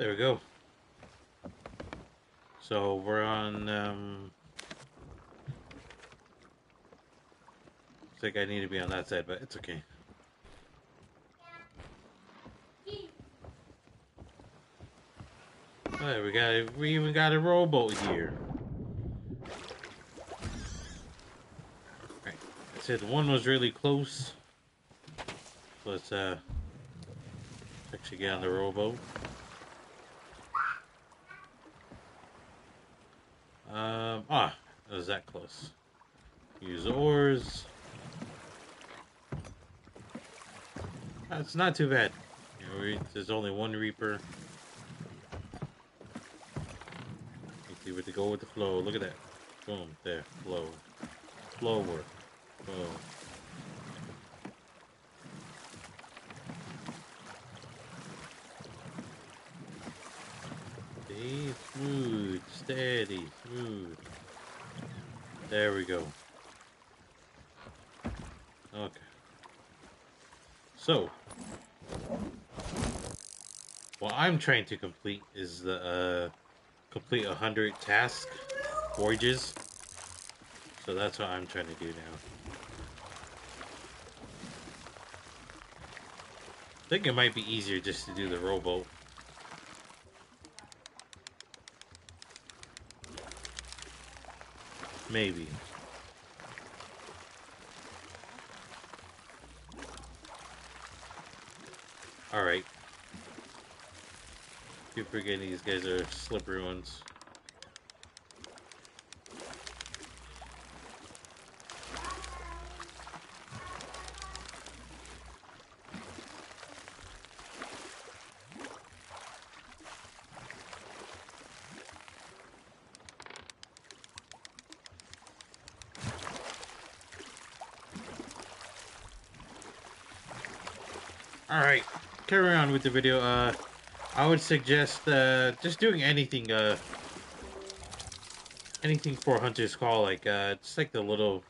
There we go. So we're on, I think I need to be on that side, but it's okay. Alright, we even got a rowboat here. Alright, I said one was really close. Let's actually get on the rowboat. It was that close. Use oars. It's not too bad. You know, there's only one reaper. You see where to go with the flow. Look at that. Boom, there, flow. Flow work. Boom. Stay smooth, steady, smooth. There we go. Okay. So, what I'm trying to complete is the complete 100 task voyages. So that's what I'm trying to do now. I think it might be easier just to do the rowboat. Maybe. Alright. Keep forgetting these guys are slippery ones. Alright, carry on with the video. I would suggest just doing anything anything for Hunter's Call, like just like the little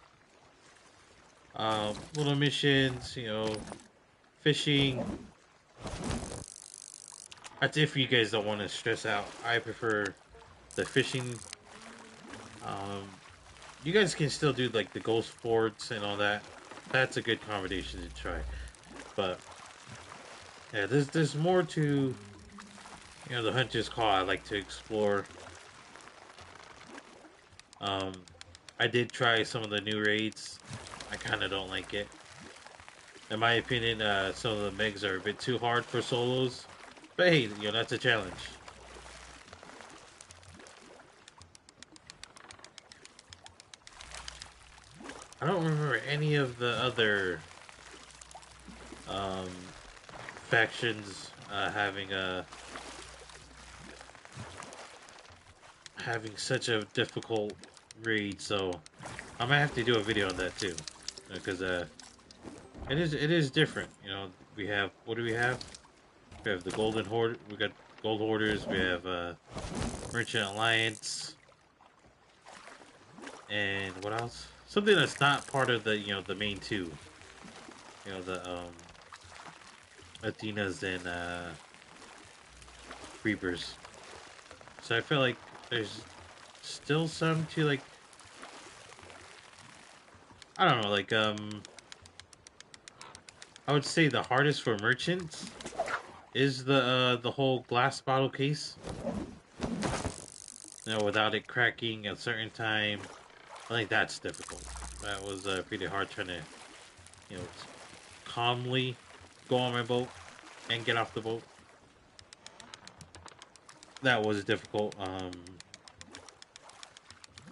little missions, you know, fishing. That's if you guys don't want to stress out. I prefer the fishing. Um, you guys can still do like the ghost sports and all that. That's a good combination to try. But yeah, there's more to, you know, the Hunter's Call. I like to explore. Um, I did try some of the new raids. I kind of don't like it. In my opinion, some of the megs are a bit too hard for solos. But hey, you know, that's a challenge. I don't remember any of the other um, factions having such a difficult raid, so I might have to do a video on that too, because it is different. You know, we have, what do we have? We have the Golden Horde. We got Gold Hoarders. We have Merchant Alliance, and what else? Something that's not part of the, you know, the main two. You know, the Athenas and Reapers. So I feel like there's still some to, like, I don't know, like I would say the hardest for merchants is the whole glass bottle case. You know, without it cracking at a certain time. I think that's difficult. That was pretty hard trying to, you know, calmly go on my boat and get off the boat. That was difficult.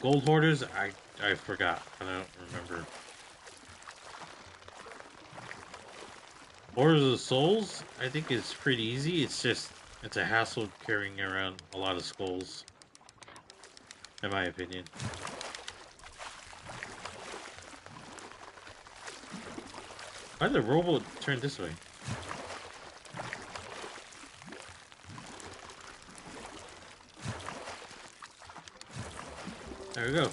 Gold Hoarders, I forgot. I don't remember. Hoarders of Souls, I think it's pretty easy. It's just, it's a hassle carrying around a lot of skulls, in my opinion. Why did the rowboat turn this way? There we go.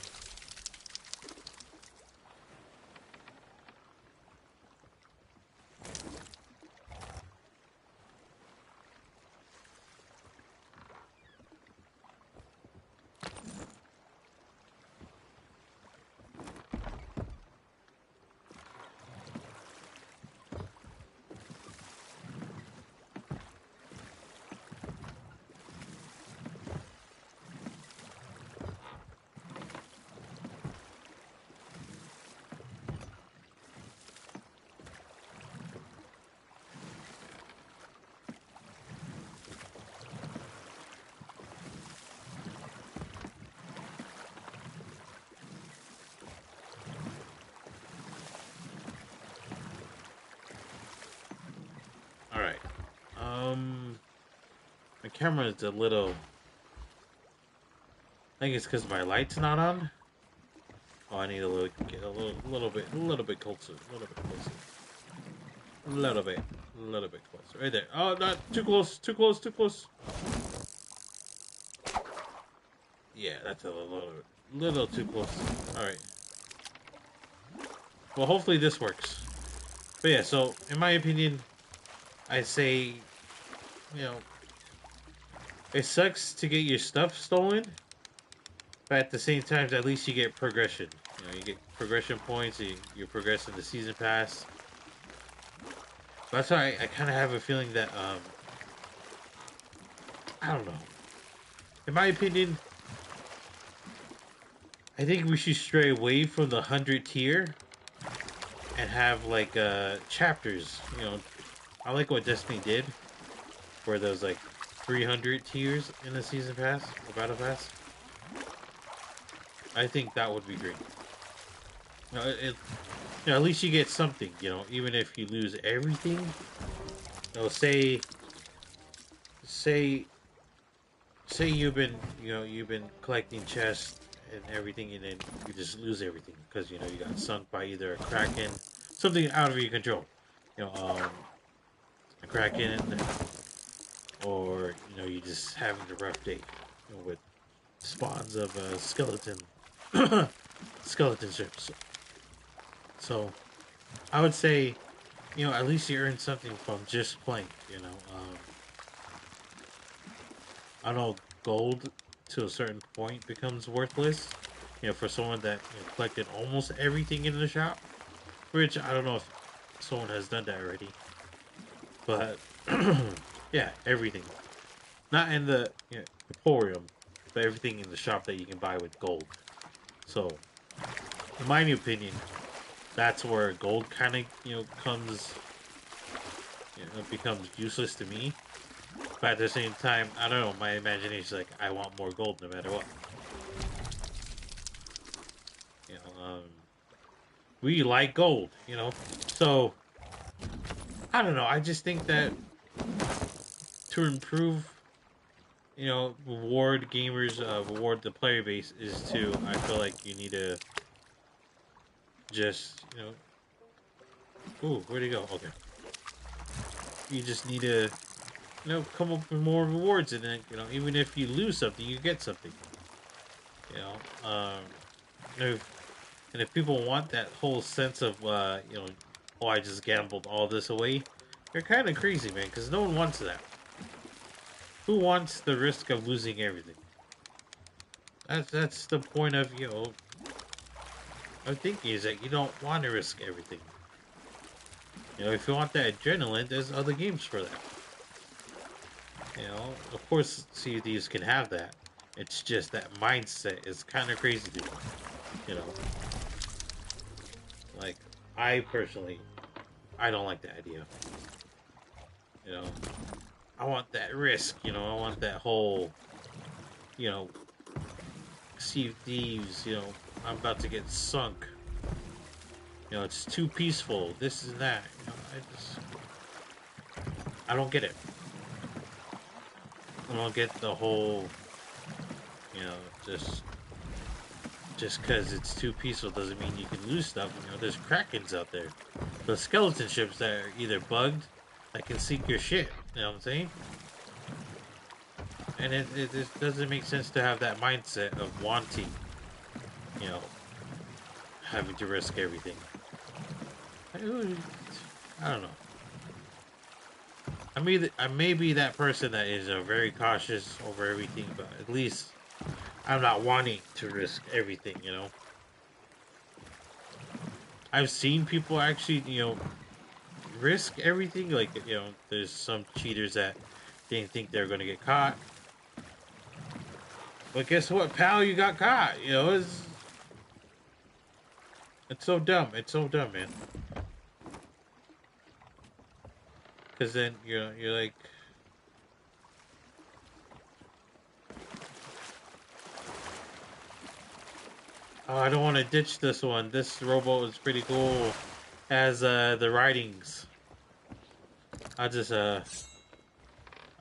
camera is a little... I think it's because my light's not on. Oh, I need to get a little bit closer, a little bit closer, a little bit closer. Right there. Oh, not too close, too close, too close. Yeah, that's a little too close. All right. Well, hopefully this works. But yeah, so in my opinion, I say, you know, it sucks to get your stuff stolen, but at the same time, at least you get progression. You know, you get progression points. You progress in the season pass. But that's why I kind of have a feeling that I don't know. In my opinion, I think we should stray away from the 100 tier and have like chapters. You know, I like what Destiny did, where there's like 300 tiers in the season pass or battle pass. I think that would be great. You know, you know, at least you get something. You know, even if you lose everything. You know, say you've been collecting chests and everything, and then you just lose everything because you know you got sunk by either a kraken, something out of your control. You know, a kraken, or you know you just having a rough day, you know, with spawns of skeleton ships. So I would say, you know, at least you earn something from just playing. You know, I know gold to a certain point becomes worthless. You know, for someone that collected almost everything in the shop, which I don't know if someone has done that already, but yeah, everything. Not in the emporium, but everything in the shop that you can buy with gold. So, in my opinion, that's where gold kind of comes, becomes useless to me. But at the same time, I don't know. My imagination's like, I want more gold no matter what. You know, we like gold. You know, so I don't know. I just think that to improve, reward gamers, reward the player base is to. I feel like you need to just, ooh, where'd he go? Okay. You just need to, come up with more rewards, and then, even if you lose something, you get something. You know, and if people want that whole sense of, oh, I just gambled all this away, you're kind of crazy, man, because no one wants that. Who wants the risk of losing everything? That's the point of, of thinking, is that you don't want to risk everything. If you want that adrenaline, there's other games for that. Of course, CUDs can have that. It's just that mindset is kind of crazy to me. Like, I personally, I don't like the idea. I want that risk, I want that whole, see Thieves, I'm about to get sunk. It's too peaceful, this and that. I don't get it. I don't get the whole, just because it's too peaceful doesn't mean you can lose stuff. There's krakens out there. The skeleton ships that are either bugged, that can sink your shit. You know what I'm saying? And it doesn't make sense to have that mindset of wanting, having to risk everything. I don't know. I may be that person that is very cautious over everything, but at least I'm not wanting to risk everything, I've seen people actually, risk everything. Like, there's some cheaters that didn't think they were going to get caught. But guess what, pal? You got caught. It's so dumb. It's so dumb, man. Because then, you're like... Oh, I don't want to ditch this one. This rowboat is pretty cool. Has the writings. I'll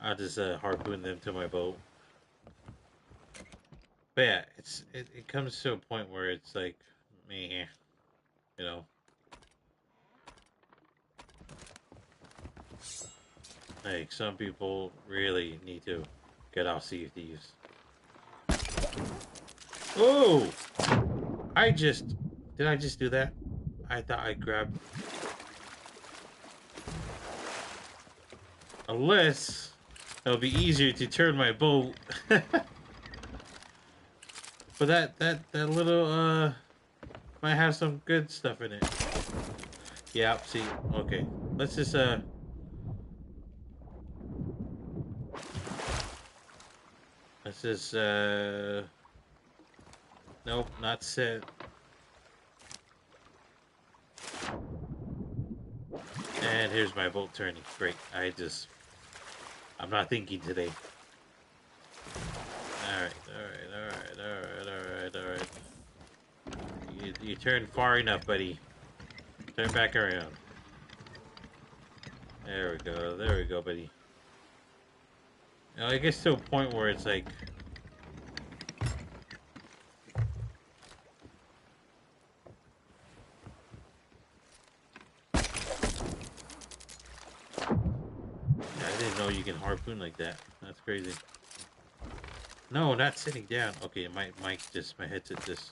I'll just harpoon them to my boat. But yeah, it comes to a point where it's like, meh, you know. Like, some people really need to get off Sea of Thieves. Oh! Did I just do that? I thought I grabbed... Unless, it'll be easier to turn my boat. But that little, might have some good stuff in it. Yeah, see, okay. Let's just, let's just, nope, not set. And here's my boat turning. Great. I'm not thinking today. Alright. You turned far enough, buddy. Turn back around. There we go, buddy. Now, it gets to a point where it's like... I didn't know you can harpoon like that. That's crazy. No, not sitting down. Okay, my headset just...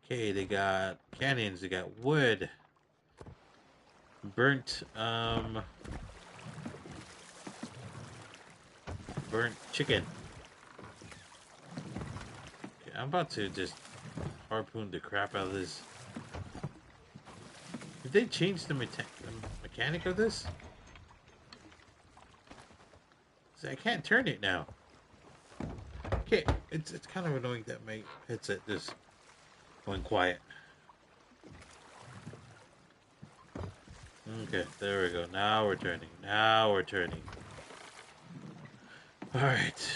Okay, they got cannons, they got wood. Burnt chicken. Okay, I'm about to just harpoon the crap out of this. Did they change the mechanic of this? See, I can't turn it now. Okay, it's kind of annoying that my headset just went quiet. Okay, there we go. Now we're turning. Alright.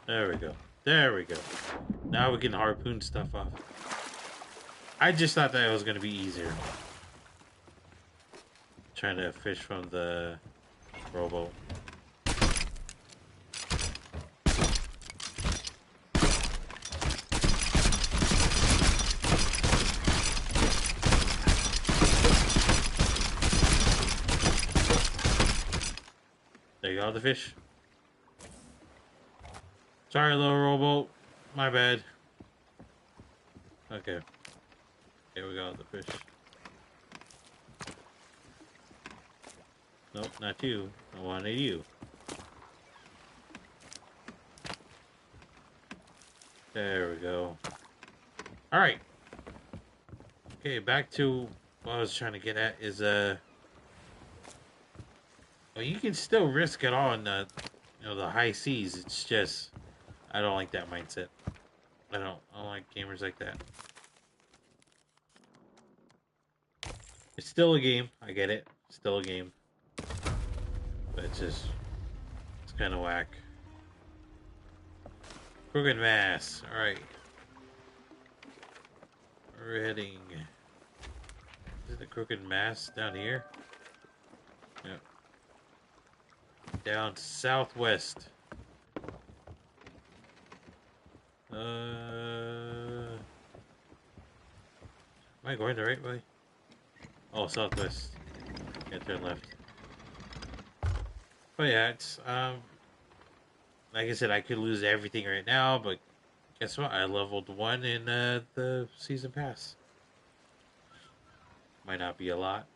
There we go. Now we can harpoon stuff off. I just thought that it was going to be easier. Trying to fish from the rowboat. There you go, the fish. Sorry, little rowboat. My bad. Okay. Here we go, the fish. Nope, not you. I wanted you. There we go. Alright. Okay, back to what I was trying to get at is, well, you can still risk it on, the high seas. It's just, I don't like that mindset. I don't like gamers like that. It's still a game. I get it. It's still a game. But it's kind of whack. Crooked Mass. Alright. We're heading... Is it the Crooked Mass down here? Yep. Down southwest. Am I going the right way? Oh, southwest. Can't turn left. But yeah, it's like I said, I could lose everything right now, but guess what? I leveled 1 in the season pass. Might not be a lot.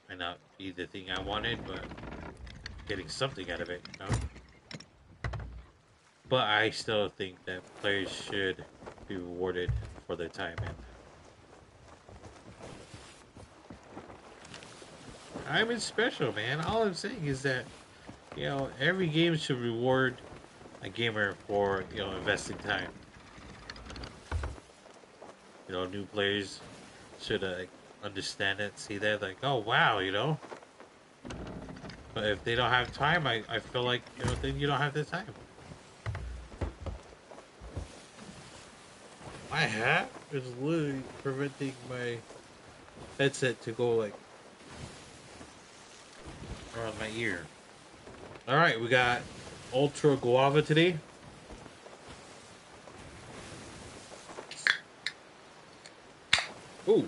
Might not be the thing I wanted, but getting something out of it, you know? But I still think that players should be rewarded for their time in. Time is special, man. All I'm saying is that, every game should reward a gamer for, investing time. New players should understand it, see that, like, oh, wow, But if they don't have time, I feel like, then you don't have the time. My hat is literally preventing my headset to go like around my ear. All right, we got Ultra Guava today. Ooh,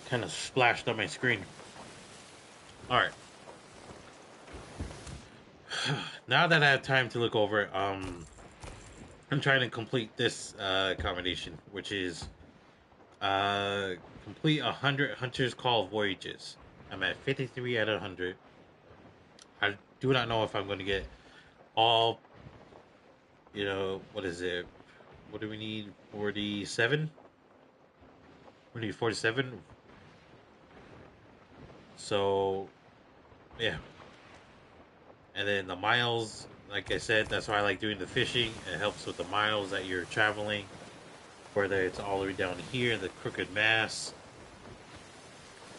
kind of splashed on my screen. All right. Now that I have time to look over it, I'm trying to complete this accommodation, which is uh, complete 100 Hunter's Call voyages. I'm at 53 out of 100. I do not know if I'm going to get all, what is it? What do we need? 47? We need 47. So, yeah. And then the miles, like I said, that's why I like doing the fishing. It helps with the miles that you're traveling, whether it's all the way down here, the Crooked Mass.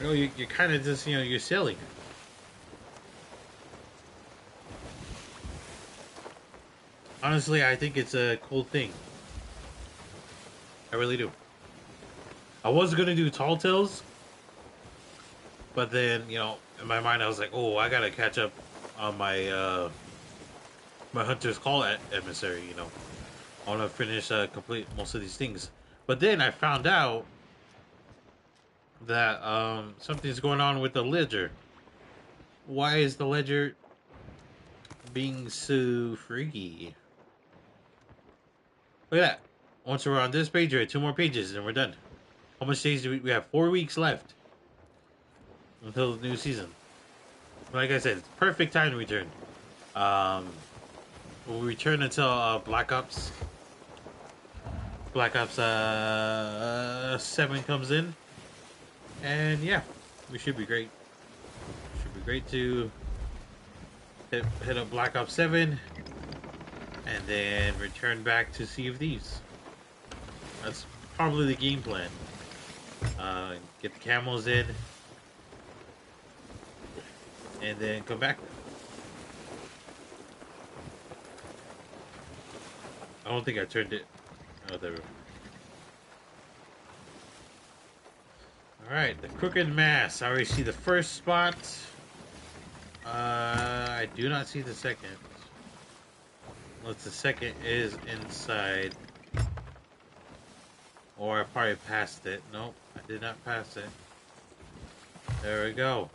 You're kind of just, you're sailing. Honestly, I think it's a cool thing. I really do. I was going to do Tall Tales, but then, in my mind, I was like, oh, I got to catch up on my Hunter's Call emissary, I want to finish, complete most of these things. But then I found out that something's going on with the ledger. Why is the ledger being so freaky? Look at that. Once we're on this page, we're at 2 more pages and we're done. How much days do we have? 4 weeks left until the new season. Like I said, it's perfect time to return. We'll return until Black Ops 7 comes in. And yeah, we should be great. Should be great to hit up Black Ops 7 and then return back to Sea of Thieves. That's probably the game plan. Get the camos in and then come back. I don't think I turned it. Oh, there we go. Alright, the Crooked Mass. I already see the first spot. I do not see the second. Unless the second is inside. Or I probably passed it. Nope, I did not pass it. There we go.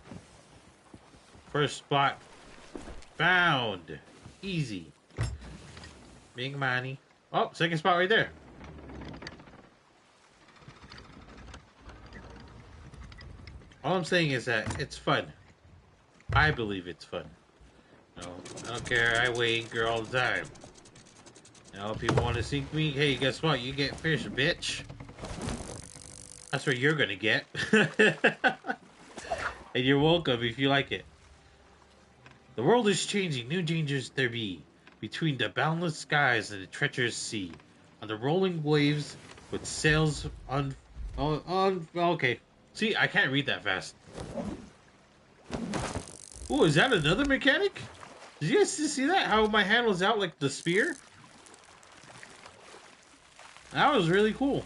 First spot found. Easy. Big money. Oh, second spot right there. All I'm saying is that it's fun. I believe it's fun. I don't care. I weigh anchor all the time. People want to sink me. Hey, guess what? You get fish, bitch. That's what you're gonna get. And you're welcome if you like it. The world is changing. New dangers there be. Between the boundless skies and the treacherous sea. On the rolling waves with sails on... okay. See, I can't read that fast. Oh, is that another mechanic? Did you guys see that? How my hand was out like the spear? That was really cool.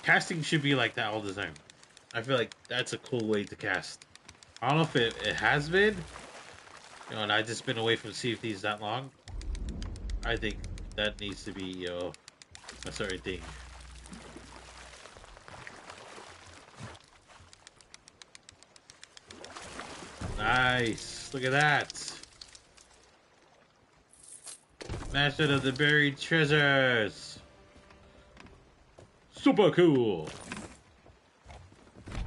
Casting should be like that all the time. I feel like that's a cool way to cast. I don't know if it has been. And I've just been away from Sea of Thieves that long. I think that needs to be, a certain thing. Nice. Look at that. Master of the buried treasures. Super cool.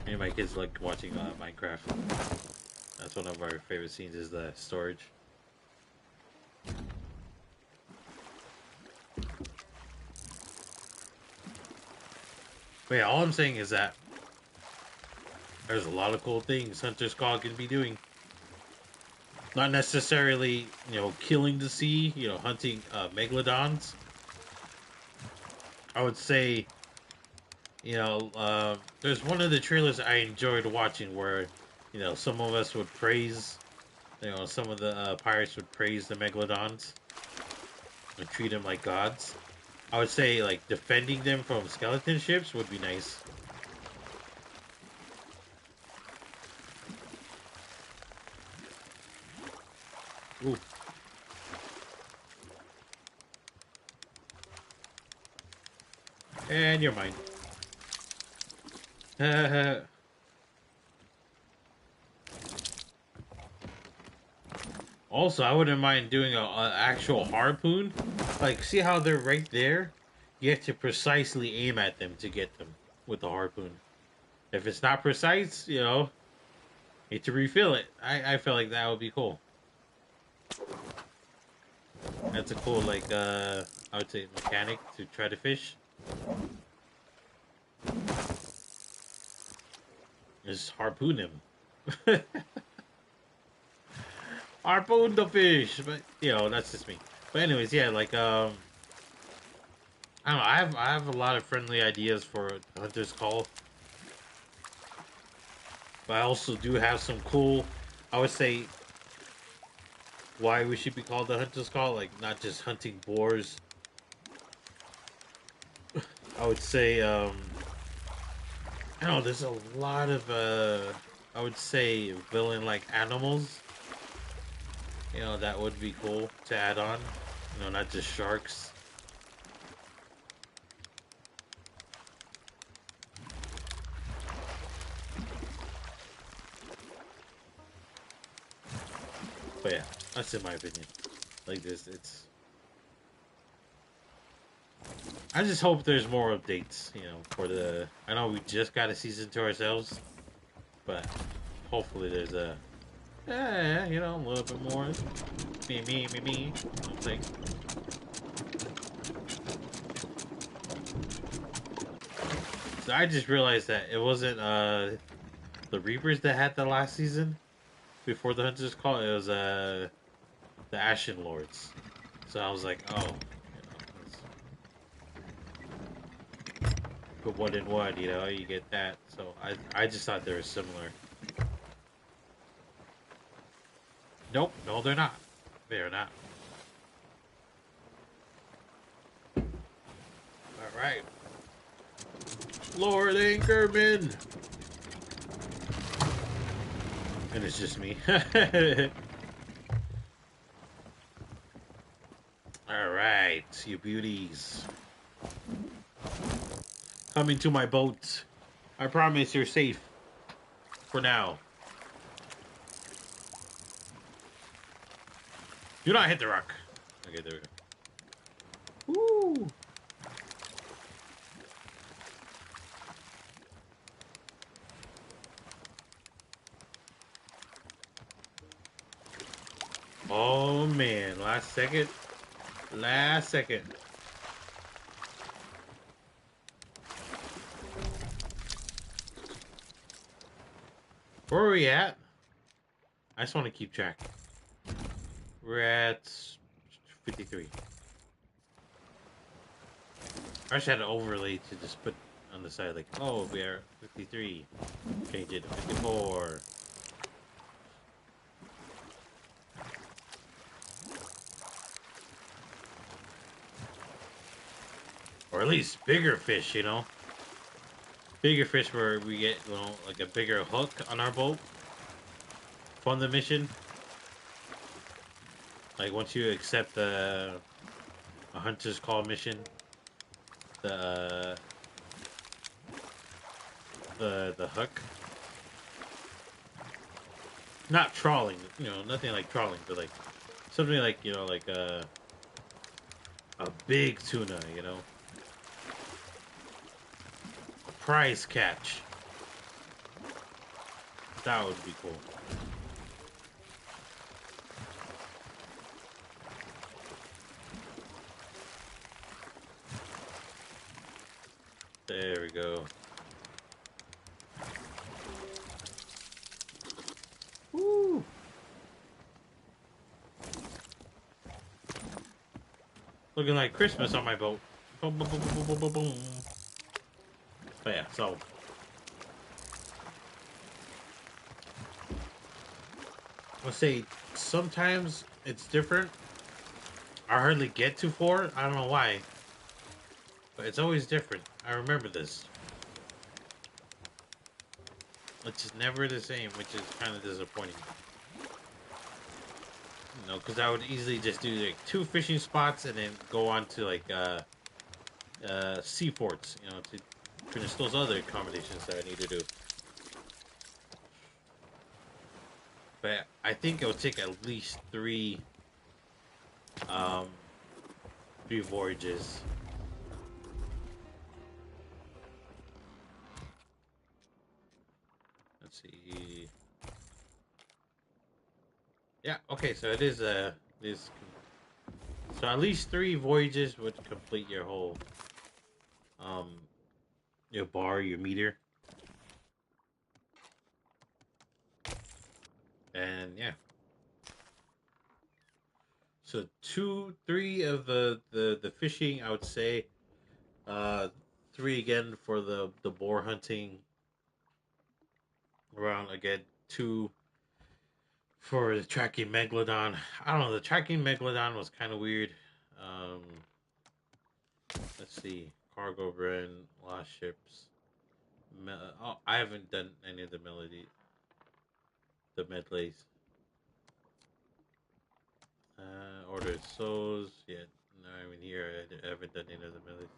Me and my kids like watching Minecraft. That's one of our favorite scenes is the storage. But yeah, all I'm saying is that there's a lot of cool things Hunter's Call can be doing. Not necessarily, killing the sea, hunting megalodons. I would say, there's one of the trailers I enjoyed watching where, some of us would praise You know, some of the pirates would praise the megalodons and treat them like gods. I would say like defending them from skeleton ships would be nice. Ooh. And you're mine. Also, I wouldn't mind doing a actual harpoon. Like, see how they're right there? You have to precisely aim at them to get them with the harpoon. If it's not precise, you know, you have to refill it. I feel like that would be cool. That's a cool, like, I would say mechanic to try to fish. Just harpoon him. Harpoon the fish! But, you know, that's just me. But anyways, yeah, like, I don't know, I have a lot of friendly ideas for Hunter's Call. But I also do have some cool, I would say, why we should be called the Hunter's Call, like not just hunting boars. I would say, I don't know, there's a lot of, I would say villain-like animals. You know, that would be cool to add on. You know, not just sharks. But yeah, that's in my opinion. Like this, it's... I just hope there's more updates, you know, for the... I know we just got a season to ourselves, but hopefully there's a... Yeah, you know, a little bit more. Me. You know what I'm saying? So I just realized that it wasn't the Reapers that had the last season before the Hunter's Call. It was the Ashen Lords. So I was like, oh, you know, let's put one in one. You know, you get that. So I just thought they were similar. Nope, no, they're not. They're not. All right, Lord Anchorman. And it's just me. Alright, you beauties. Come into my boat. I promise you're safe. For now. Do not hit the rock. Okay, there we go. Woo! Oh man, last second. Last second. Where are we at? I just want to keep track. We're at 53. I just had an overlay to just put on the side like, oh, we are 53. Change it to 54. Or at least bigger fish, you know? Bigger fish where we get, you know, like a bigger hook on our boat from the mission. Like once you accept a Hunter's Call mission, the hook. Not trawling, you know, nothing like trawling, but like something like, you know, like a big tuna, you know. A prize catch. That would be cool. There we go. Woo! Looking like Christmas on my boat. Boom, boom, boom, boom, boom, boom, boom. But yeah, so let's say Sometimes it's different. I hardly get to 4. I don't know why, but it's always different. I remember this. It's just never the same, which is kind of disappointing. You know, because I would easily just do like 2 fishing spots and then go on to like seaports, you know, to finish those other accommodations that I need to do. But I think it'll take at least um, 3 voyages. Let's see. Yeah, okay, so it is so at least 3 voyages would complete your whole um your bar, your meter, and yeah. So 3 of the fishing, I would say. Uh, 3 again for the boar hunting. Around again 2 for the tracking megalodon. I don't know. The tracking megalodon was kind of weird. Um, let's see. Cargo brand, lost ships. Oh, I haven't done any of the medleys. Ordered souls. Yeah, no, I mean here I haven't done any of the medleys.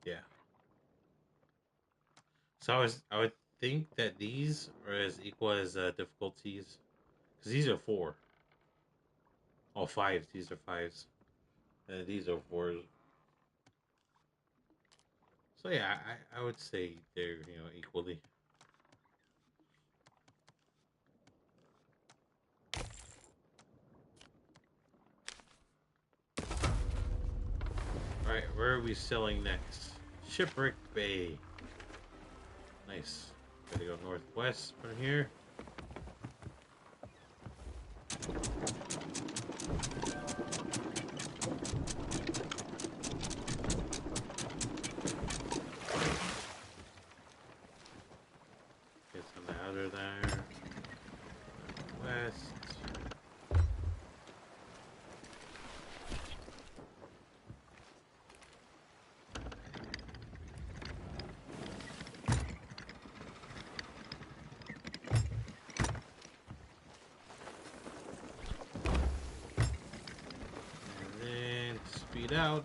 Yeah. So I would think that these are as equal as difficulties, because these are 4. Oh, 5s. These are 5s. And these are 4s. So yeah, I would say they're equally. All right, where are we selling next? Shipwreck Bay. Nice. Gotta go northwest from here. Get some outer there. West. And then speed out.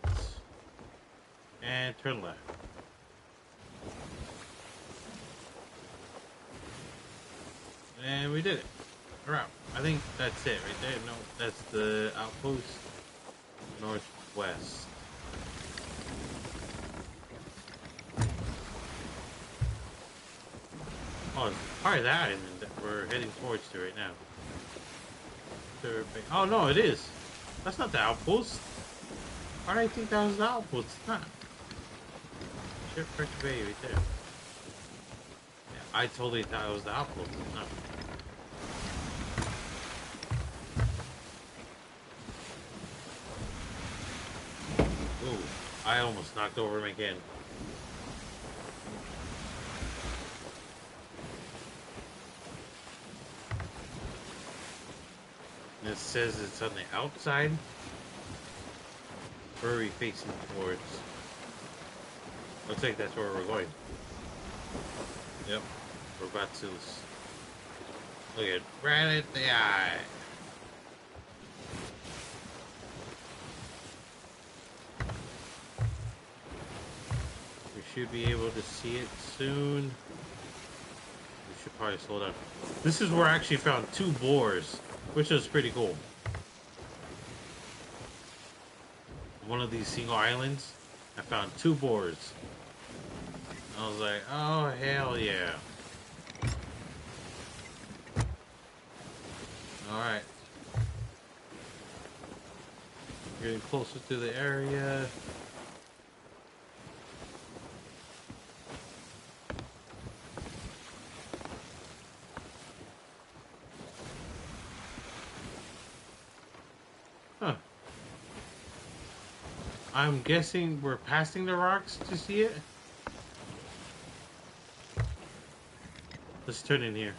And turn left. And we did it. We're out. I think that's it right there. No, that's the outpost. Northwest. Oh, it's probably that island that we're heading towards to right now. Oh no, it is. That's not the outpost. Why do I think that was the outpost? It's not. Shipwreck Bay right there. Yeah, I totally thought it was the outpost. It's not. Ooh, I almost knocked over him again. It says it's on the outside. Where are we facing towards? Looks like that's where we're going. Yep. We're about to look at right at the eye. We should be able to see it soon. We should probably slow down. This is where I actually found 2 boars, which was pretty cool. One of these single islands, I found 2 boars. I was like, oh, hell yeah. Alright. Getting closer to the area. Huh. I'm guessing we're passing the rocks to see it. Let's turn in here.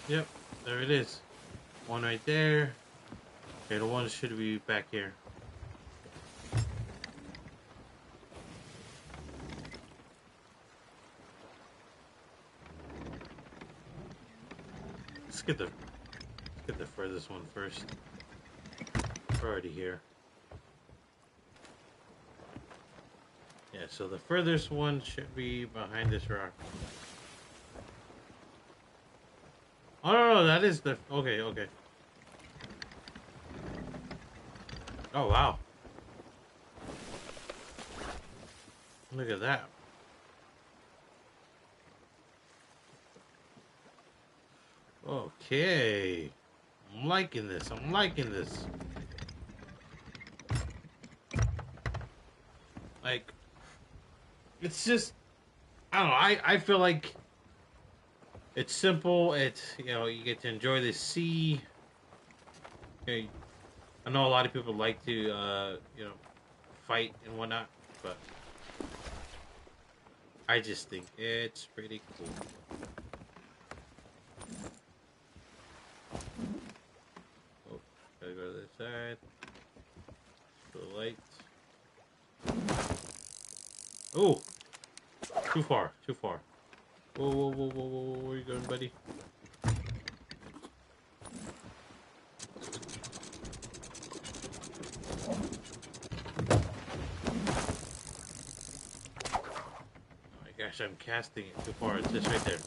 Yep, there it is. One right there. Okay, the one should be back here. Let's get the furthest one first. We're already here. Yeah, so the furthest one should be behind this rock. Oh no, that is the okay, okay. Oh wow. Look at that. Okay. I'm liking this. I'm liking this. Like, it's just, I don't know. I feel like it's simple. It's, you know, you get to enjoy the sea. Okay, I know a lot of people like to, you know, fight and whatnot, but I just think it's pretty cool. Oh, gotta go to the side. For the lights. Oh, too far, too far. Whoa, whoa, whoa, whoa, whoa, where are you going, buddy? Oh my gosh, I'm casting it too far. It's just right there.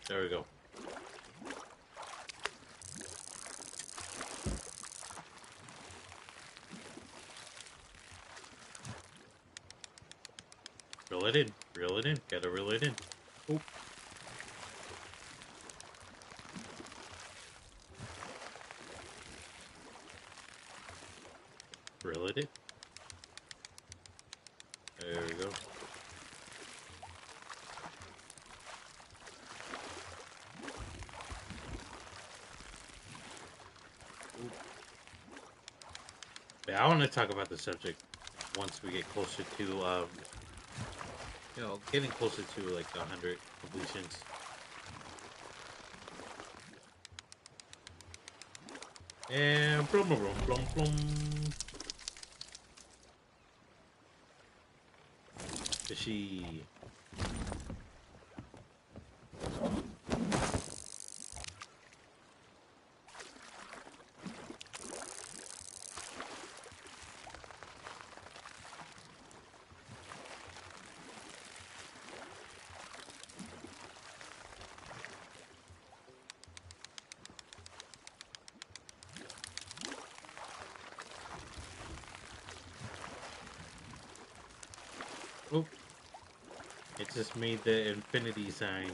There we go. Reel it in. Reel it in. Gotta reel it in. Oh. Reel it in. There we go. Ooh. Yeah, I want to talk about the subject once we get closer to, you know, getting closer to like 100 completions. And blum blum blum blum blum. Fishy. Oh, it just made the infinity sign.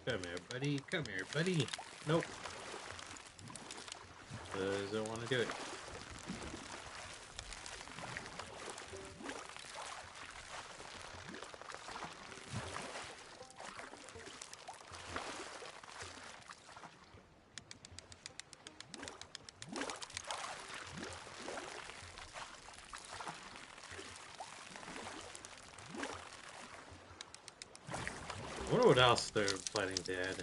Come here, buddy. Come here, buddy. Nope. Doesn't want to do it. I wonder what else they're planning to add.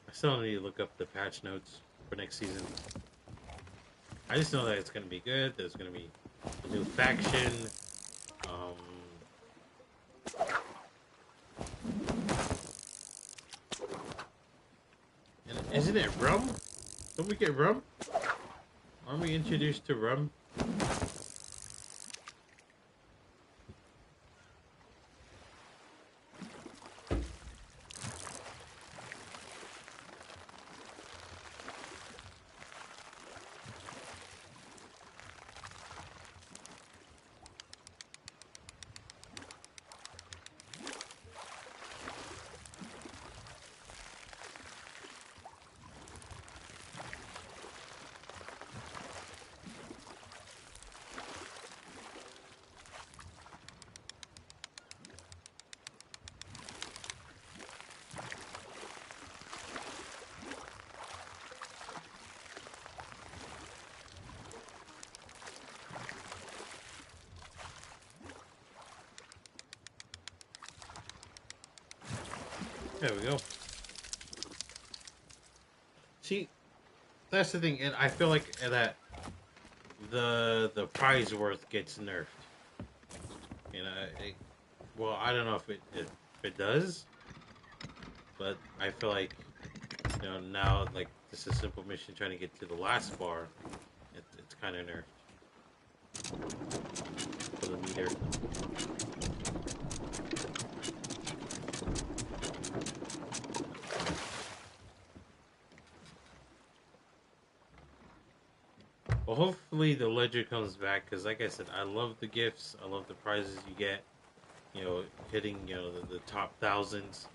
I still need to look up the patch notes for next season. I just know that it's going to be good. There's going to be a new faction. And isn't it rum? Don't we get rum? Aren't we introduced to rum? There we go. See, that's the thing, and I feel like that the prize worth gets nerfed. You know, well, I don't know if it does, but I feel like, you know, now like this is a simple mission trying to get to the last bar. It's kind of nerfed for the meter. Well, hopefully the ledger comes back, because like I said, I love the gifts. I love the prizes you get. You know, hitting, you know, the top thousands.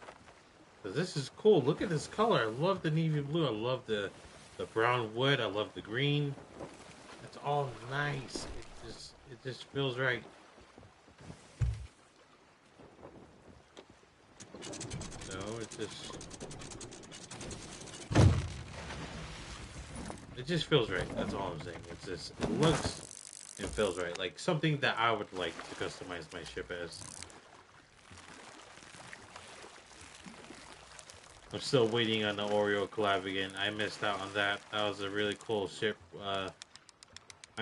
Because this is cool. Look at this color. I love the navy blue. I love the brown wood. I love the green. It's all nice. It just feels right. No, it just feels right. That's all I'm saying. It's just, it looks and feels right. Like something that I would like to customize my ship as. I'm still waiting on the Oreo collab again. I missed out on that. That was a really cool ship. I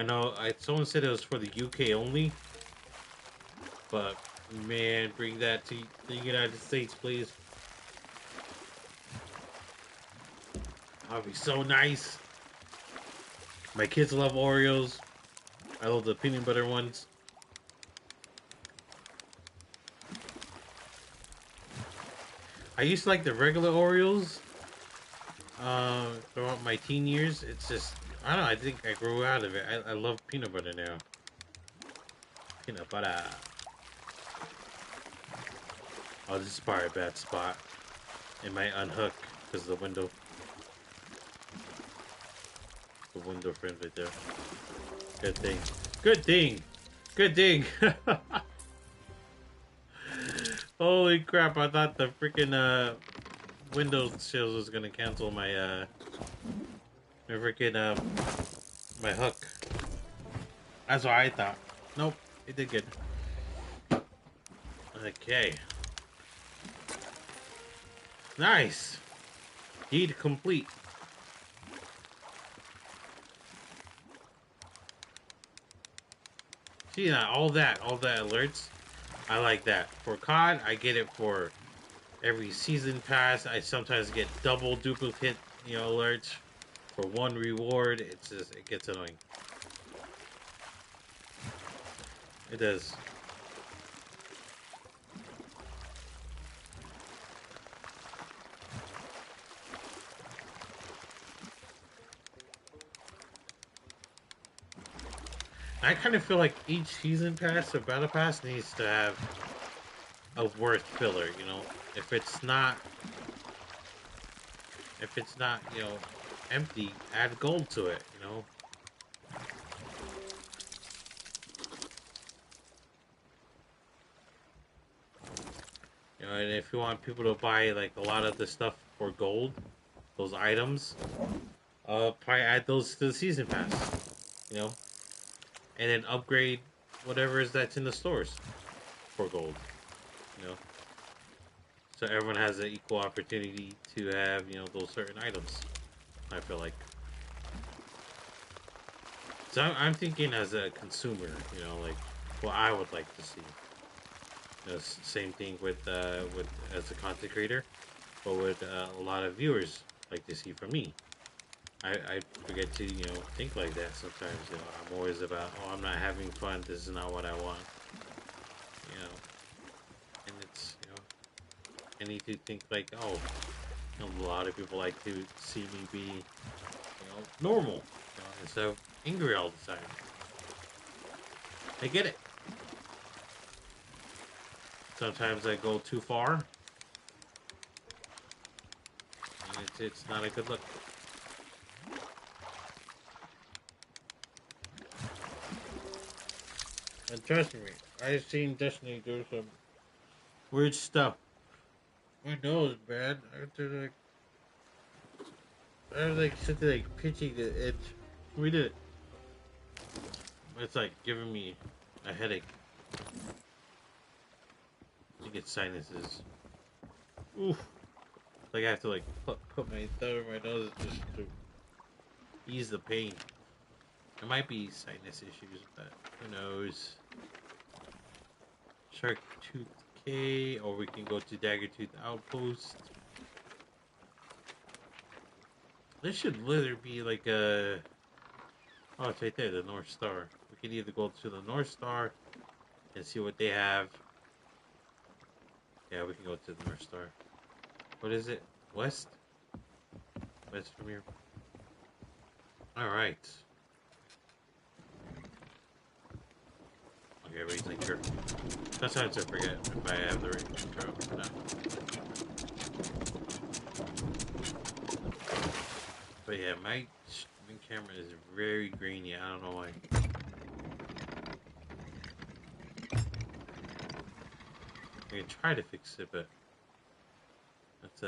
know someone said it was for the UK only, but man, bring that to the United States, please. That'd be so nice. My kids love Oreos. I love the peanut butter ones. I used to like the regular Oreos throughout my teen years. It's just, I don't know, I think I grew out of it. I love peanut butter now. Peanut butter. Oh, this is probably a bad spot. It might unhook because of the window. The window friend right there. Good thing. Good thing. Good thing. Holy crap, I thought the freaking window sills was gonna cancel my my freaking my hook. That's what I thought. Nope, it did good. Okay. Nice. Deed complete. See that, all that alerts. I like that. For COD, I get it for every season pass. I sometimes get double duplicate, you know, alerts for one reward. It's just, it gets annoying. It does. I kind of feel like each season pass or battle pass needs to have a worth filler, you know. If it's not, you know, empty, add gold to it, you know. You know, and if you want people to buy like a lot of the stuff for gold, those items, probably add those to the season pass, you know, and then upgrade whatever is that's in the stores for gold, you know. So everyone has an equal opportunity to have, you know, those certain items. I feel like. So I'm thinking as a consumer, you know, like what I would like to see. You know, same thing with as a content creator, but with a lot of viewers like to see from me. I forget to, you know, think like that sometimes. You know, I'm always about, oh, I'm not having fun. This is not what I want. You know, and it's, you know, I need to think like, oh, you know, a lot of people like to see me be, you know, normal, you know, instead of angry all the time. I get it. Sometimes I go too far, and it's not a good look. And trust me, I've seen Destiny do some weird stuff. My nose, man. I was like sitting like pitching the edge. We did it. It's like giving me a headache. I think it's sinuses. Oof. Like I have to like put my thumb in my nose just to ease the pain. There might be sinus issues, but who knows? Shark Tooth K, or we can go to Daggertooth Outpost. This should literally be like a... Oh, it's right there, the North Star. We can either go to the North Star and see what they have. Yeah, we can go to the North Star. What is it? West? West from here. Alright. Okay, everybody's like, sure. Sometimes I forget if I have the right intro or not. But yeah, my streaming camera is very grainy. I don't know why. I can try to fix it, but let's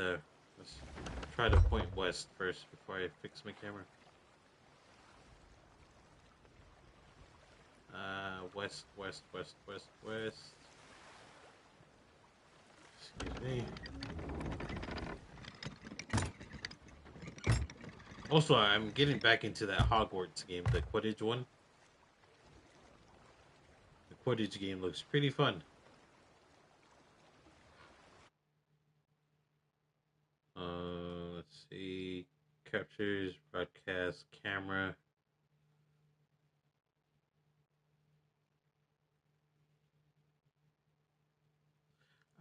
try to point west first before I fix my camera. West, west, west, west, west. Excuse me. Also, I'm getting back into that Hogwarts game, the Quidditch one. The Quidditch game looks pretty fun. Let's see. Captures, broadcast, camera.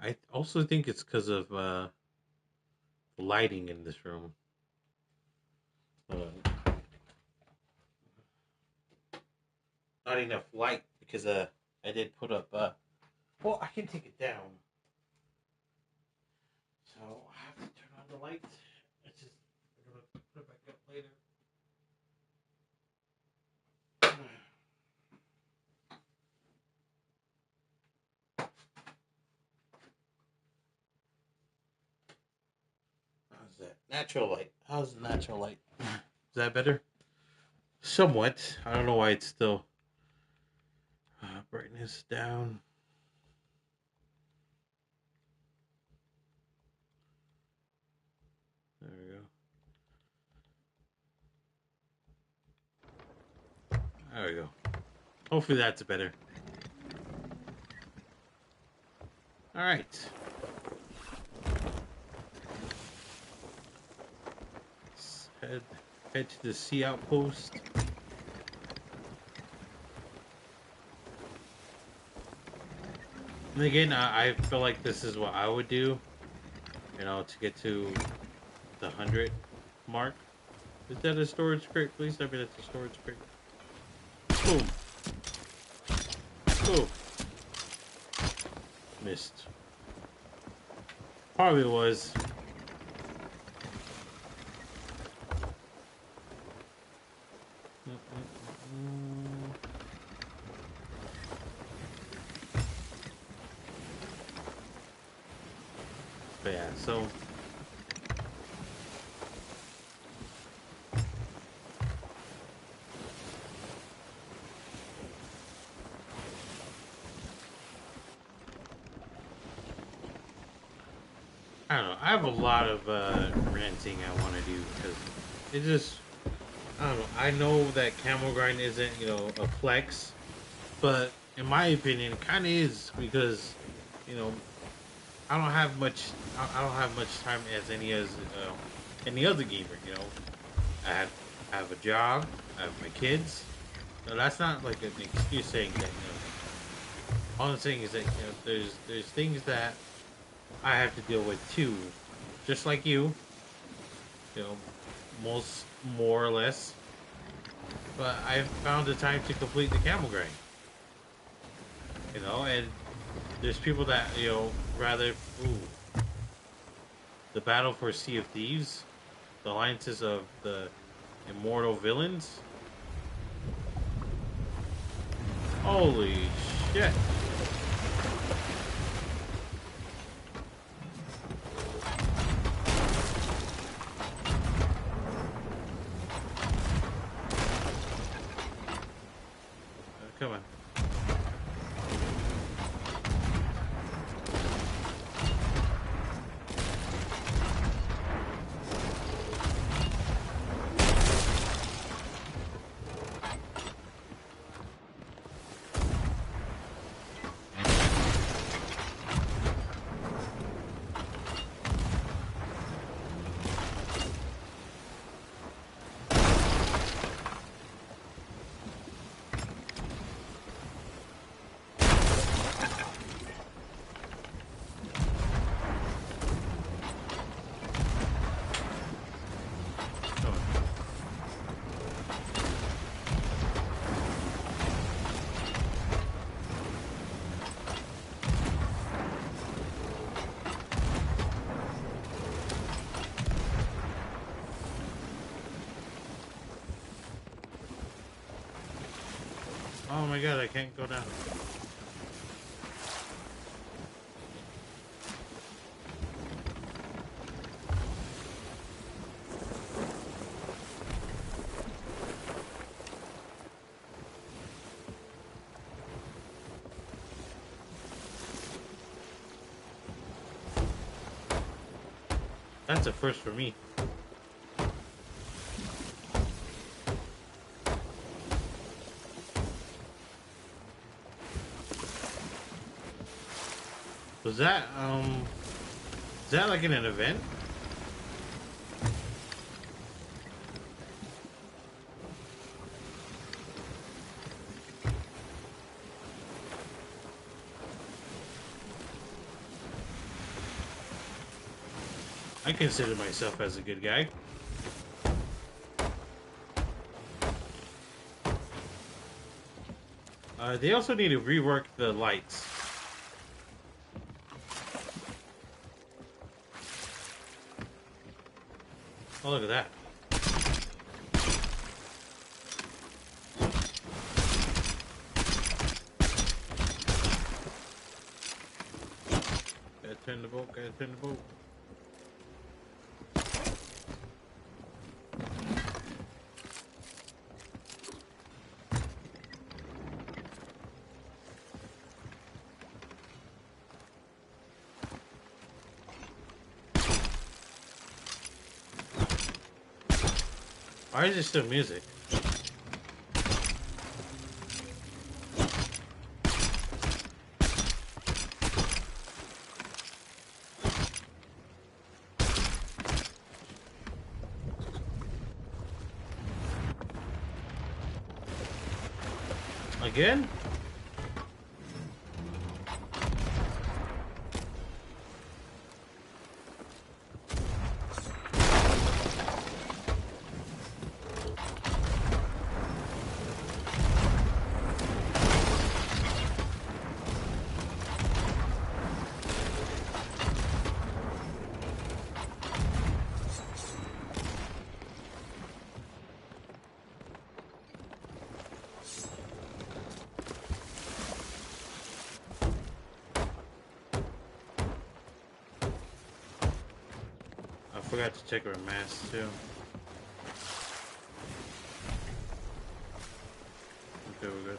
I also think it's because of lighting in this room. Not enough light because I did put up. Well, I can take it down. So I have to turn on the light. It's just I'm gonna put it back up later. How's that? Natural light. How's the natural light? Is that better? Somewhat. I don't know why it's still brightness down. There we go. There we go. Hopefully that's better. All right. Let's head to the sea outpost. And again, I feel like this is what I would do, you know, to get to the 100 mark. Is that a storage crate? Please tell me that's a storage crate. Boom. Boom. Missed. Probably was. But yeah, so I don't know. I have a lot of ranting I want to do because it just, I don't know. I know that camel grind isn't, you know, a flex, but in my opinion, it kind of is because, you know, I don't have much. I don't have much time as any other gamer. You know, I have a job. I have my kids. No, that's not like an excuse saying that. You know, all I'm saying is that, you know, there's things that I have to deal with too, just like you. You know, more or less. But I've found the time to complete the camel grind. You know, and there's people that, you know, rather, the battle for Sea of Thieves, the alliances of the immortal villains. Holy shit. Come on. Oh my god, I can't go down. That's a first for me. Was that, is that like in an event? I consider myself as a good guy. They also need to rework the lights. Oh, look at that. Gotta turn the boat, gotta turn the boat. Why is there still music? Again? I forgot to check our mask too. Okay, we're good.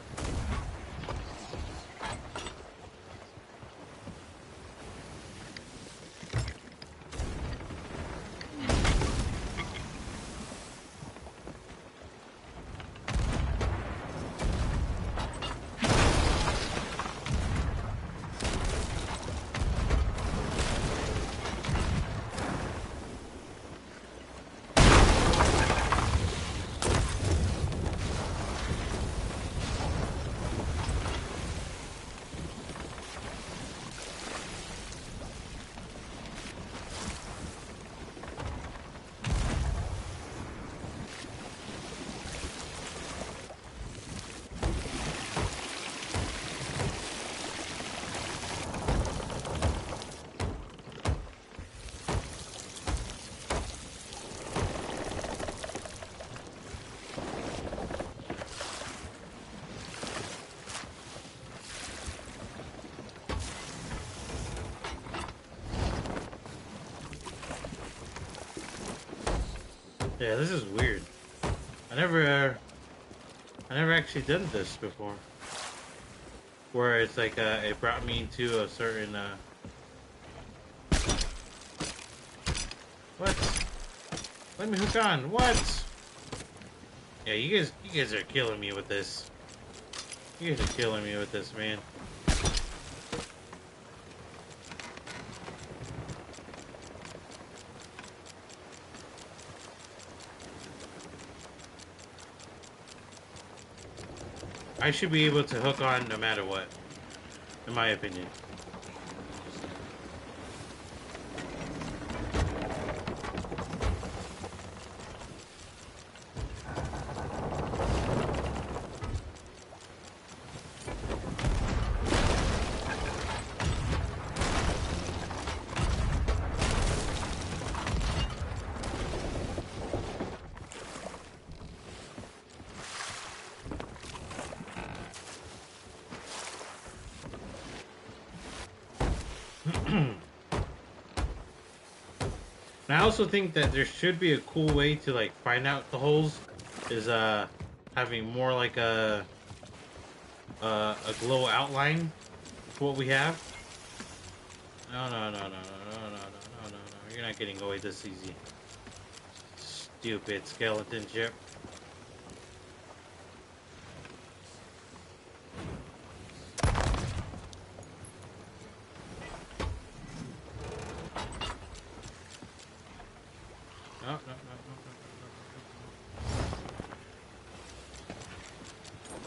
Yeah, this is weird. I never actually done this before. Where it's like, it brought me to a certain, What? Let me hook on. What? Yeah, you guys are killing me with this. You guys are killing me with this, man. I should be able to hook on no matter what, in my opinion. And I also think that there should be a cool way to like find out the holes, is having more like a glow outline for what we have. No, no, no, no, no, no, no, no, no, no, no. You're not getting away this easy. Stupid skeleton ship. No, no, no, no, no,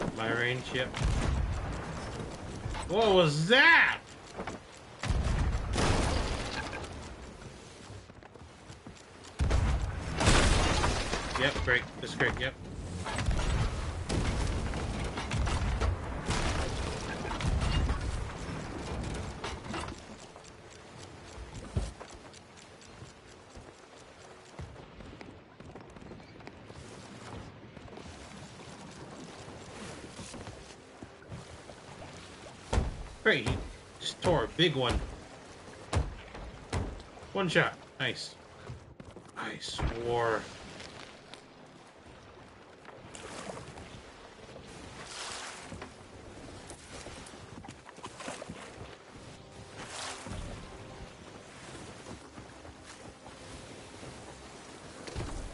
no, no. My range ship. What was that? Yep, great. That's great, yep. Great, he just tore a big one. One shot. Nice. I swore.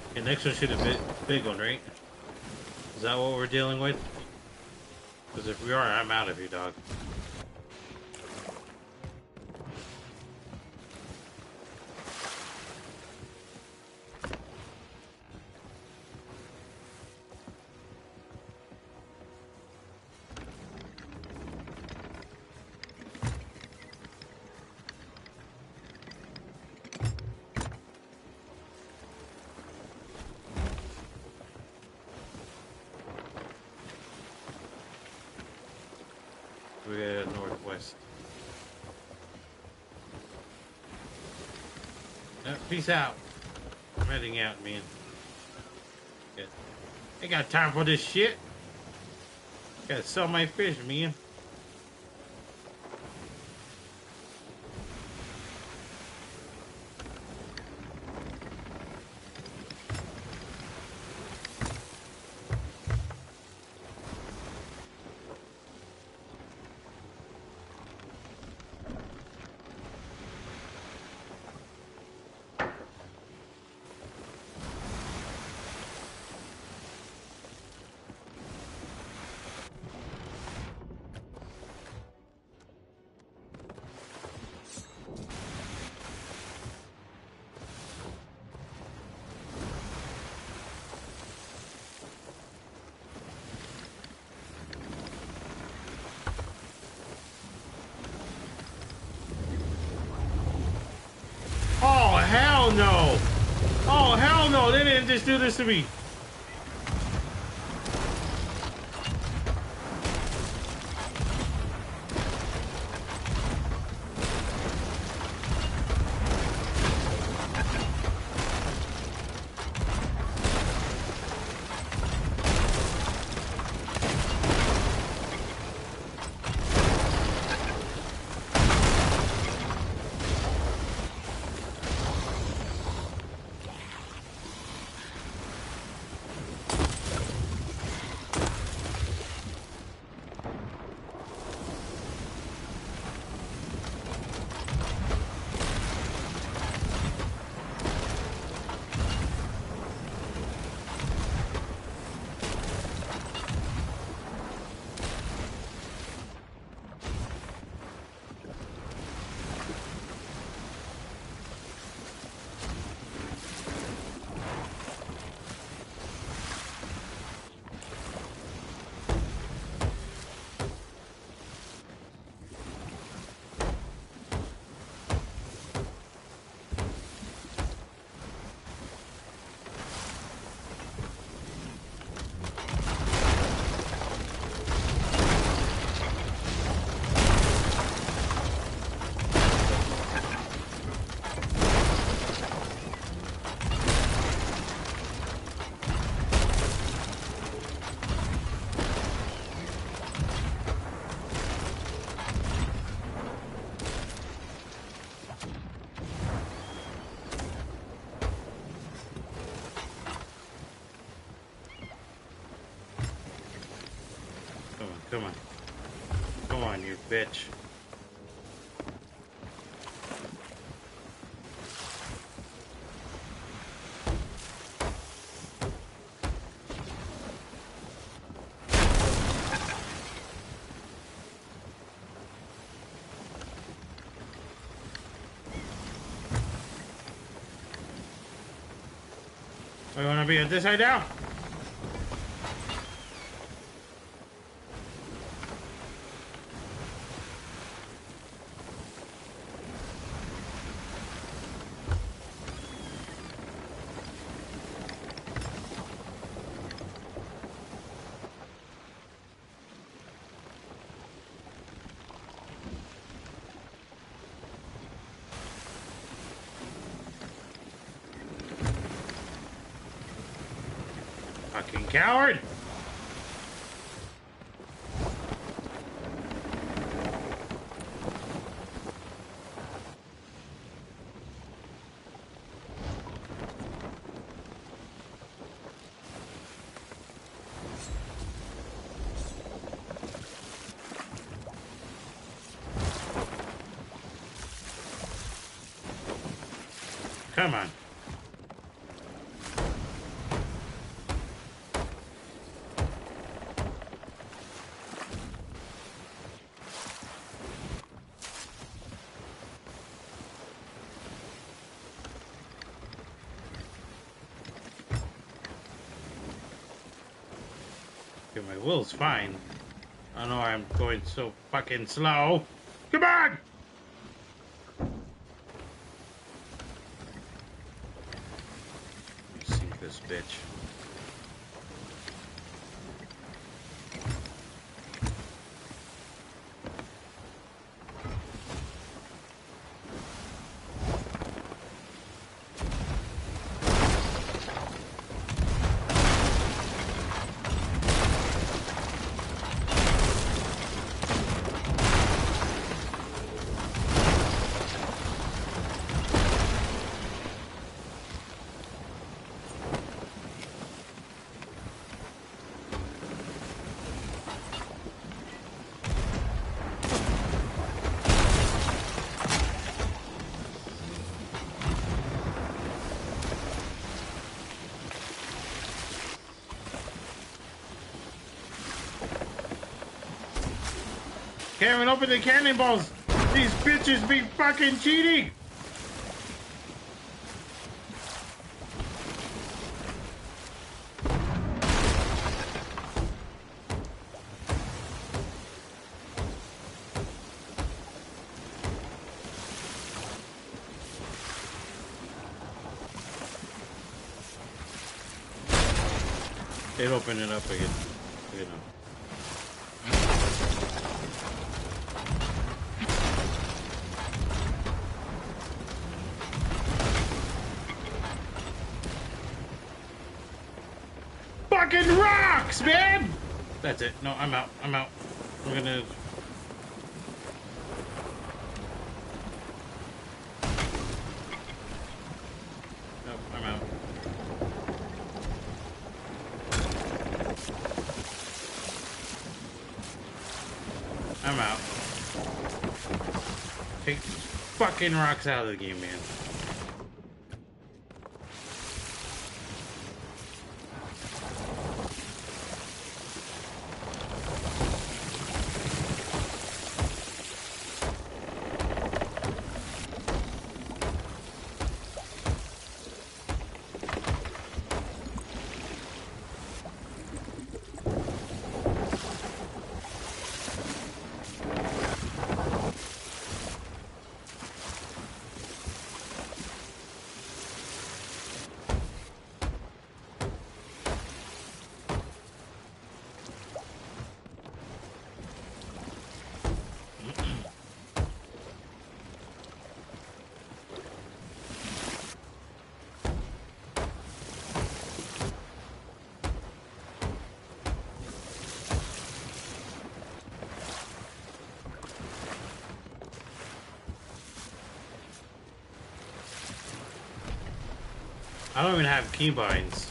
Okay, next one should have been a big one, right? Is that what we're dealing with? Because if we are, I'm out of here, dog. We're northwest. Peace out. I'm heading out, man. Good. Ain't got time for this shit. Gotta sell my fish, man. Oh, hell no! Oh, hell no! They didn't just do this to me! Come on. Come on, you bitch. I want to be on this side now. Fucking coward! Come on. Okay, my will's fine. I don't know why I'm going so fucking slow. Come on! Sink this bitch. Can't even open the cannonballs! These bitches be fucking cheating! They'd open it up again. You know. Fucking rocks, man! That's it. No, I'm out. I'm out. I'm gonna... Nope, I'm out. I'm out. Take fucking rocks out of the game, man. I don't even have keybinds.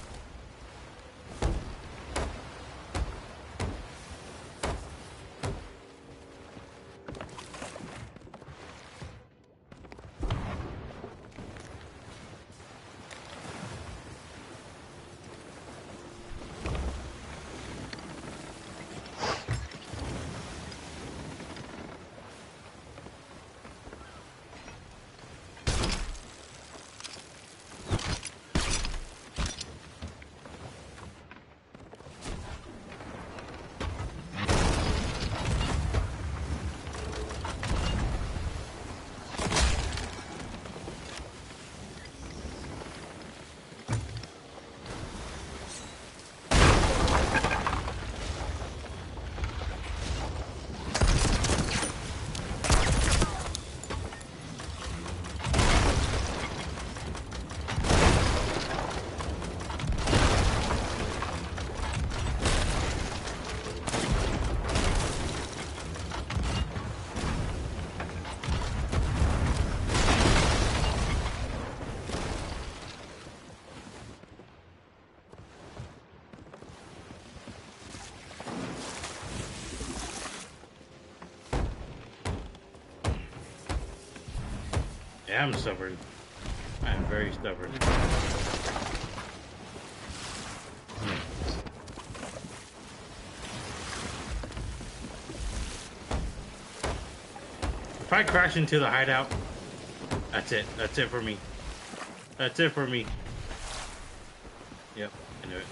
am stubborn. I am very stubborn. If I crash into the hideout, that's it. That's it for me. That's it for me. Yep, I knew it.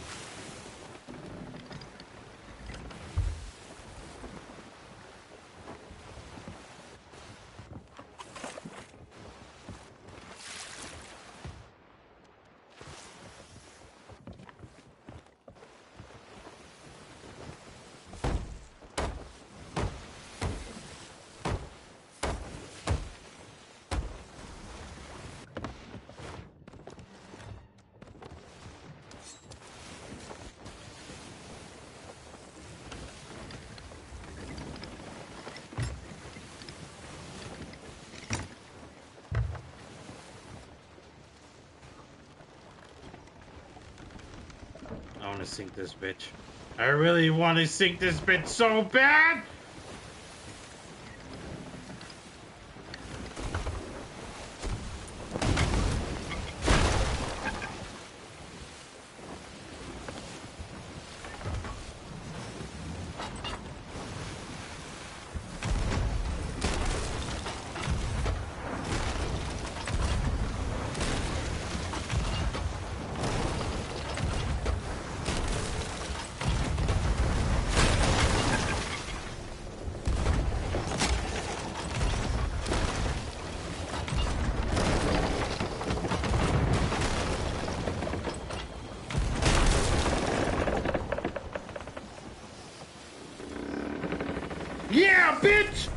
I want to sink this bitch. I really want to sink this bitch so bad! Yeah, bitch!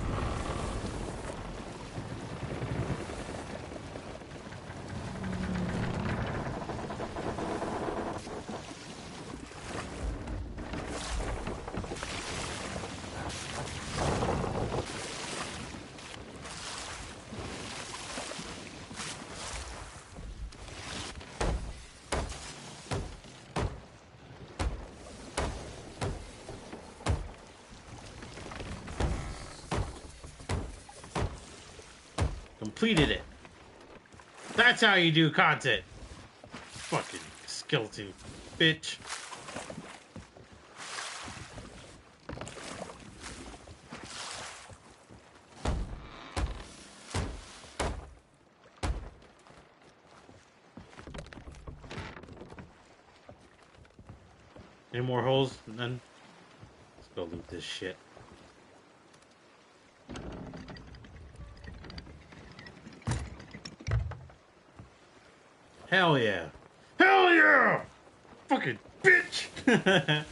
Completed it. That's how you do content. Fucking skeleton bitch. Any more holes? None? Let's go loot this shit. Hell yeah. Hell yeah! Fucking bitch!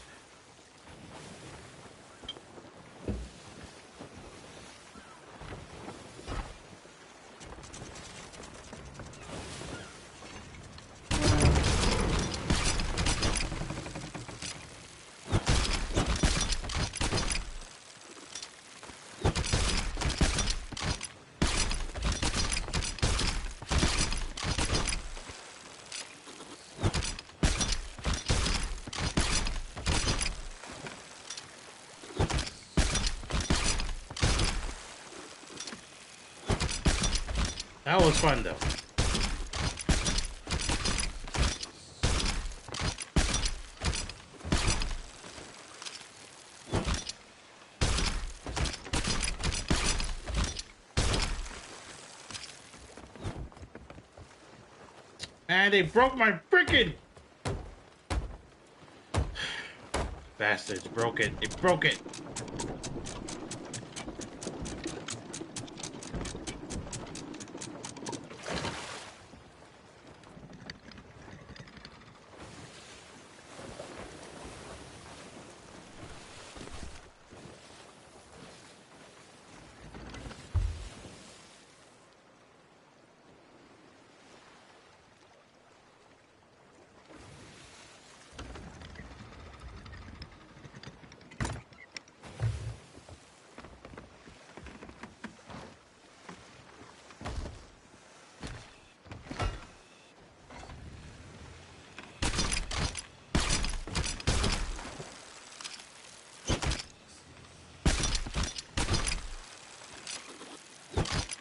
That was fun though. And they broke my freaking bastards. Broke it. They broke it.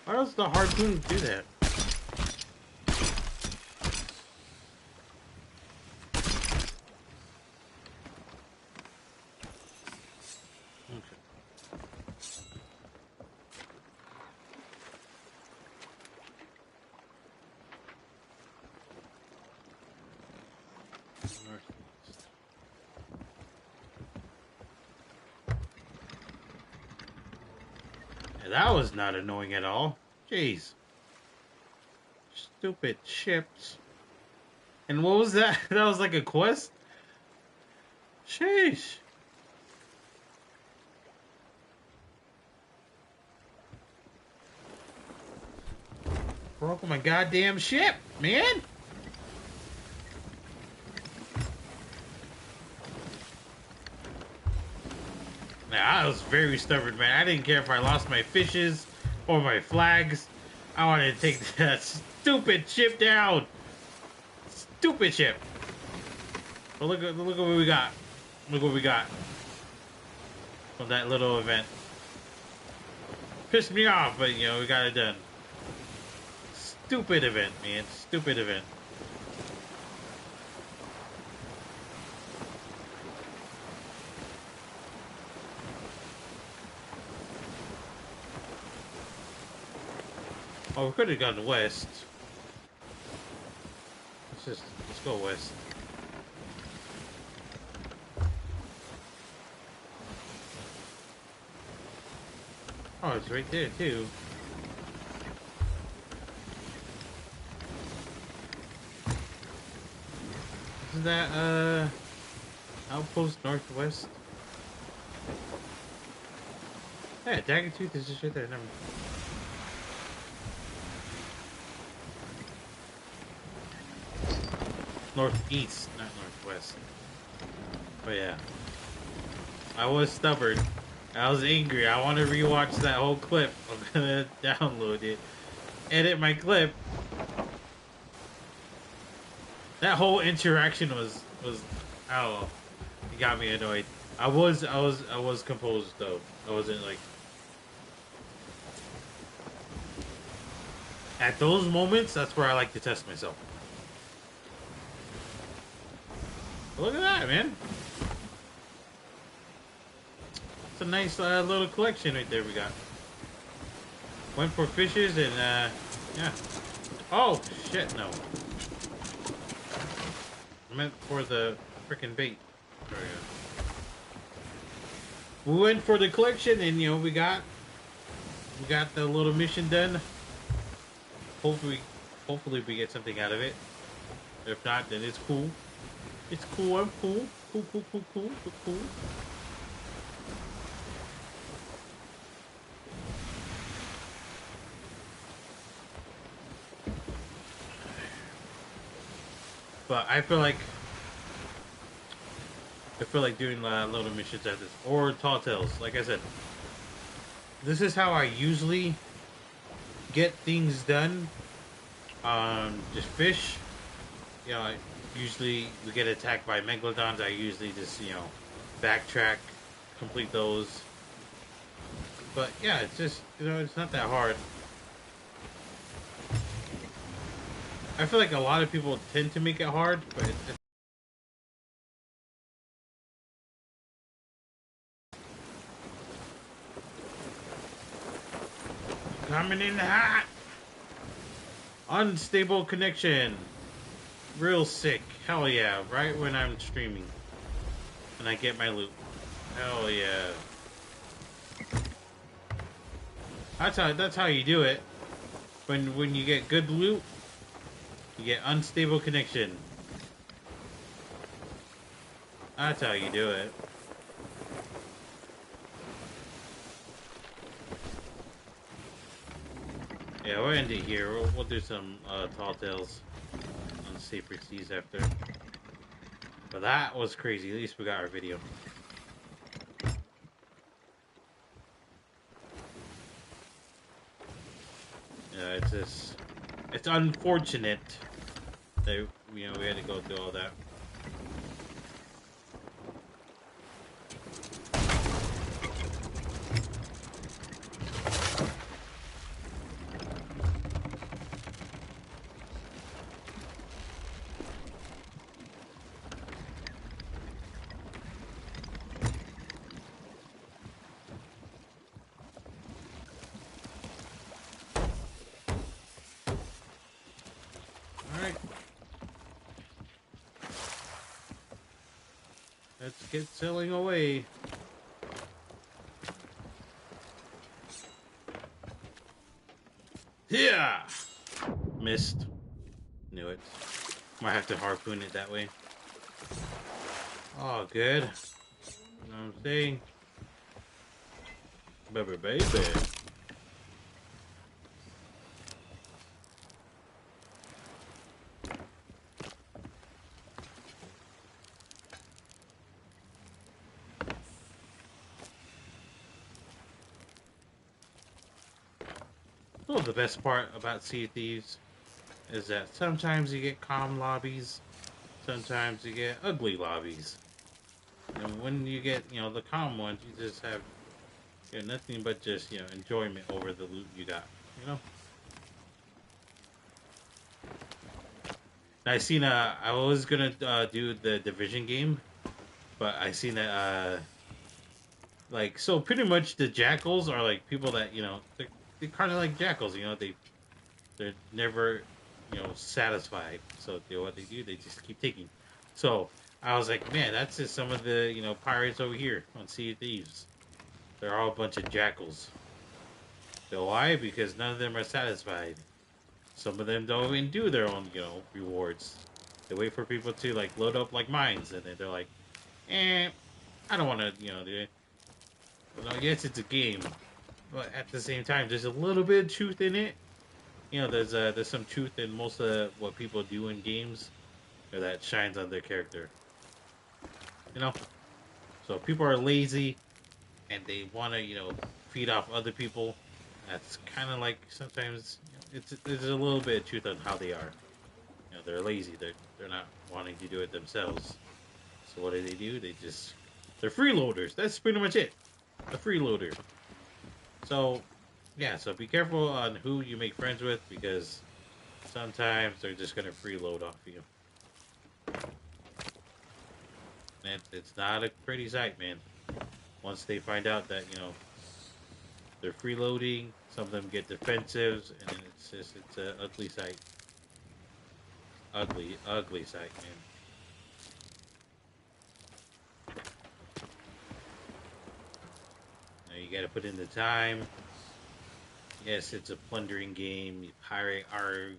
Why does the harpoon do that? that was not annoying at all. Jeez. Stupid ships. And what was that? That was like a quest? Sheesh. Broke my goddamn ship, man. Nah, I was very stubborn, man. I didn't care if I lost my fishes or my flags. I wanted to take that stupid ship down. Stupid ship. But look at what we got. Look what we got from that little event. Pissed me off, but you know we got it done. Stupid event, man. Stupid event. Oh, we could have gone west. Let's go west. Oh, it's right there too. Isn't that outpost northwest? Yeah, Dagger Tooth is just right there. Never. Northeast, not northwest. But yeah, I was stubborn. I was angry. I want to rewatch that whole clip. I'm gonna download it, edit my clip. That whole interaction was I don't know. It got me annoyed. I was composed though. I wasn't like at those moments. That's where I like to test myself. Look at that, man. It's a nice little collection right there we got. Went for fishes and yeah. Oh shit, no. I meant for the freaking bait. There we go. We went for the collection and you know we got the little mission done. Hopefully we get something out of it. If not, then it's cool. It's cool. I'm cool. Cool. But I feel like doing little missions at this or tall tales. Like I said, this is how I usually get things done. Just fish. You know, usually we get attacked by megalodons. I usually just backtrack, complete those. But yeah, it's just it's not that hard. I feel like a lot of people tend to make it hard, but it's coming in hot. Unstable connection. Real sick. Hell yeah. Right when I'm streaming. And I get my loot. Hell yeah. That's how you do it. When you get good loot, you get unstable connection. That's how you do it. Yeah, we'll end it here. We'll do some tall tales on safer seas after. But that was crazy. At least we got our video. Yeah, it's unfortunate that we had to go through all that. Let's get sailing away. Yeah! Missed. Knew it. Might have to harpoon it that way. Oh, good. You know what I'm saying? Baby, baby. Well, the best part about Sea of Thieves is that sometimes you get calm lobbies, sometimes you get ugly lobbies. And when you get, the calm ones, you just have nothing but just, enjoyment over the loot you got, you know? And I seen, I was gonna do the Division game, but I seen that, like, so pretty much the jackals are like people that, they're kind of like jackals, they're never, satisfied. So what they do, they just keep taking. So I was like, man, that's just some of the, pirates over here on Sea of Thieves. They're all a bunch of jackals. So why? Because none of them are satisfied. Some of them don't even do their own, rewards. They wait for people to like load up like mines, and then they're like, I don't want to, do it. Well, yes, it's a game, but at the same time, there's a little bit of truth in it. There's some truth in most of what people do in games, that shines on their character. You know, so people are lazy and they want to, feed off other people. That's kind of like sometimes there's a little bit of truth on how they are. They're lazy. They're not wanting to do it themselves. So what do? They're freeloaders. That's pretty much it. A freeloader. So yeah. So be careful on who you make friends with, because sometimes they're just gonna freeload off you. And it's not a pretty sight, man. Once they find out that they're freeloading, some of them get defensives, and then it's an ugly sight. Ugly, ugly sight, man. Now you gotta put in the time. Yes, it's a plundering game. You pirate arg.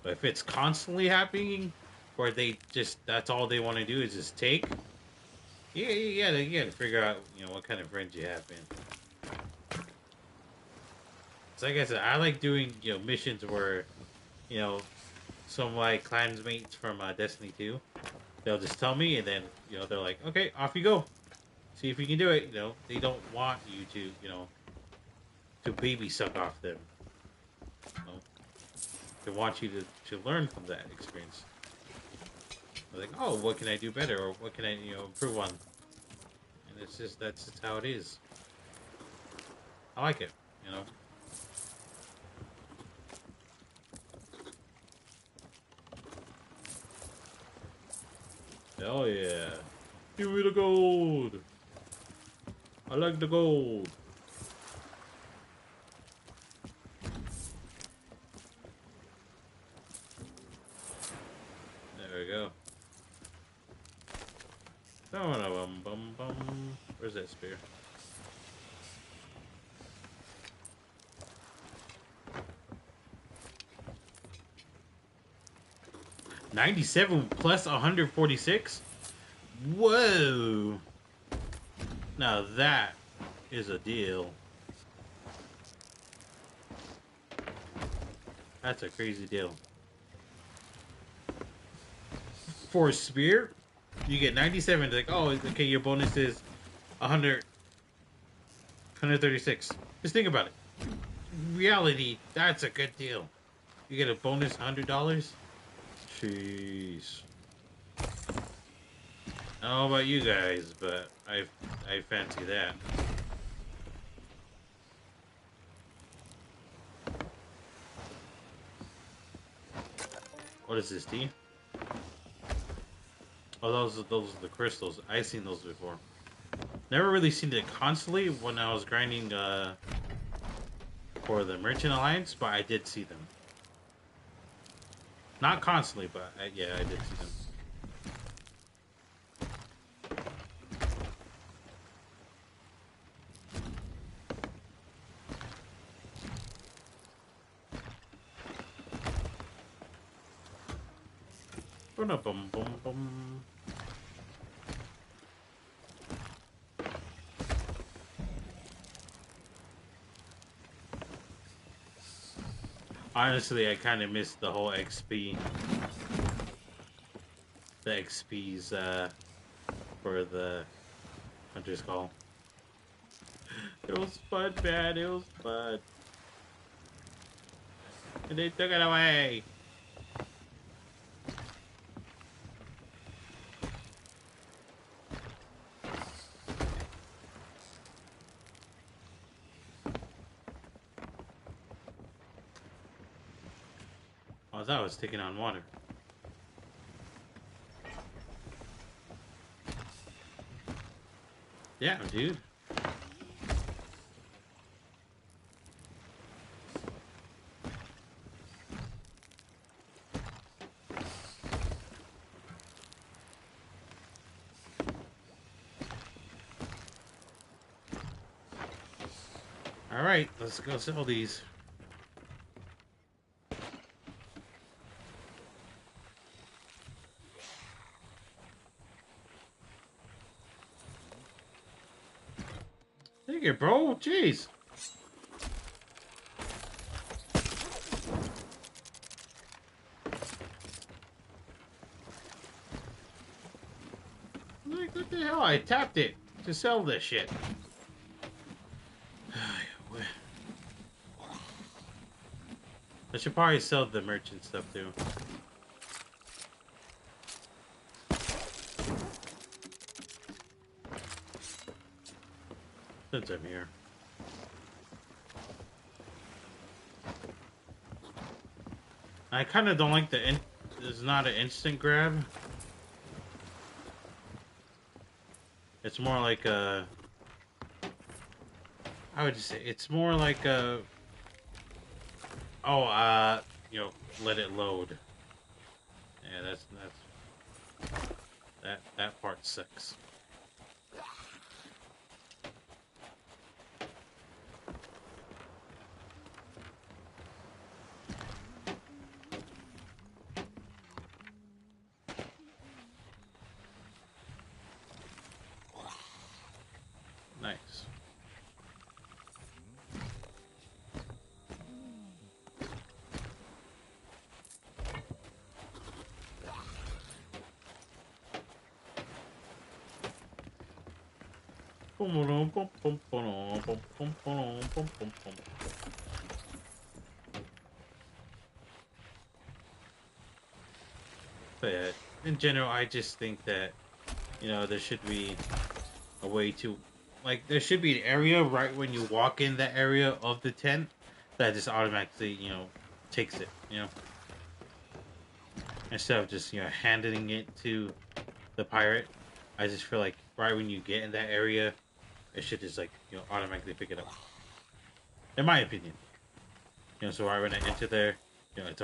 But if it's constantly happening, or that's all they want to do is just take. Yeah, you gotta figure out what kind of friends you have, man. So like I said, I like doing missions where you know some like clansmates from Destiny 2. They'll just tell me, and then they're like, okay, off you go. See if you can do it. They don't want you to to baby suck off them. You know? They want you to learn from that experience. They're like, oh, what can I do better, or what can I improve on? And that's just how it is. I like it. Hell yeah. Give me the gold. I like the gold. There we go. Where's that spear? $97 plus 146? Whoa! Now that is a deal. That's a crazy deal. For a spear, you get 97. Like, oh, okay, your bonus is 100, 136. Just think about it. In reality, that's a good deal. You get a bonus $100. Jeez. I don't know about you guys, but I fancy that. What is this, tea? Oh, those are the crystals. I've seen those before. Never really seen it constantly when I was grinding for the Merchant Alliance, but I did see them. Not constantly, but yeah, I did see them. Bum bum bum. Honestly, I kind of missed the whole XP. The XPs for the Hunter's Call. It was fun, man. It was fun. And they took it away. Oh, that was taking on water. Yeah, dude. All right, let's go sell these. Take it, bro. Jeez. Like, what the hell? I tapped it to sell this shit. I should probably sell the merchant stuff too. Since I'm here. I kind of don't like it's not an instant grab. It's more like a... How would you say? It's more like a... Oh, you know, let it load. Yeah, that part sucks. Nice. But yeah, in general, I just think that, you know, there should be a way to, like, there should be an area right when you walk in the area of the tent that just automatically, you know, takes it, you know, instead of just, you know, handing it to the pirate. I just feel like right when you get in that area, it should just, like, you know, automatically pick it up. In my opinion, you know, so right when I enter there, you know, it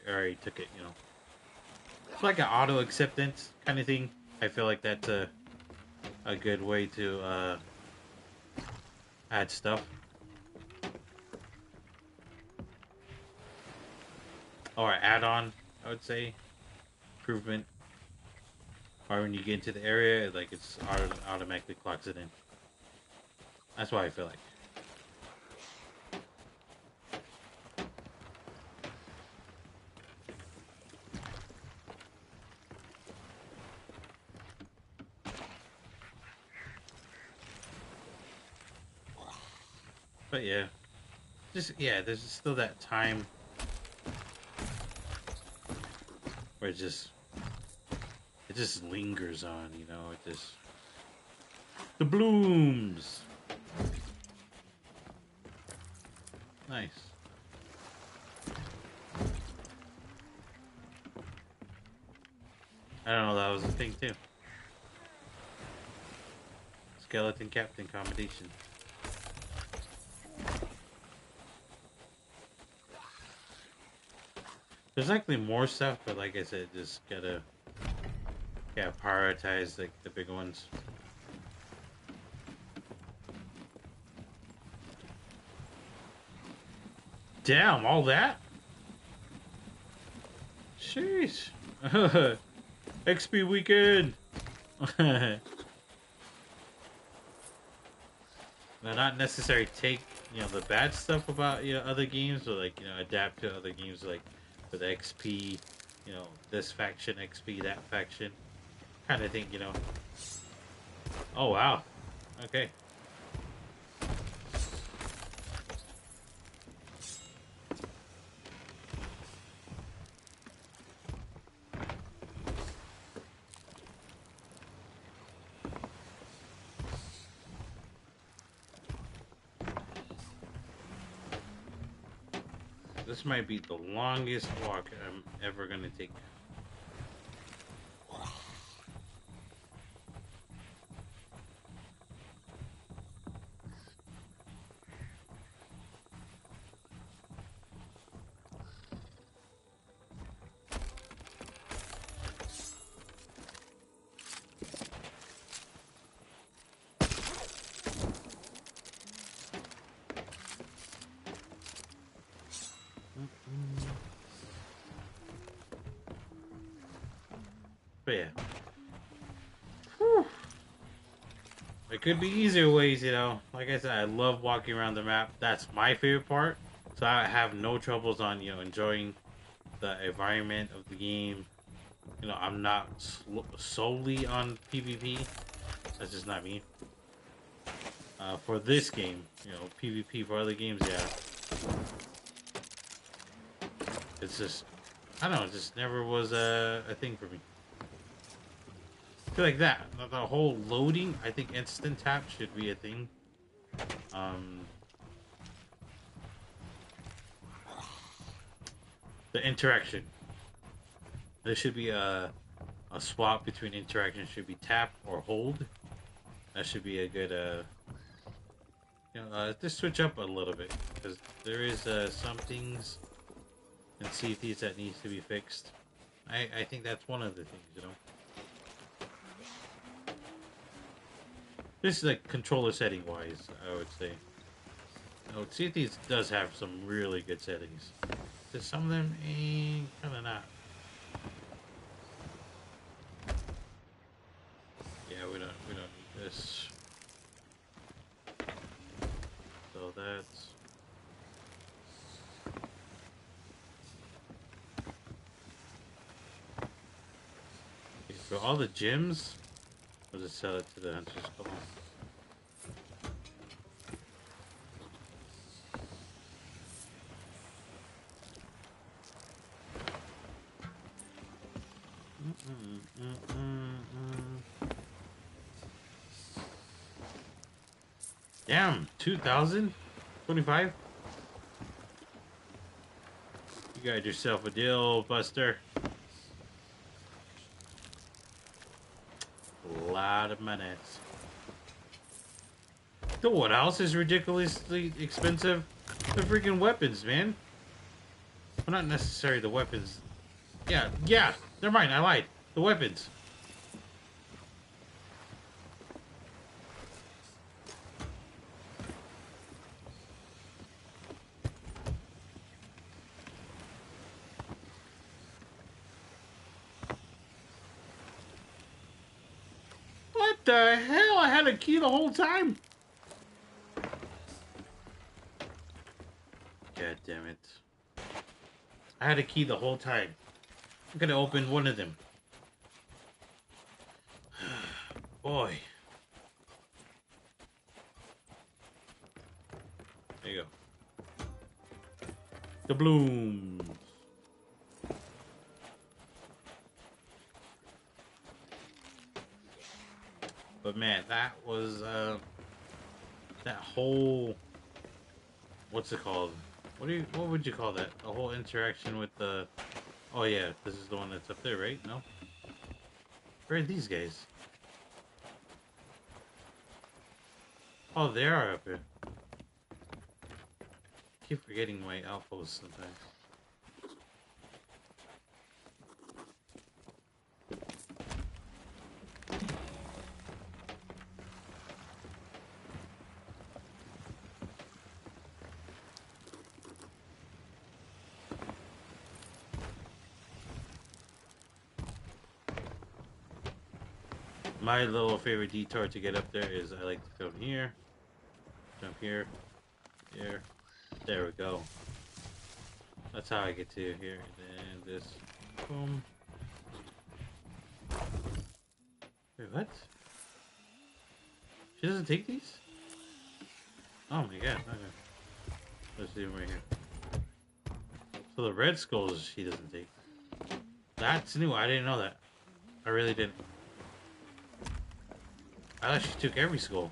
already took it, you know. It's like an auto acceptance kind of thing. I feel like that's a good way to add stuff. Or add-on, I would say. Improvement. Or when you get into the area, like it's automatically clocks it in. That's why I feel like. But yeah. Yeah, there's still that time where it just lingers on, you know, it just the blooms. Nice. I don't know, that was a thing too. Skeleton Captain combination. There's actually more stuff, but like I said, just gotta prioritize like the big ones. Damn, all that? Sheesh. XP weekend. Now, not necessarily take the bad stuff about other games, or like adapt to other games like with XP, this faction XP, that faction kind of thing. Oh wow, okay. This might be the longest walk I'm ever gonna take. But yeah. Whew. There could be easier ways, Like I said, I love walking around the map. That's my favorite part. So I have no troubles on, enjoying the environment of the game. I'm not solely on PvP. That's just not me. For this game, PvP for other games, yeah. It's just, I don't know, it just never was a thing for me. I feel like that. The whole loading, I think instant tap should be a thing. The interaction. There should be a swap between interactions. Should be tap or hold. That should be a good, just switch up a little bit. Because there is some things in CFTs that needs to be fixed. I think that's one of the things, This is like controller setting wise, I would say. CFTs does have some really good settings. Just some of them ain't kind of not. Yeah, we don't need this. So that's. Okay, for all the gyms, we'll just sell it to the hunters. Come on. Damn, 2,025? You got yourself a deal, Buster. A lot of money. You know what else is ridiculously expensive? The freaking weapons, man. Well, not necessarily the weapons. Yeah, never mind, I lied. The weapons. What the hell? I had a key the whole time. God damn it. I had a key the whole time. I'm gonna open one of them. Boy. There you go. The blooms. But man, that was that whole, what's it called? What would you call that? The whole interaction with the, oh yeah, this is the one that's up there, right? No? Where are these guys? Oh, they are up here. I keep forgetting my outposts sometimes. My little favorite detour to get up there is I like to come here, jump here, here. There we go. That's how I get to here. And then this. Boom. Wait, what? She doesn't take these? Oh my god. Okay. Let's do them right here. So the red skulls she doesn't take. That's new. I didn't know that. I really didn't. I thought she took every skull.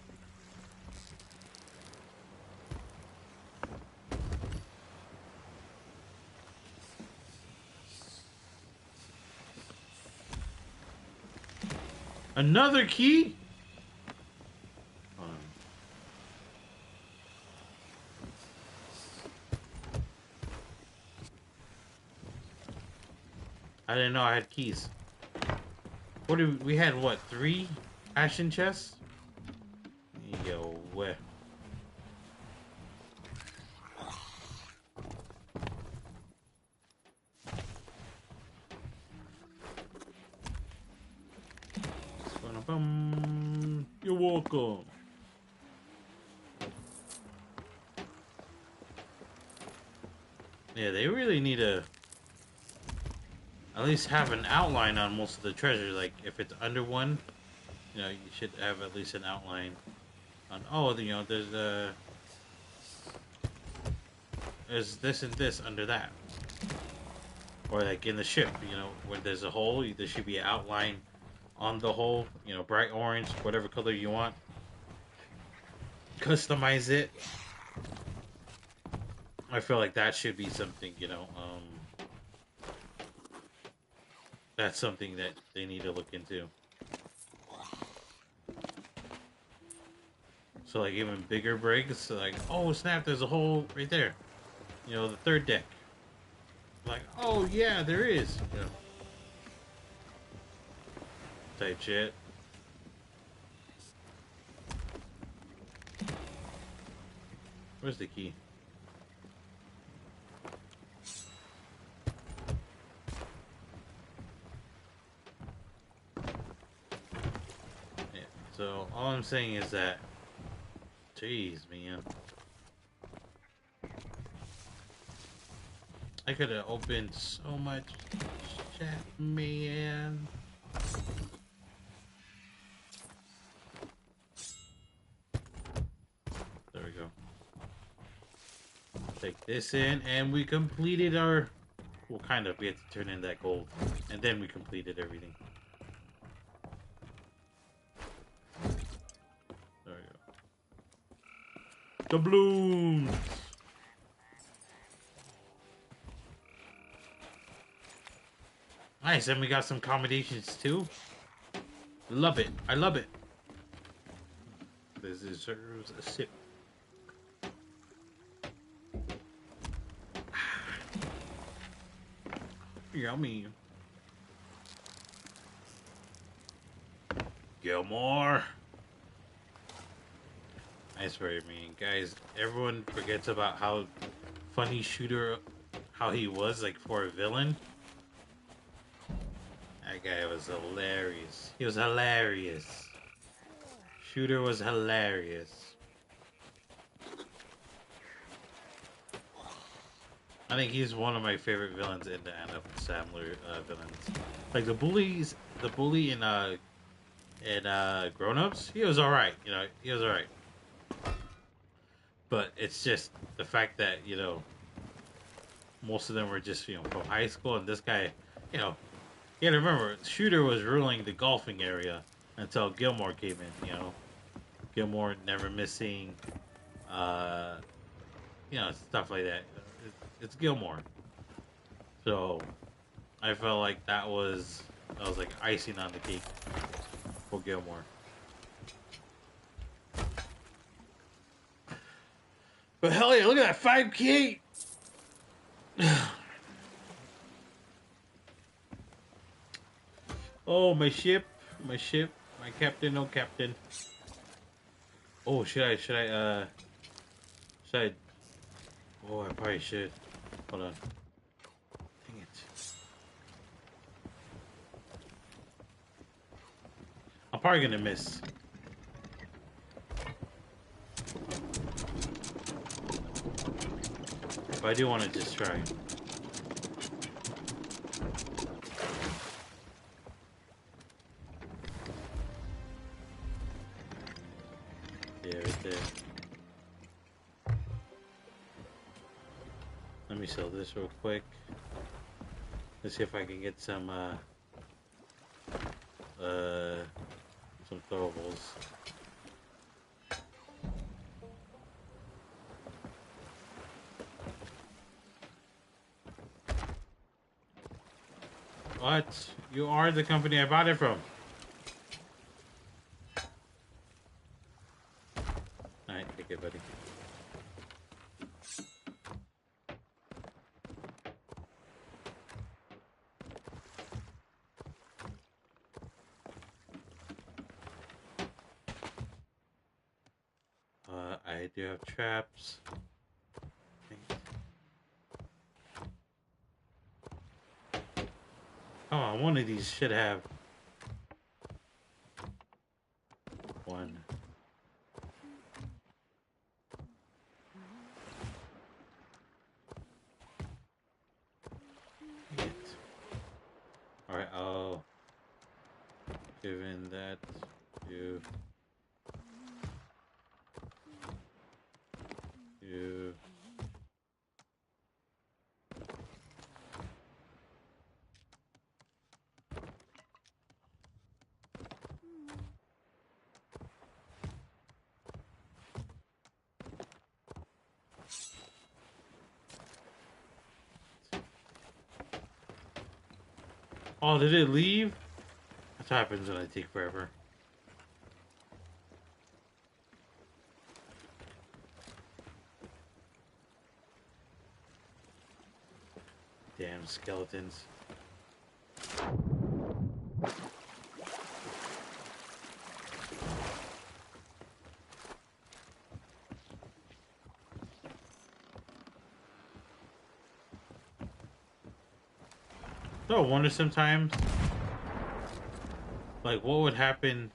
Another key? Hold on. I didn't know I had keys. What did we had? What, 3 ashen chests? Yo, where? You're welcome. Yeah, they really need to at least have an outline on most of the treasure. Like, if it's under one, you know, you should have at least an outline on, oh, you know, there's this and this under that. Or like in the ship, you know, when there's a hole, there should be an outline on the hole, you know, bright orange, whatever color you want. Customize it. I feel like that should be something, you know, that's something that they need to look into. So like even bigger breaks, like, oh snap, there's a hole right there. You know, the third deck. Like, oh yeah, there is. You know, type shit. Where's the key? Yeah, so all I'm saying is that, jeez, man. I could have opened so much shit, man. There we go. Take this in, and we completed our... Well, kind of. We had to turn in that gold. And then we completed everything. There we go. Doubloons! Nice, and we got some accommodations too. Love it. I love it. This deserves a sip. Yummy. Gilmore. I swear, man, guys, everyone forgets about how funny Shooter, how he was, like, for a villain. That guy was hilarious. He was hilarious. Shooter was hilarious. I think he's one of my favorite villains in the Adam Sandler villains. Like the bully in Grown Ups, he was alright, you know, he was alright. But it's just the fact that, you know, most of them were just, you know, from high school, and this guy, you know, you gotta remember, Shooter was ruling the golfing area until Gilmore came in, you know. Gilmore never missing, you know, stuff like that. It's Gilmore. So, I felt like that was like icing on the cake for Gilmore. But hell yeah, look at that 5K! Oh, my ship, my captain, oh captain. Oh, should I, oh, I probably should. Hold on. Dang it. I'm probably gonna miss. But I do want to just try. Yeah, right there. Let me sell this real quick. Let's see if I can get some throwables. What? You are the company I bought it from. Alright, take it, buddy. I do have traps. Come on, one of these should have one. Alright, I'll give in that to you. Oh, did it leave? That's what happens when I take forever. Damn skeletons. So I wonder sometimes, like, what would happen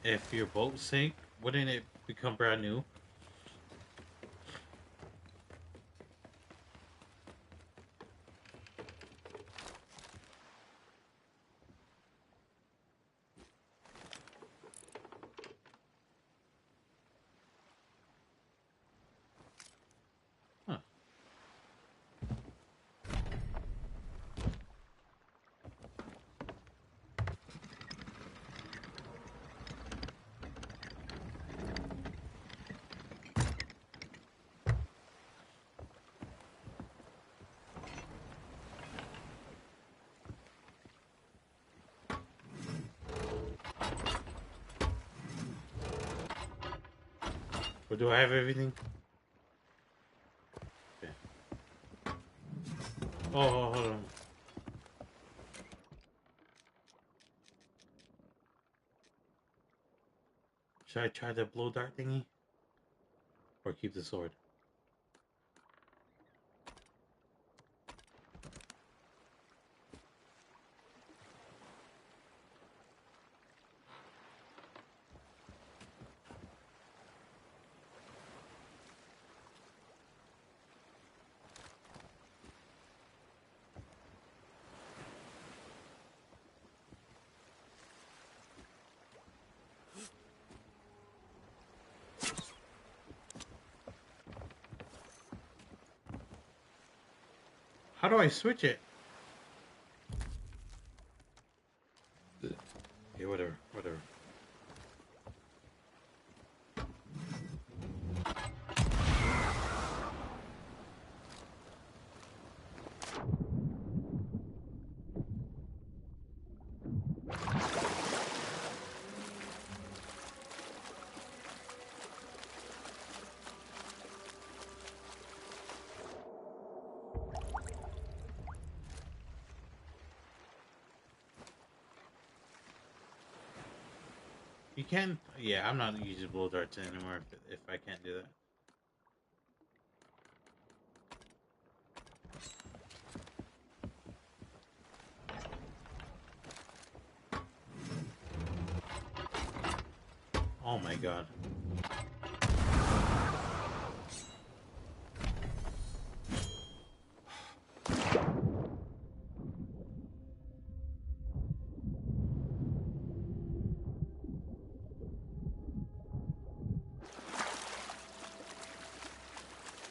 if your boat sank? Wouldn't it become brand new? Huh. Or do I have everything? Okay. Oh, hold on. Should I try the blow dart thingy? Or keep the sword? How do I switch it? Okay, whatever, whatever. You can, yeah, I'm not using blow darts anymore if I can't do that. Oh my god.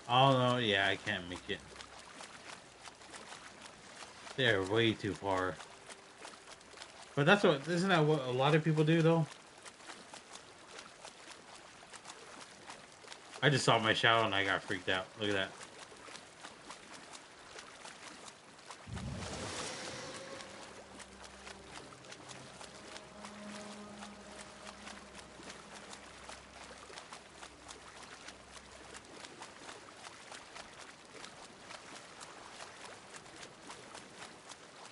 Oh no, yeah, I can't make it. They're way too far. But that's what, isn't that what a lot of people do though? I just saw my shadow and I got freaked out. Look at that.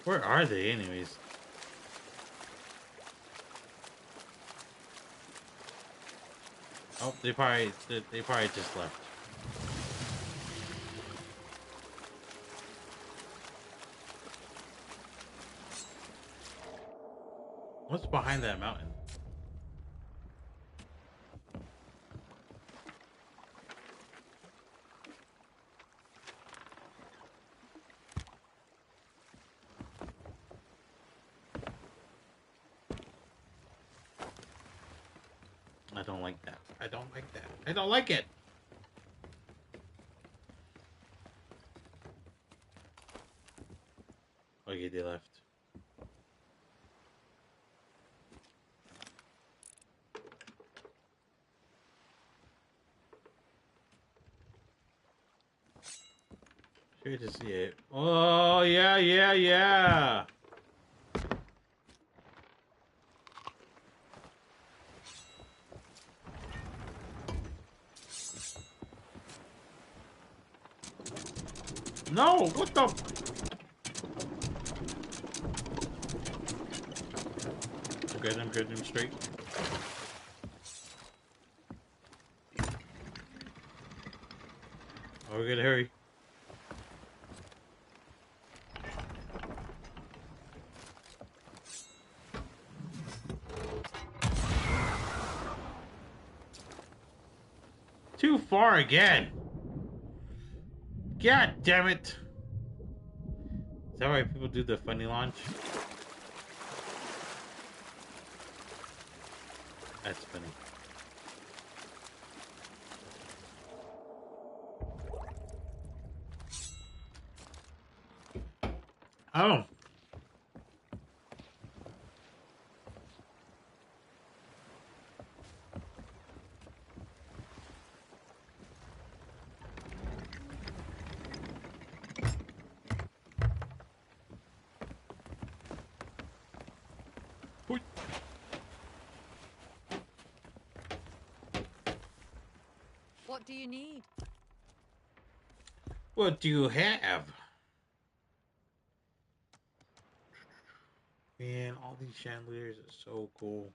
Where are they anyways? Oh, they probably just left. What's behind that mountain? I don't like that. I don't like that. I don't like it. Okay, they left. Sure to see it. Oh, yeah, yeah, yeah. No, what the? I'm good, I'm straight. Oh, we gotta hurry. Too far again. God damn it. Is that why people do the funny launch? That's funny. Oh. What do you need? What do you have? Man, all these chandeliers are so cool.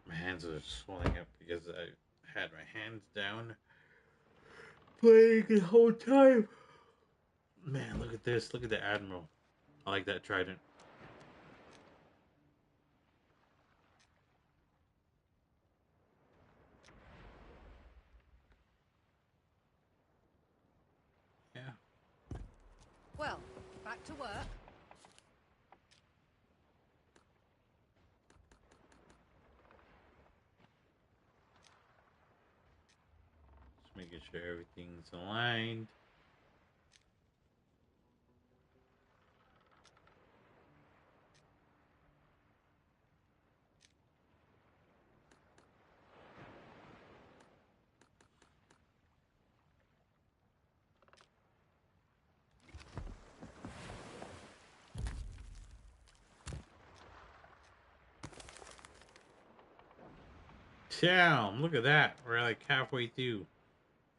My hands are swelling up because I had my hands down playing the whole time. Man, look at this. Look at the Admiral. I like that trident. Yeah. Well, back to work. Just making sure everything's aligned. Damn, look at that. We're like halfway through.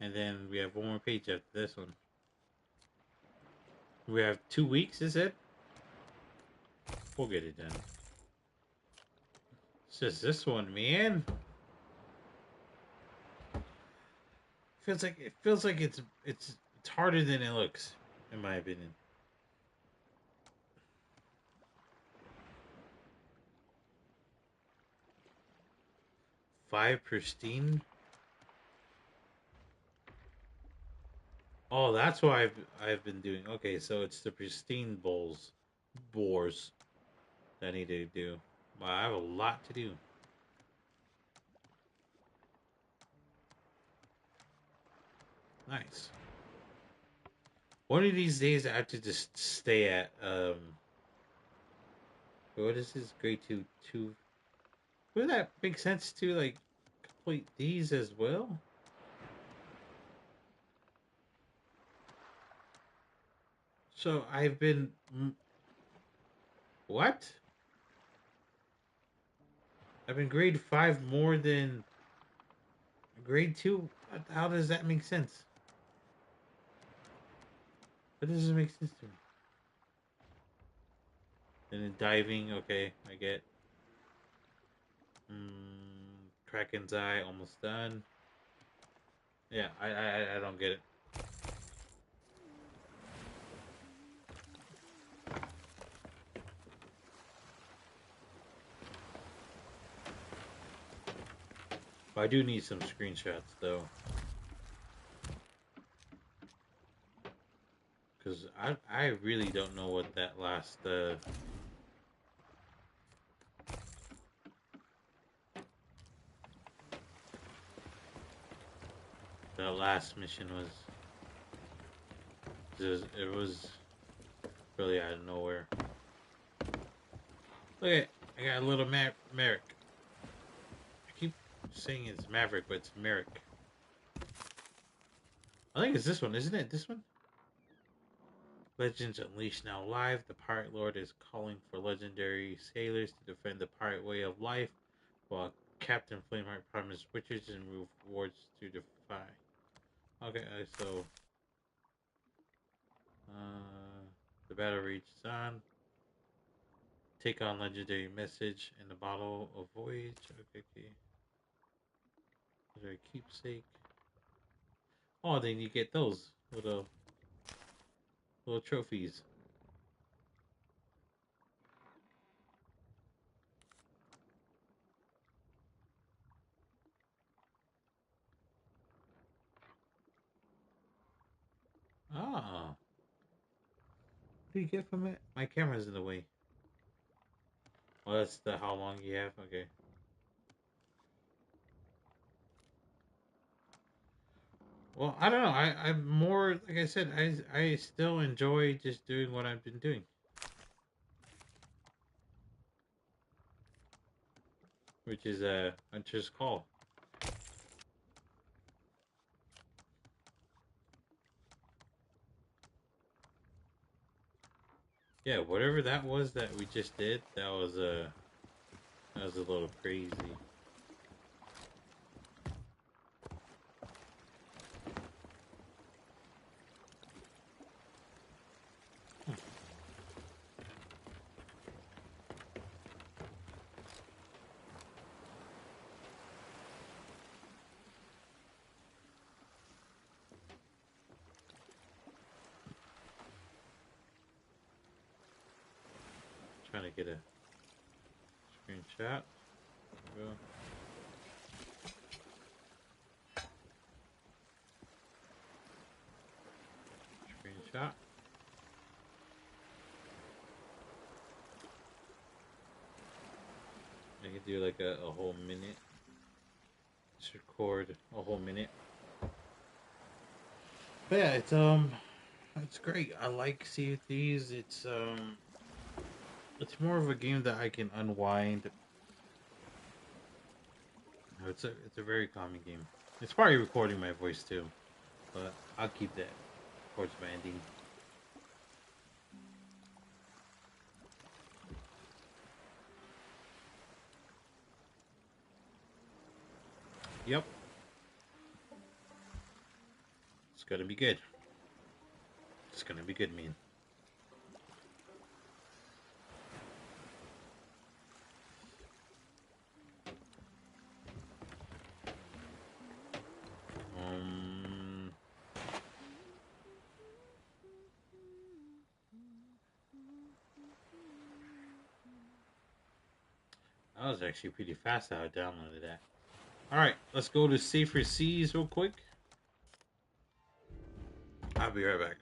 And then we have one more page after this one. We have 2 weeks, is it? We'll get it done. It's just this one, man. Feels like it's harder than it looks, in my opinion. 5 pristine. Oh, that's what I've been doing. Okay, so it's the pristine boars that I need to do. Wow, I have a lot to do. Nice. One of these days, I have to just stay at what is this? Grade two. Would that make sense to like complete these as well? So I've been what? I've been grade 5 more than grade 2. How does that make sense? That doesn't make sense to me. And then diving, okay, I get. Kraken's Eye, almost done. Yeah, I don't get it. But I do need some screenshots though, because I really don't know what that last mission was. It was really out of nowhere. Look at, I got a little Merrick. I keep saying it's Maverick, but it's Merrick. I think it's this one, isn't it? This one? Legends Unleashed now live. The Pirate Lord is calling for legendary sailors to defend the pirate way of life, while Captain Flameheart promised riches and rewards to defy. Okay, so the battle rages on. Take on legendary message in the bottle of voyage. Okay. Legendary keepsake. Oh, then you get those little trophies. Ah, what do you get from it? My camera's in the way. Well, that's the how long you have. Okay. Well, I don't know. I'm more like I said. I still enjoy just doing what I've been doing, which is a Hunter's Call. Yeah, whatever that was that we just did, that was a little crazy. Trying to get a screenshot. There we go. Screenshot. I could do like a whole minute. Just record a whole minute. But yeah, it's great. I like Sea of Thieves. It's more of a game that I can unwind. It's a very calming game. It's probably recording my voice too, but I'll keep that towards my ending. Yep. It's gonna be good. It's gonna be good, man. That was actually pretty fast how I downloaded that. Alright, let's go to safer seas real quick. I'll be right back.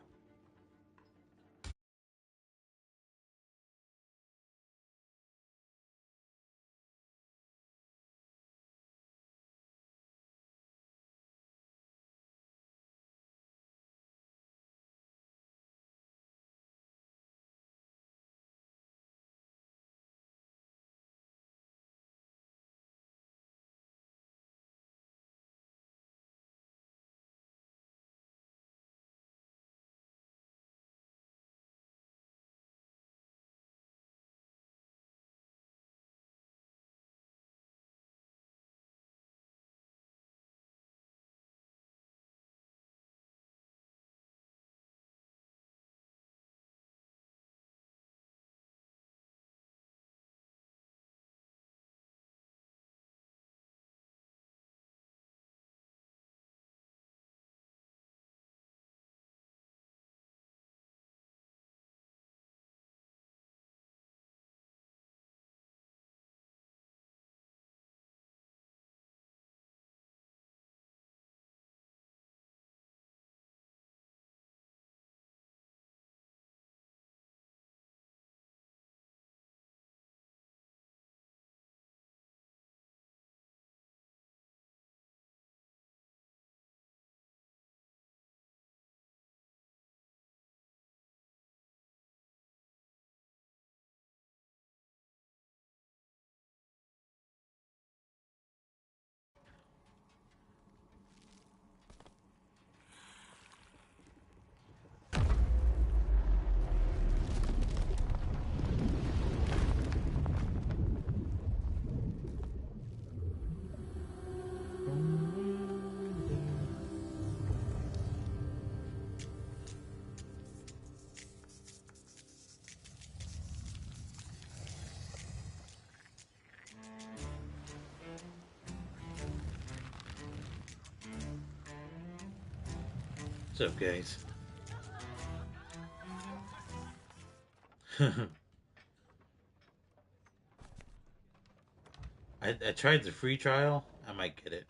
What's up, guys? I tried the free trial. I might get it.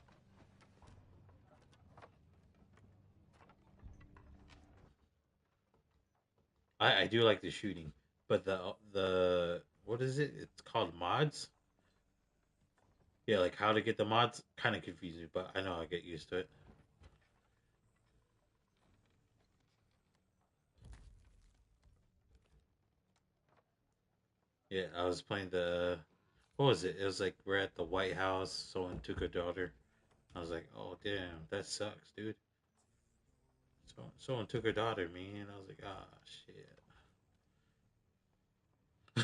I do like the shooting, but the what is it? It's called mods. Yeah, like how to get the mods. Kind of confusing, but I know I'll get used to it. Yeah, I was playing the what was it? It was like we're at the White House. Someone took her daughter. I was like, oh damn, that sucks, dude. Someone took her daughter, man. I was like, ah,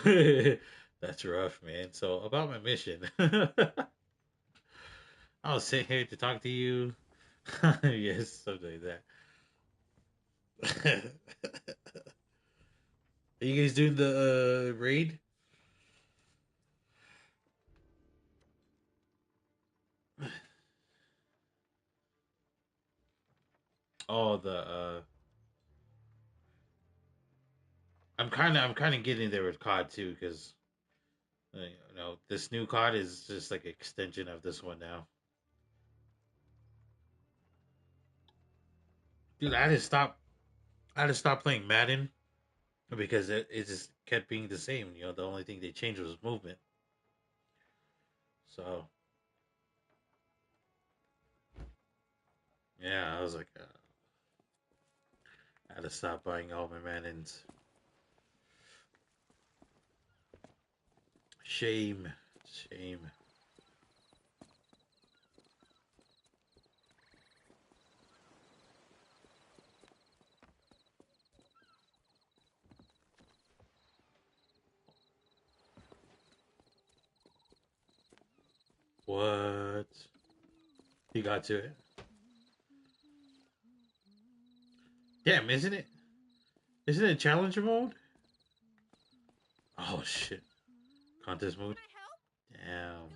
shit. That's rough, man. So about my mission, I was sitting here to talk to you. Yes, something like that. Are you guys doing the raid? Oh, the I'm kind of getting there with COD too, because this new COD is just like extension of this one now. Dude, I had to stop playing Madden because it just kept being the same. The only thing they changed was movement. So yeah, I was like, I had to stop buying all my Maddens. Shame, shame. What? He got to it. Damn, isn't it? Isn't it challenger mode? Oh shit. Contest mode. Damn.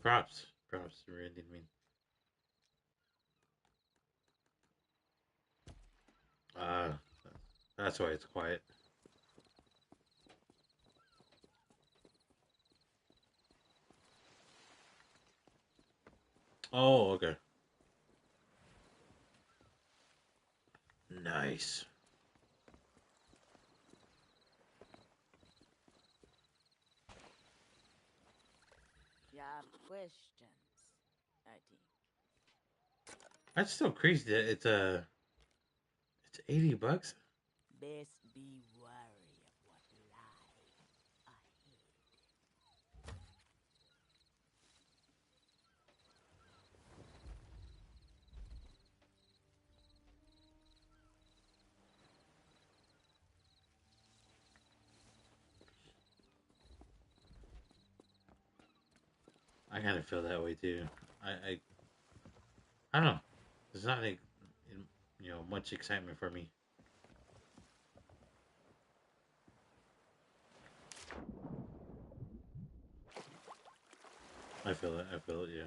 Props. Props. You really didn't mean. Uh, that's why it's quiet. Oh, okay. Nice. You have questions, I think. That's still crazy that it's $80. Best be wary of what lie ahead. I kind of feel that way too. I don't know. There's not like, much excitement for me. I feel it. I feel it. Yeah.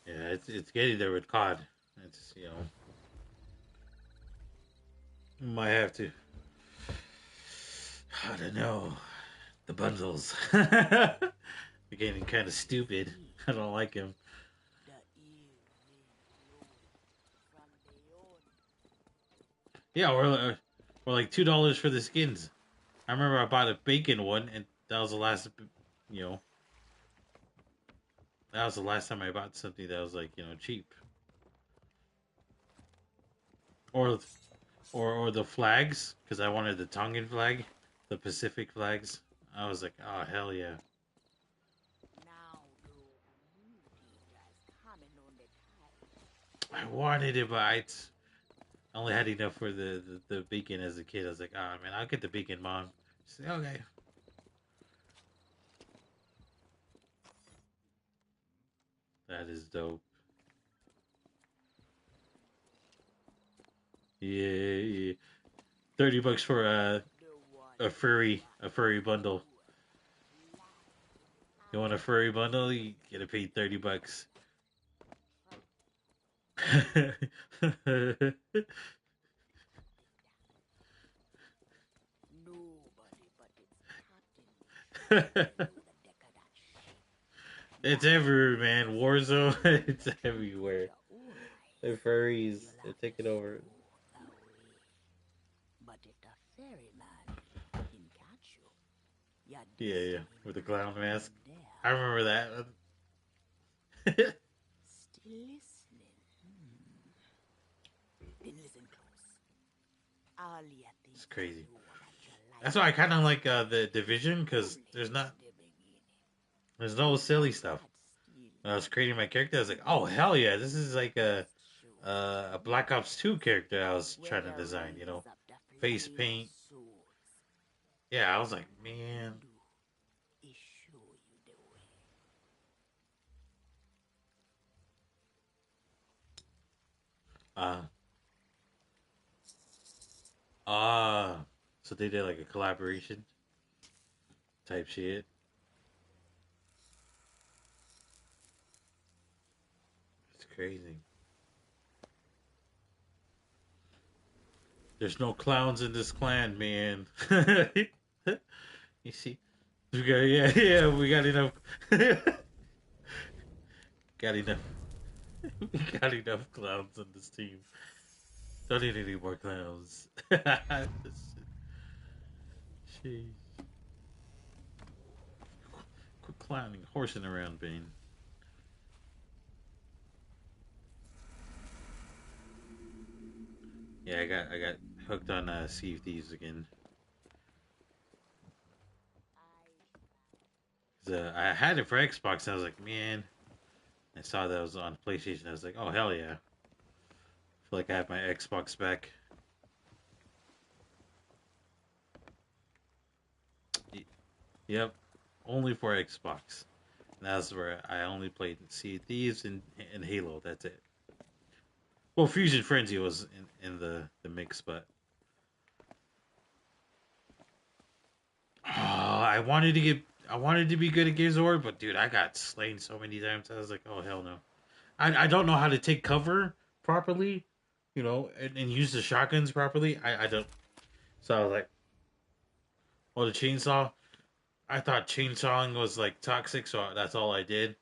Yeah. It's getting there with COD. It's might have to. I don't know. The bundles. They're getting kind of stupid. I don't like him. The ill wind blowing from beyond. Yeah, or like $2 for the skins. I remember I bought a bacon one, and that was the last. You know, that was the last time I bought something that was like cheap. Or or the flags, because I wanted the Tongan flag, the Pacific flags. I was like, oh hell yeah! Now look, mutators coming on the tide. I wanted it, but I only had enough for the beacon as a kid. I was like, oh man, I'll get the beacon, mom. She's like, okay. That is dope. Yeah, yeah. $30 for The one a furry bundle. You want a furry bundle? You gotta pay $30. nobody but its captain will show you the deck of that ship. It's Now, everywhere, man. Warzone, it's everywhere. your own The eyes, furries, you'll they're have to taking over. slow away. But if the ferryman can catch you, your Yeah, yeah, destiny with the might clown mask. end I there. remember that. Still listening? Then listen close. All you think It's you crazy. know that your That's life why I is kind of like over the division, because only there's is not, the beginning. there's no silly stuff. God still When I was creating my character, I was like, oh waiting hell for yeah, the this is like next show to a Black Ops 2 character I was when trying to you design. raise up the Face flame of paint. swords. Yeah, I was All like, you man. can do is show you the way. Uh, ah, so they did like a collaboration type shit. It's crazy. There's no clowns in this clan, man. You see, we got yeah, we got enough, got enough, we got enough clowns on this team. Don't need any more clowns. Jeez, quit clowning, horsing around, Bane. Yeah, I got hooked on Sea of Thieves again. I had it for Xbox. And I was like, man. I saw that it was on PlayStation. I was like, oh hell yeah! I feel like I have my Xbox back. Yep, only for Xbox. And that's where I only played Sea of Thieves and Halo. That's it. Well, Fusion Frenzy was in the mix, but I wanted to be good at Gears of War, but dude, I got slain so many times. I was like, oh hell no. I don't know how to take cover properly, you know, and use the shotguns properly. I don't. So I was like, oh, the chainsaw. I thought chainsawing was like toxic, so that's all I did.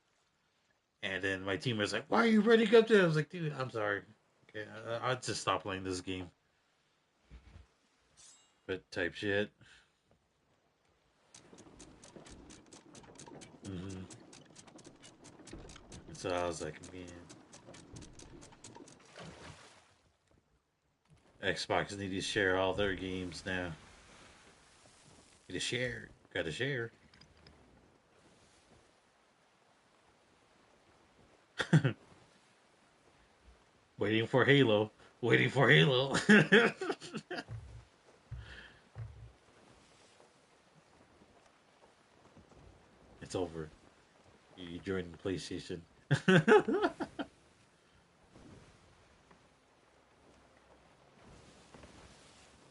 And then my team was like, "Why are you running up there?" I was like, "Dude, I'm sorry. Okay, I'll just stop playing this game." But type shit. Mm-hmm. And so I was like, man, Xbox need to share all their games now. Need to share. Gotta share. Waiting for Halo. Waiting for Halo. It's over. You joined the PlayStation.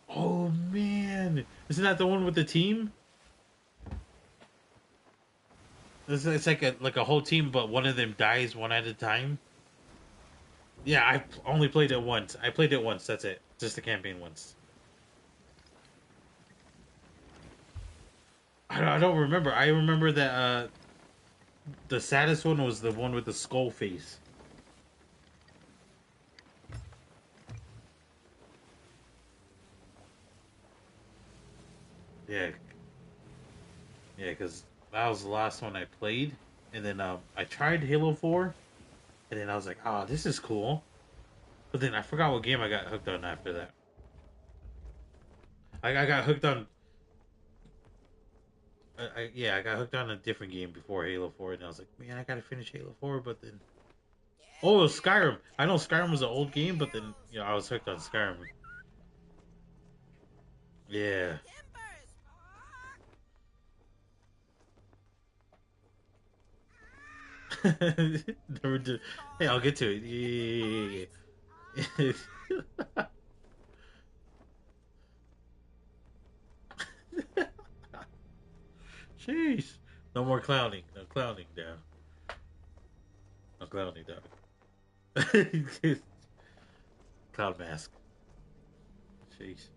Oh man, isn't that the one with the team? It's like a whole team, but one of them dies one at a time. Yeah, I only played it once. I played it once. That's it. Just the campaign once. I don't remember. I remember that the saddest one was the one with the skull face. Yeah, yeah, because that was the last one I played, and then I tried Halo 4, and then I was like, oh, this is cool. But then I forgot what game I got hooked on after that. I got hooked on. Yeah, I got hooked on a different game before Halo 4, and I was like, man, I gotta finish Halo 4, but then. Oh, it was Skyrim. I know Skyrim was an old game, but then, you know, I was hooked on Skyrim. Yeah. Never did. Hey, I'll get to it. Yeah. Jeez. No more clowning. No clowning down. No clowning down. Cloud mask. Jeez.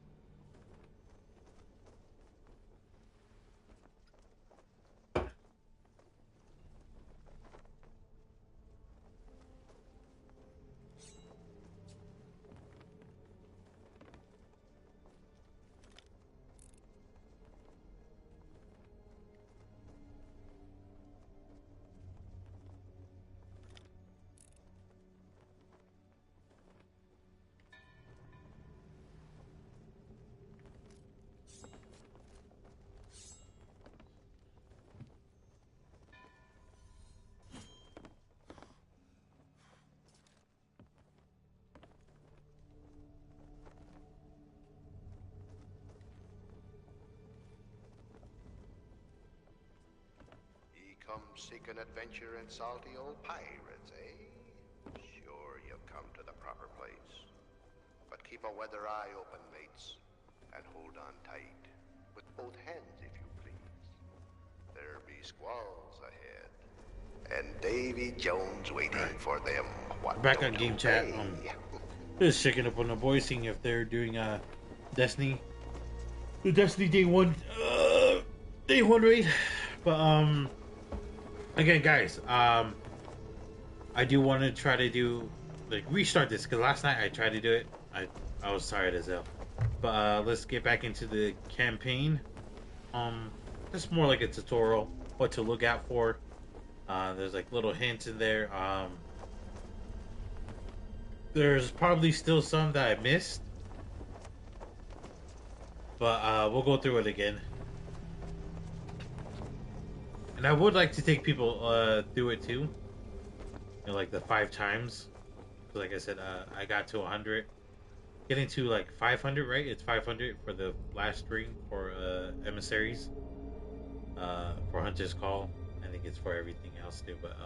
Ye come seeking adventure and salty old pirates, eh? Sure, you've come to the proper place. But keep a weather eye open, mates, and hold on tight, with both hands, if you please. There be squalls ahead, and Davy Jones waiting for them. What Back on don't game chat. obey. Just checking up on the boys, seeing if they're doing Destiny. The Destiny day one raid. But again, guys, I do want to try to do like restart this because last night I tried to do it. I was tired as hell. But let's get back into the campaign. Just more like a tutorial, what to look out for. There's like little hints in there. There's probably still some that I missed, but we'll go through it again. And I would like to take people through it too. You know, like the 5 times. Like I said, I got to 100. Getting to like 500, right? It's 500 for the last ring for emissaries. For Hunter's Call. I think it's for everything else too. But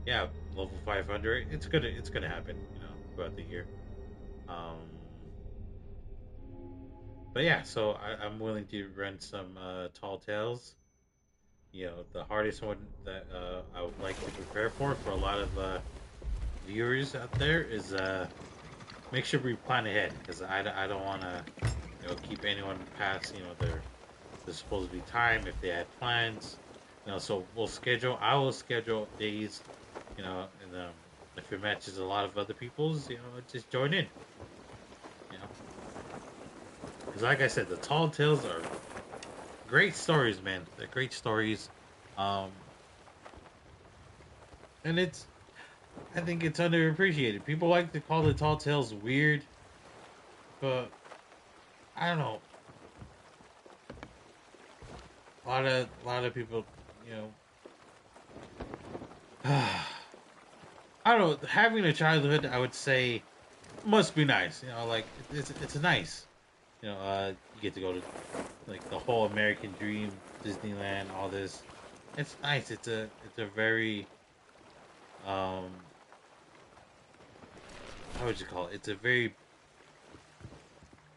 yeah, level 500. It's gonna happen, you know, throughout the year. Um, but yeah, so I'm willing to run some Tall Tales. You know, the hardest one that I would like to prepare for a lot of viewers out there is make sure we plan ahead, because I don't want to keep anyone past their supposed to be time if they had plans. So I will schedule days, and if it matches a lot of other people's, just join in. You know, because like I said, the Tall Tales are great stories, man. They're great stories, um, and I think it's underappreciated. People like to call the Tall Tales weird, but I don't know. A lot of people, you know, I don't know. Having a childhood, I would say, must be nice. Like it's nice. You get to go to like the whole American Dream, Disneyland, all this. It's nice. It's a very how would you call it? It's a very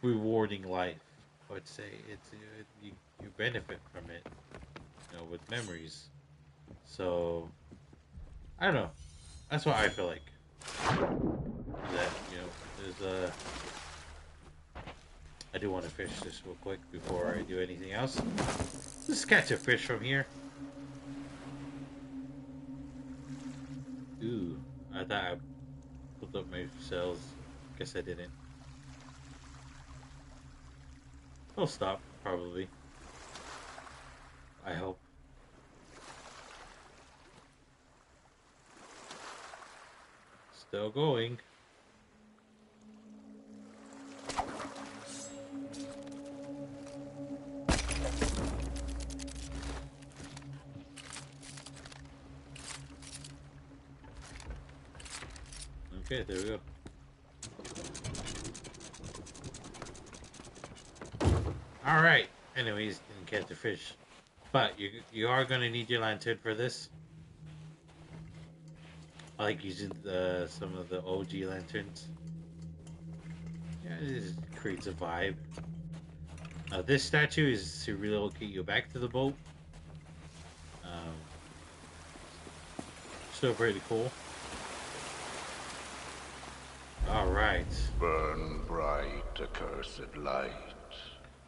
rewarding life. I would say you benefit from it, with memories. So I don't know. That's what I feel like. That there's a. I do want to fish this real quick before I do anything else. Let's catch a fish from here. Ooh, I thought I pulled up my cells. Guess I didn't. I'll stop, probably. I hope. Still going. Okay, there we go. All right. Anyways, didn't catch the fish, but you are gonna need your lantern for this. I like using some of the OG lanterns. Yeah, it just creates a vibe. This statue is to relocate you back to the boat. Still pretty cool. All right. Burn bright, accursed light.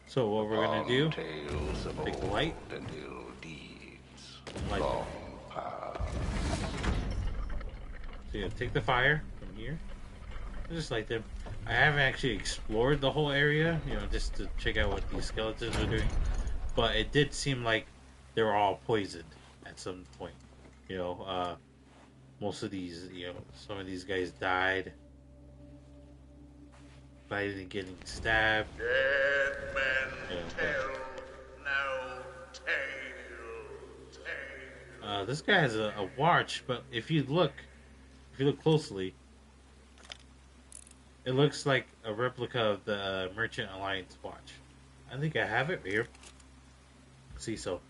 So what we're gonna do? Tales of Take the light and ill deeds. Light. Long past. So yeah, take the fire from here. Just like them. I haven't actually explored the whole area, just to check out what these skeletons are doing. But it did seem like they were all poisoned at some point. Most of these, some of these guys died by getting stabbed. Dead men tell no tale. This guy has a watch, but if you look closely, it looks like a replica of the Merchant Alliance watch. I think I have it here. See, so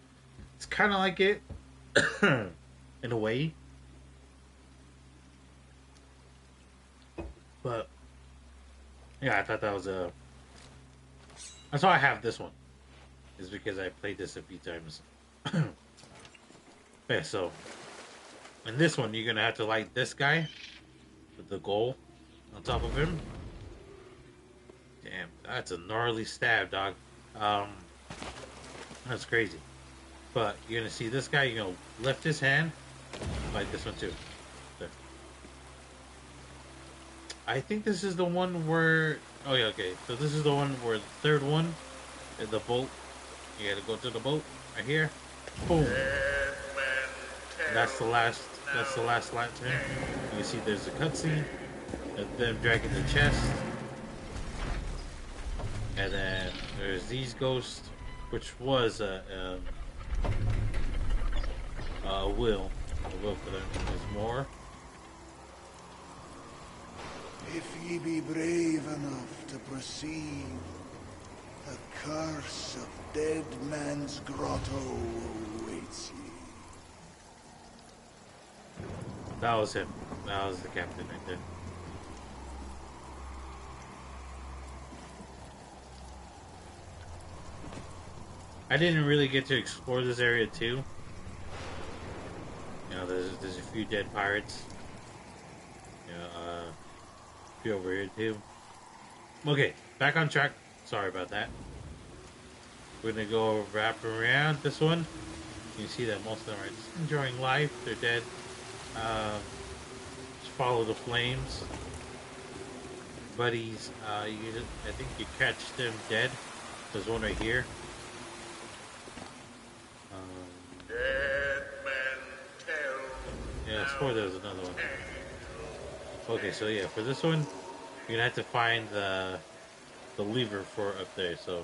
it's kind of like it in a way, but yeah, I thought that was a. That's why I have this one. Is because I played this a few times. Yeah, so in this one, you're gonna have to light this guy with the goal on top of him. Damn, that's a gnarly stab, dog. That's crazy. But you're gonna see this guy. You're gonna lift his hand, like this one too. There. I think this is the one where. Oh yeah, okay. So this is the one where the third one, is the boat. You gotta go to the boat right here. Boom. And that's the last. That's the last lantern. You can see there's a cutscene of them dragging the chest, and then there's these ghosts, which was a will for them. There's more. If ye be brave enough to proceed, the curse of Dead Man's Grotto awaits ye. That was him. That was the captain right there. I didn't really get to explore this area too. There's a few dead pirates. You know, be over here too. Okay, back on track. Sorry about that. We're gonna go wrap around this one. You see that most of them are just enjoying life. They're dead. Just follow the flames. Buddies, I think you catch them dead. There's one right here. Dead men tell. Yeah, I swore there was another one. Okay, so yeah, for this one, you're gonna have to find the lever for up there. So,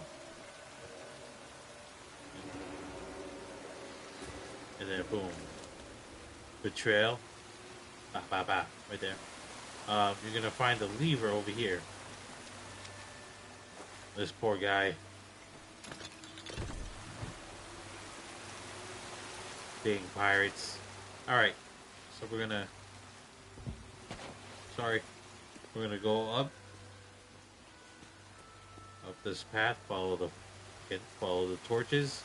and then boom, betrayal. Right there. You're gonna find the lever over here. This poor guy. Being pirates. Alright. So we're gonna... Sorry. We're gonna go up. Up this path. Follow the torches.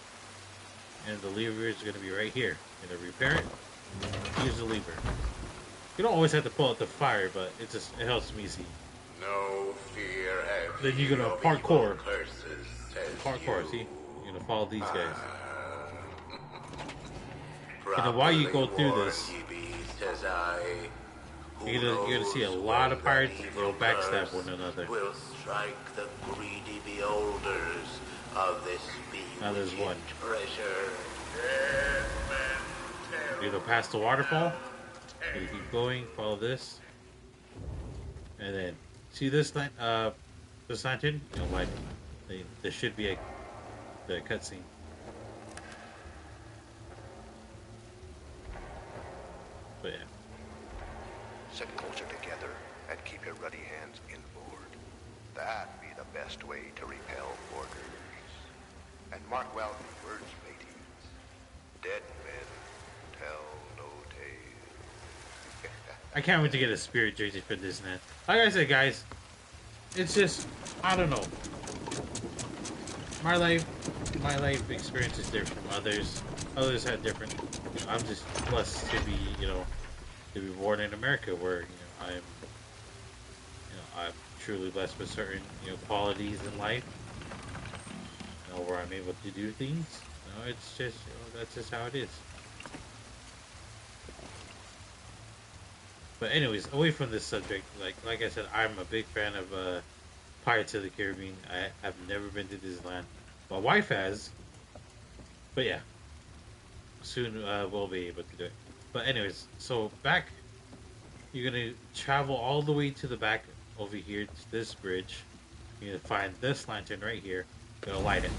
And the lever is gonna be right here. Gonna repair it. Use the lever. You don't always have to pull out the fire, but it helps me see. No fear have Then you're gonna of parkour. evil curses, says Parkour, you. see? You're gonna follow these guys. And then while you go through this, you're gonna see a lot of pirates will backstab one another. Will strike the greedy beholders of this Now there's one. treasure. You're gonna pass the waterfall. You keep going, follow this. And then, see this lantern? You know, like, there should be the cutscene. But yeah. Sit closer together and keep your ruddy hands inboard. That be the best way to repel boarders. And mark well the words, mateys. Dead men tell no tales. I can't wait to get a spirit jersey for this net. Like I said, guys, it's just, I don't know. My life experience is different from others. Others had different. You know, I'm just blessed to be, to be born in America, where I'm truly blessed with certain, qualities in life. Where I'm able to do things. It's just, that's just how it is. But anyways, away from this subject, like I said, I'm a big fan of Pirates of the Caribbean. I have never been to Disneyland. My wife has. But yeah. Soon we'll be able to do it. But anyways, so back, you're going to travel all the way to the back over here to this bridge. You're going to find this lantern right here. You're going to light it.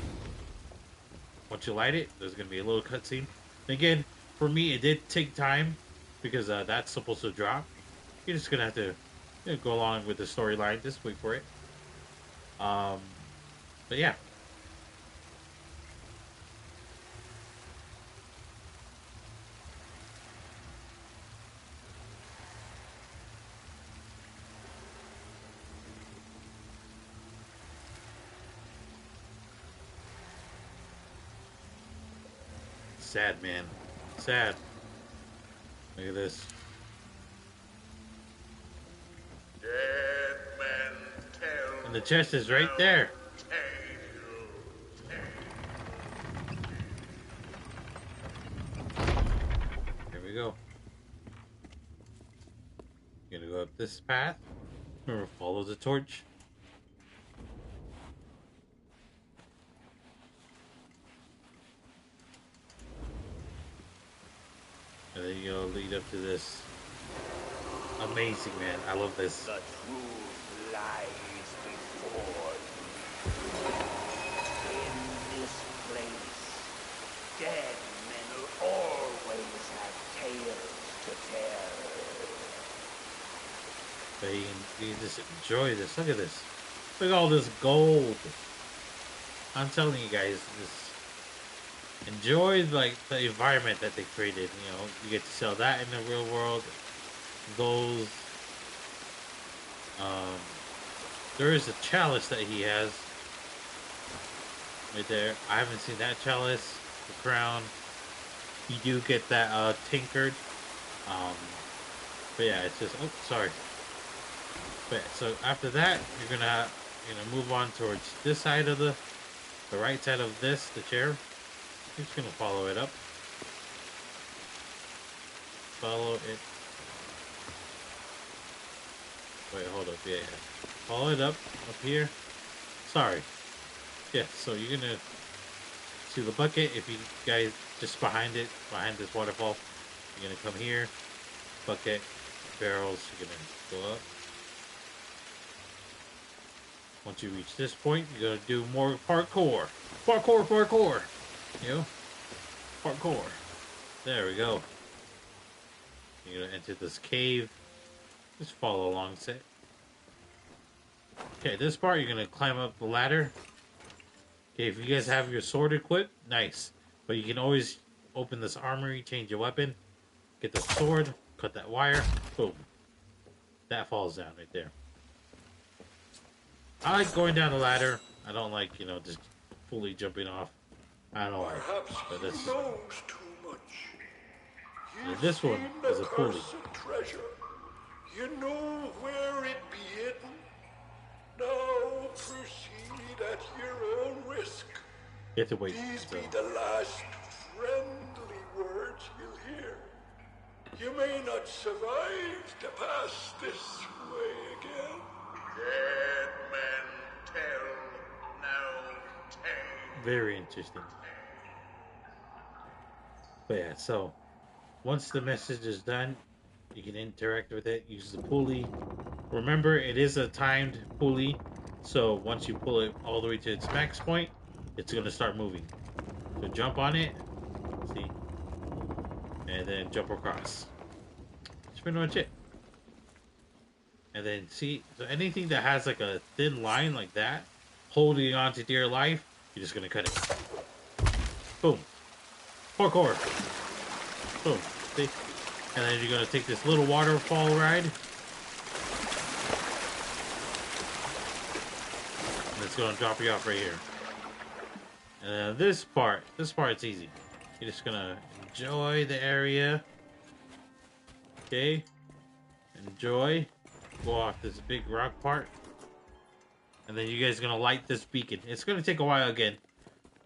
Once you light it, there's going to be a little cutscene. Again, for me, it did take time because that's supposed to drop. You're just going to have to go along with the storyline. Just wait for it. But yeah. Sad, man. Sad. Look at this. Dead men tell. And the chest is right there. Here we go. Gonna go up this path. Remember, follow the torch. And then you'll lead up to this. Amazing, man. I love this. The truth lies before you. In this place, dead men will always have tales to tell. But you can just enjoy this. Look at this. Look at all this gold. I'm telling you guys, this. Enjoy the environment that they created. You get to sell that in the real world. Those. There is a chalice that he has right there. I haven't seen that chalice. The crown. You do get that tinkered. But yeah, it's just, oh, sorry. But yeah, so after that, you're gonna move on towards this side of the right side of the chair. You're just gonna follow it up. Follow it. Wait, hold up. Yeah, yeah. Follow it up here. Sorry. Yeah, so you're gonna see the bucket. If you guys just behind it, behind this waterfall, you're gonna come here. Bucket, barrels. You're gonna go up. Once you reach this point, you're gonna do more parkour. Parkour, parkour. You know, parkour. There we go. You're gonna enter this cave. Just follow along, set. Okay, this part you're gonna climb up the ladder. Okay, if you guys have your sword equipped, nice. But you can always open this armory, change your weapon, get the sword, cut that wire, boom. That falls down right there. I like going down the ladder. I don't like, just fully jumping off. I don't know why. But that's knows too much. and this one is a pulley. Treasure. You know where it be hidden. Now proceed at your own risk. You have to wait. These So. be the last friendly words you'll hear. You may not survive to pass this way again. Dead men tell no tale. Very interesting. But yeah, so once the message is done, you can interact with it, use the pulley. Remember, it is a timed pulley, so once you pull it all the way to its max point, it's going to start moving. So jump on it, see, and then jump across. That's pretty much it. And then see, so anything that has like a thin line like that, holding on to dear life, you're just going to cut it. Boom. Parkour. Boom. See? And then you're going to take this little waterfall ride. And it's going to drop you off right here. And then this part's easy. You're just going to enjoy the area. Okay? Enjoy. Go off this big rock part. And then you guys are going to light this beacon. It's going to take a while again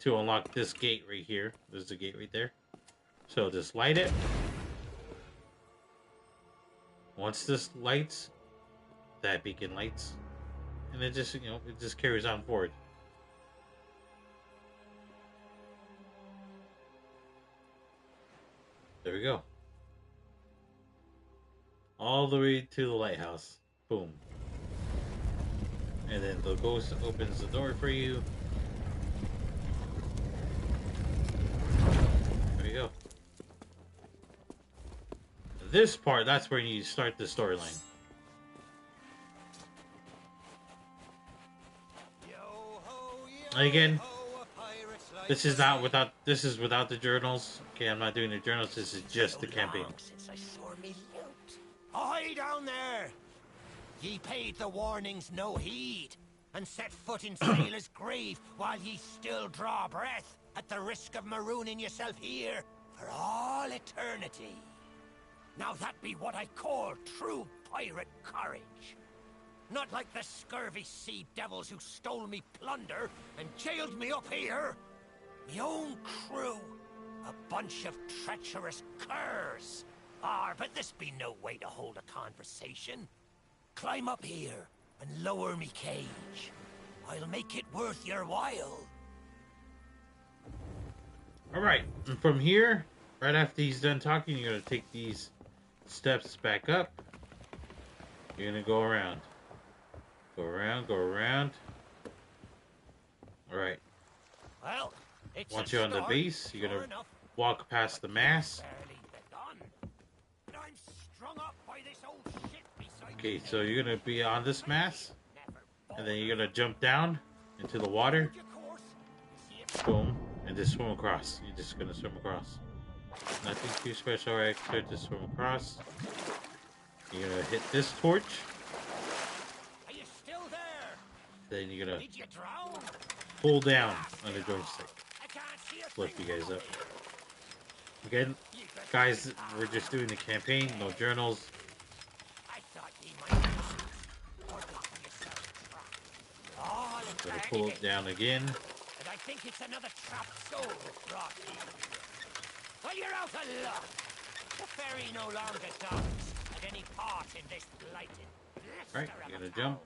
to unlock this gate right here. There's the gate right there. So just light it. Once this lights, that beacon lights, and it just, it just carries on forward. There we go. All the way to the lighthouse. Boom. And then the ghost opens the door for you. There you go. This part, that's where you start the storyline. And again, this is without the journals. Okay, I'm not doing the journals, this is just the campaign. Since I saw me loot. Ahoy down there! Ye paid the warnings no heed, and set foot in sailor's grave while ye still draw breath, at the risk of marooning yourself here for all eternity. Now that be what I call true pirate courage. Not like the scurvy sea devils who stole me plunder and jailed me up here. Me own crew, a bunch of treacherous curs. But this be no way to hold a conversation. Climb up here and lower me cage. I'll make it worth your while. Alright, and from here, right after he's done talking, you're going to take these steps back up. You're going to go around. Go around, go around. Alright. Well, it's once you're on the base, you're going to walk past the mast. Okay, so you're going to be on this mast. And then you're going to jump down into the water. Boom. And just swim across. You're just going to swim across. Nothing too special or extra to swim across. You're going to hit this torch. Are you still there? Then you're going to Did you drown? pull down on the joystick. Lift you guys up. Again, guys, we're just doing the campaign. No journals. pull it down again. And I think it's another trapped soul that brought me. Well, you're out of luck. The ferry no longer docks at any part in this blighted. Right, you gotta jump.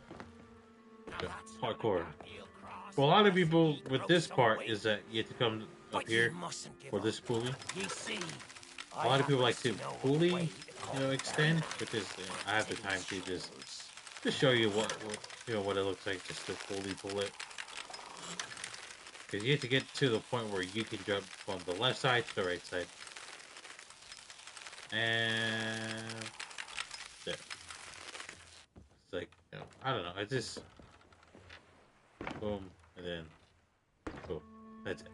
Now Go. that's Parkour. not a real cross. Well, a lot of The people sea with grows this some part weight. is that you have to come up But you here mustn't give for this up. pulley. You see, A lot of people like to know pulley, way extend, because I have the time to just show you what what it looks like just to pulley pull it. Because you have to get to the point where you can jump from the left side to the right side. And there. It's like, I don't know. I just boom and then boom. That's it.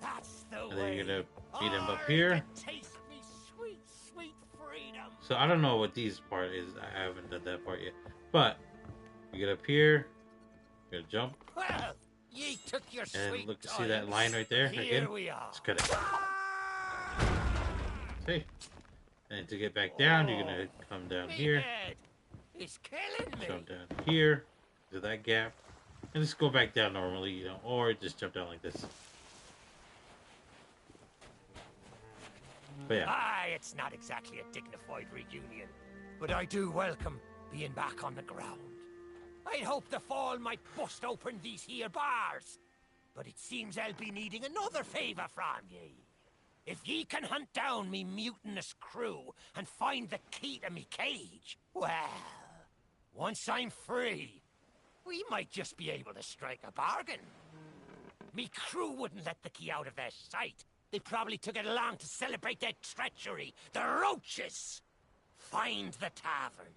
That's the And then you're way. gonna beat him up Oh, here. taste me sweet, sweet freedom. So I don't know what these part is. I haven't done that part yet. But you get up here, you're gonna jump, Well, ye took your and sweet look, see that time. line right there Here again? we are. Let's cut it. See? And to get back down, you're gonna come down Me here, head is killing me. jump down here to that gap, and just go back down normally, or just jump down like this. But yeah, Aye, it's not exactly a dignified reunion, but I do welcome being back on the ground. I'd hoped the fall might bust open these here bars, but it seems I'll be needing another favour from ye. If ye can hunt down me mutinous crew and find the key to me cage, well, once I'm free, we might just be able to strike a bargain. Me crew wouldn't let the key out of their sight. They probably took it along to celebrate their treachery. The roaches! Find the tavern,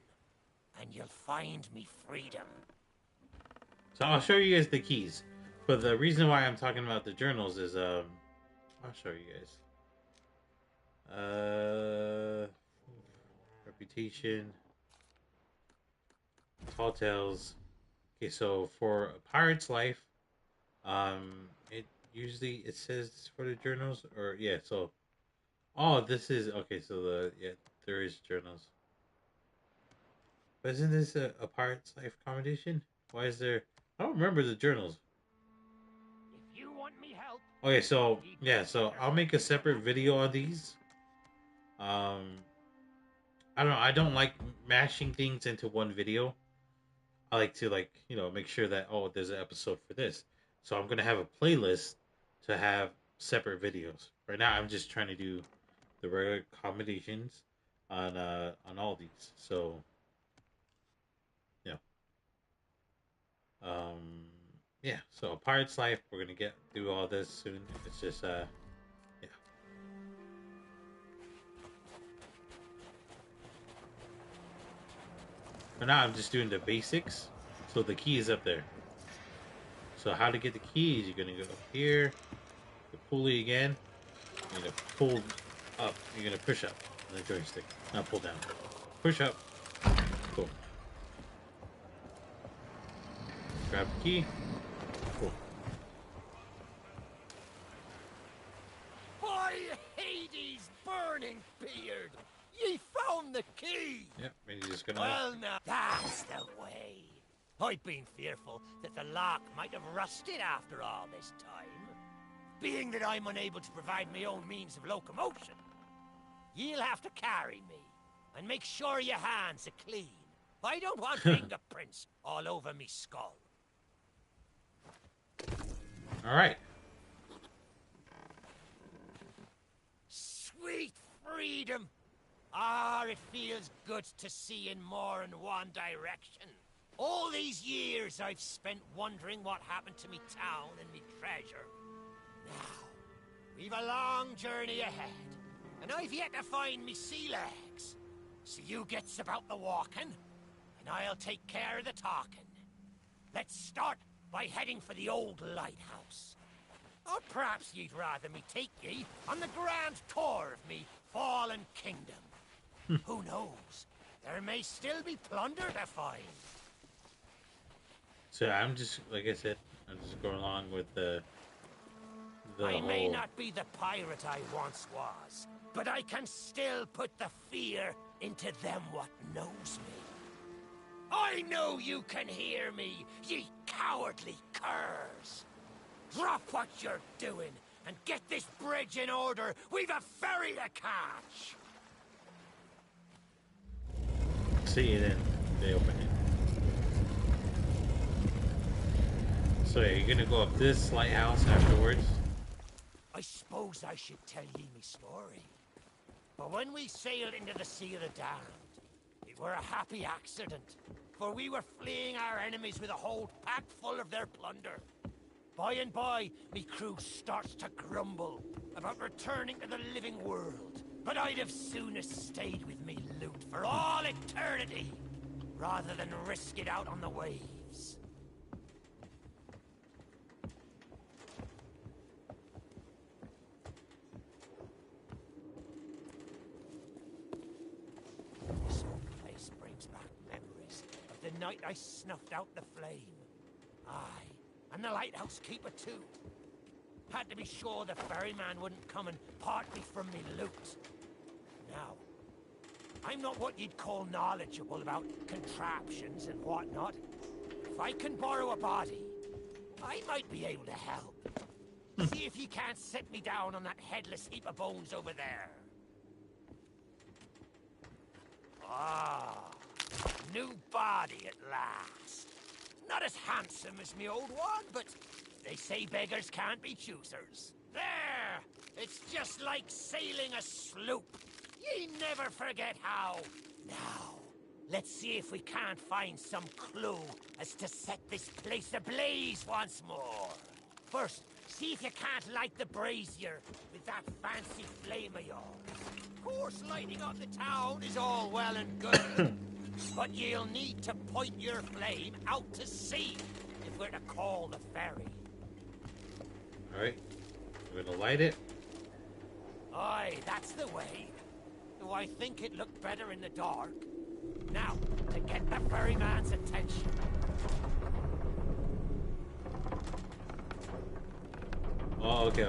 and you'll find me freedom. so I'll show you guys the keys. But the reason why I'm talking about the journals is, I'll show you guys. Reputation, Tall Tales. Okay, so for a pirate's life, it usually it says for the journals, or yeah. So, this is okay. So there is journals. But isn't this a pirate's life accommodation? Why is there? I don't remember the journals. If you want me help, Okay, so yeah, so I'll make a separate video on these. I don't know. I don't like mashing things into one video. I like to make sure that there's an episode for this. So I'm gonna have a playlist to have separate videos. Right now, I'm just trying to do the regular accommodations on all these. So yeah, yeah. So a Pirate's Life, we're gonna get through all this soon. It's just yeah. For now, I'm just doing the basics. So the key is up there. So how to get the keys? You're gonna go up here, the pulley again. You're gonna pull up. You're gonna push up on the joystick, not pull down. Push up. Cool. Grab the key. Cool. by Hades' burning beard, ye found the key. Yep, and you're just gonna. Well, now that's the way. I'd been fearful that the lock might have rusted after all this time. Being that I'm unable to provide my own means of locomotion, you'll have to carry me, and make sure your hands are clean. I don't want fingerprints all over me skull. All right. Sweet freedom! Ah, it feels good to see in more than one direction. All these years I've spent wondering what happened to me town and me treasure. Now, we've a long journey ahead, and I've yet to find me sea legs. So you gets about the walking, and I'll take care of the talking. Let's start by heading for the old lighthouse. Or perhaps you'd rather me take ye on the grand tour of me fallen kingdom. Who knows? There may still be plunder to find. So I'm just, like I said, I'm just going along with the I may whole. not be the pirate I once was, but I can still put the fear into them what knows me. I know you can hear me, ye cowardly curs. Drop what you're doing and get this bridge in order. We've a ferry to catch. See you then. They open it. So yeah, you're gonna go up this lighthouse afterwards. I suppose I should tell ye me story. But when we sailed into the Sea of the Damned, it were a happy accident, for we were fleeing our enemies with a whole pack full of their plunder. By and by, me crew starts to grumble about returning to the living world. But I'd have sooner stayed with me loot for all eternity, rather than risk it out on the waves. This whole place brings back memories of the night I snuffed out the flame. Aye, and the lighthouse keeper too. Had to be sure the ferryman wouldn't come and part me from me loot. Now, I'm not what you'd call knowledgeable about contraptions and whatnot. If I can borrow a body, I might be able to help. See if you can't set me down on that headless heap of bones over there. Ah, new body at last. Not as handsome as me old one, but they say beggars can't be choosers. There! It's just like sailing a sloop. Ye never forget how. Now, let's see if we can't find some clue as to set this place ablaze once more. First, see if you can't light the brazier with that fancy flame of yours. Of course, lighting up the town is all well and good, but you'll need to point your flame out to sea if we're to call the ferry. Alright, we're gonna light it. Aye, that's the way. Though I think it looked better in the dark. Now, to get the ferryman's attention. Oh, okay.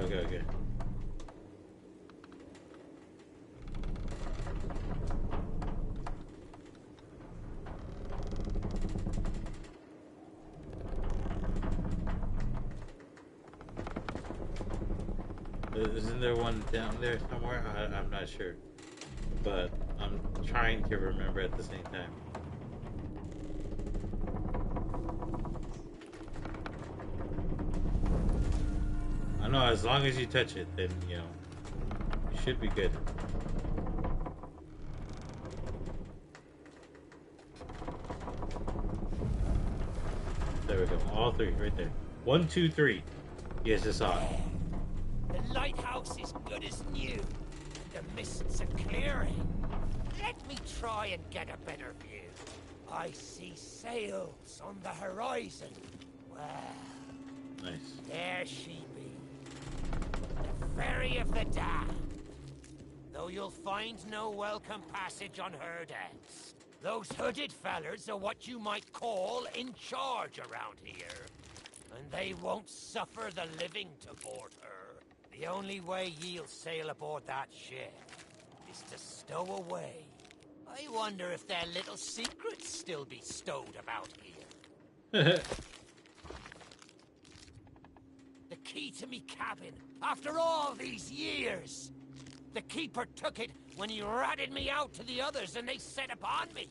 Isn't there one down there somewhere? I'm not sure. But I'm trying to remember at the same time. I know as long as you touch it, then, you know, you should be good. There we go. All three right there. 1, 2, 3. Yes, it's on. The lighthouse is good as new. The mists are clearing. Let me try and get a better view. I see sails on the horizon. Well, Nice. there she be. The ferry of the damned. Though you'll find no welcome passage on her decks. Those hooded fellers are what you might call in charge around here. And they won't suffer the living to board her. The only way ye'll sail aboard that ship is to stow away. I wonder if their little secrets still be stowed about here. The key to me cabin, after all these years. The keeper took it when he ratted me out to the others and they set upon me.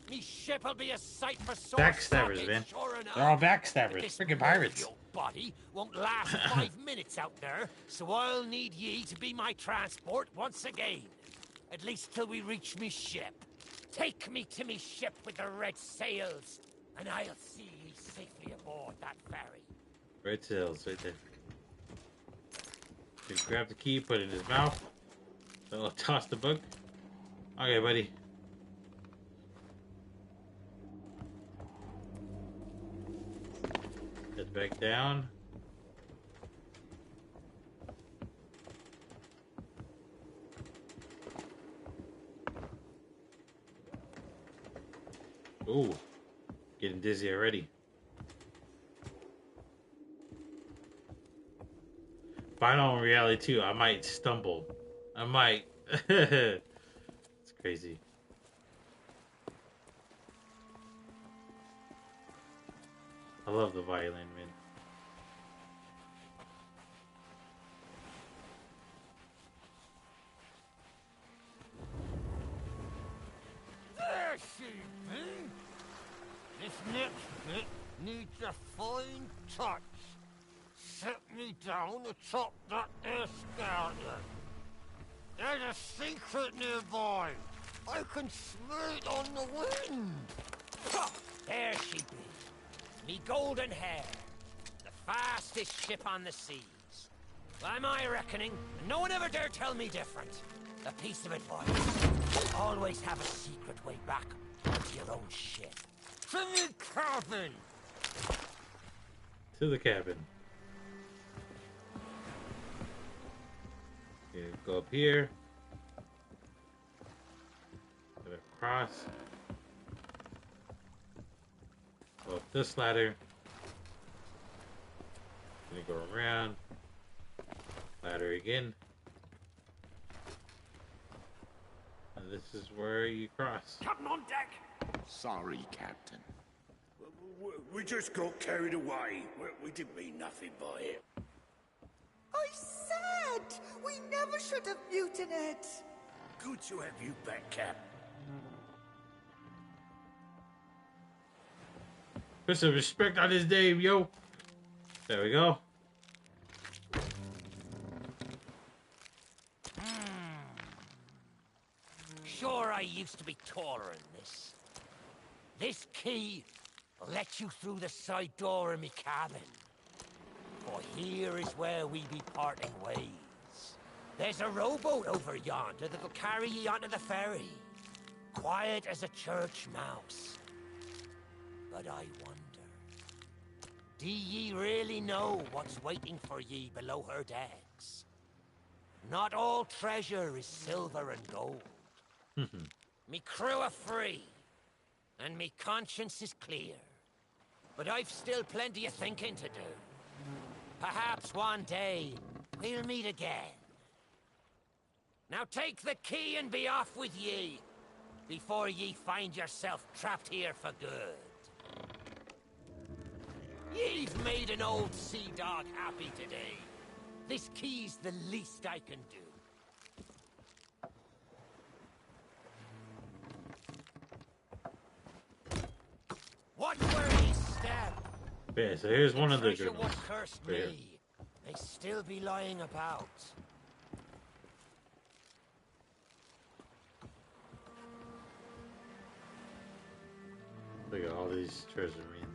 Me ship'll be a sight for sore Backstabbers, sockets, man. sure enough. They're all But backstabbers. this Freaking pirates. moldy old body won't last 5 minutes out there, so I'll need ye to be my transport once again. At least till we reach me ship. Take me to me ship with the red sails, and I'll see ye safely aboard that ferry. Red sails right there. You grab the key, put it in his mouth. Then I'll toss the book. Okay, buddy. Get back down. Ooh, getting dizzy already. Final reality 2, I might stumble. I might. It's crazy. I love the violin, man. There she be. This next bit needs a fine touch. Set me down atop that there stallion. There's a secret nearby. I can smell it on the wind. Ha! There she be. Me golden hair. The fastest ship on the seas. By my reckoning, no one ever dare tell me different. A piece of advice. Always have a secret way back to your own ship. To the cabin! To the cabin. Okay, go up here. Go across. Go up this ladder. Gonna go around. Ladder again. And this is where you cross. Captain on deck! Sorry, Captain. We just got carried away. We didn't mean nothing by it. I said we never should have mutinied. Good to have you back, Cap. Put some respect on his name, yo. There we go. Sure, I used to be taller than this. This key will let you through the side door of me cabin. For here is where we be parting ways. There's a rowboat over yonder that'll carry ye onto the ferry. Quiet as a church mouse. But I wonder, do ye really know what's waiting for ye below her decks? Not all treasure is silver and gold. Me crew are free, and me conscience is clear. But I've still plenty of thinking to do. Perhaps one day, we'll meet again. Now take the key and be off with ye, before ye find yourself trapped here for good. Ye've made an old sea dog happy today. This key's the least I can do. What were ye step? Yeah, so here's one of the treasure good what ones. cursed Right here. me may still be lying about. Look at all these treasure, man.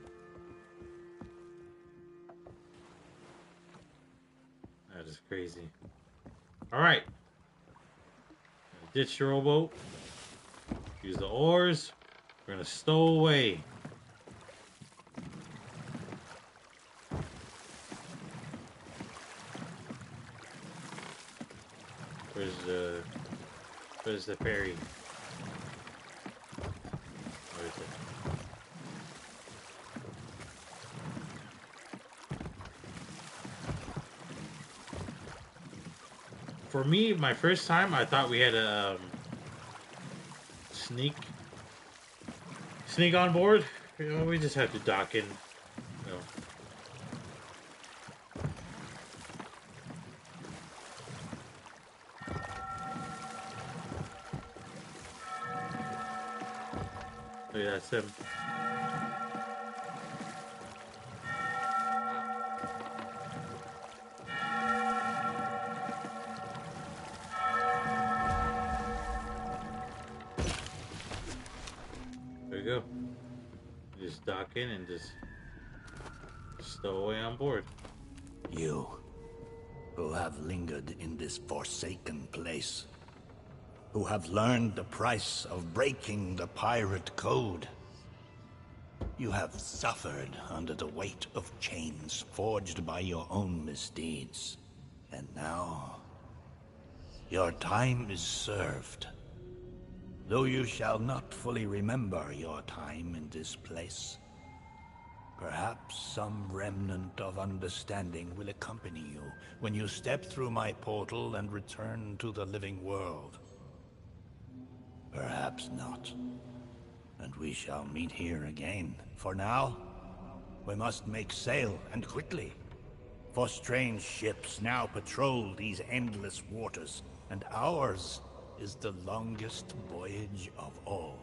That is crazy. Alright. Ditch your rowboat. Use the oars. We're gonna stow away. Where's the ferry? Where is it? For me, my first time, I thought we had a sneak on board. You know, we just have to dock in. You know. Oh yeah, that's him. There we go. Just dock in and just stow away on board. You, who have lingered in this forsaken place, who have learned the price of breaking the pirate code. You have suffered under the weight of chains forged by your own misdeeds. And now, your time is served. Though you shall not fully remember your time in this place, perhaps some remnant of understanding will accompany you when you step through my portal and return to the living world. Perhaps not. And we shall meet here again. For now, We must make sail, and quickly. For strange ships now patrol these endless waters, and ours is the longest voyage of all.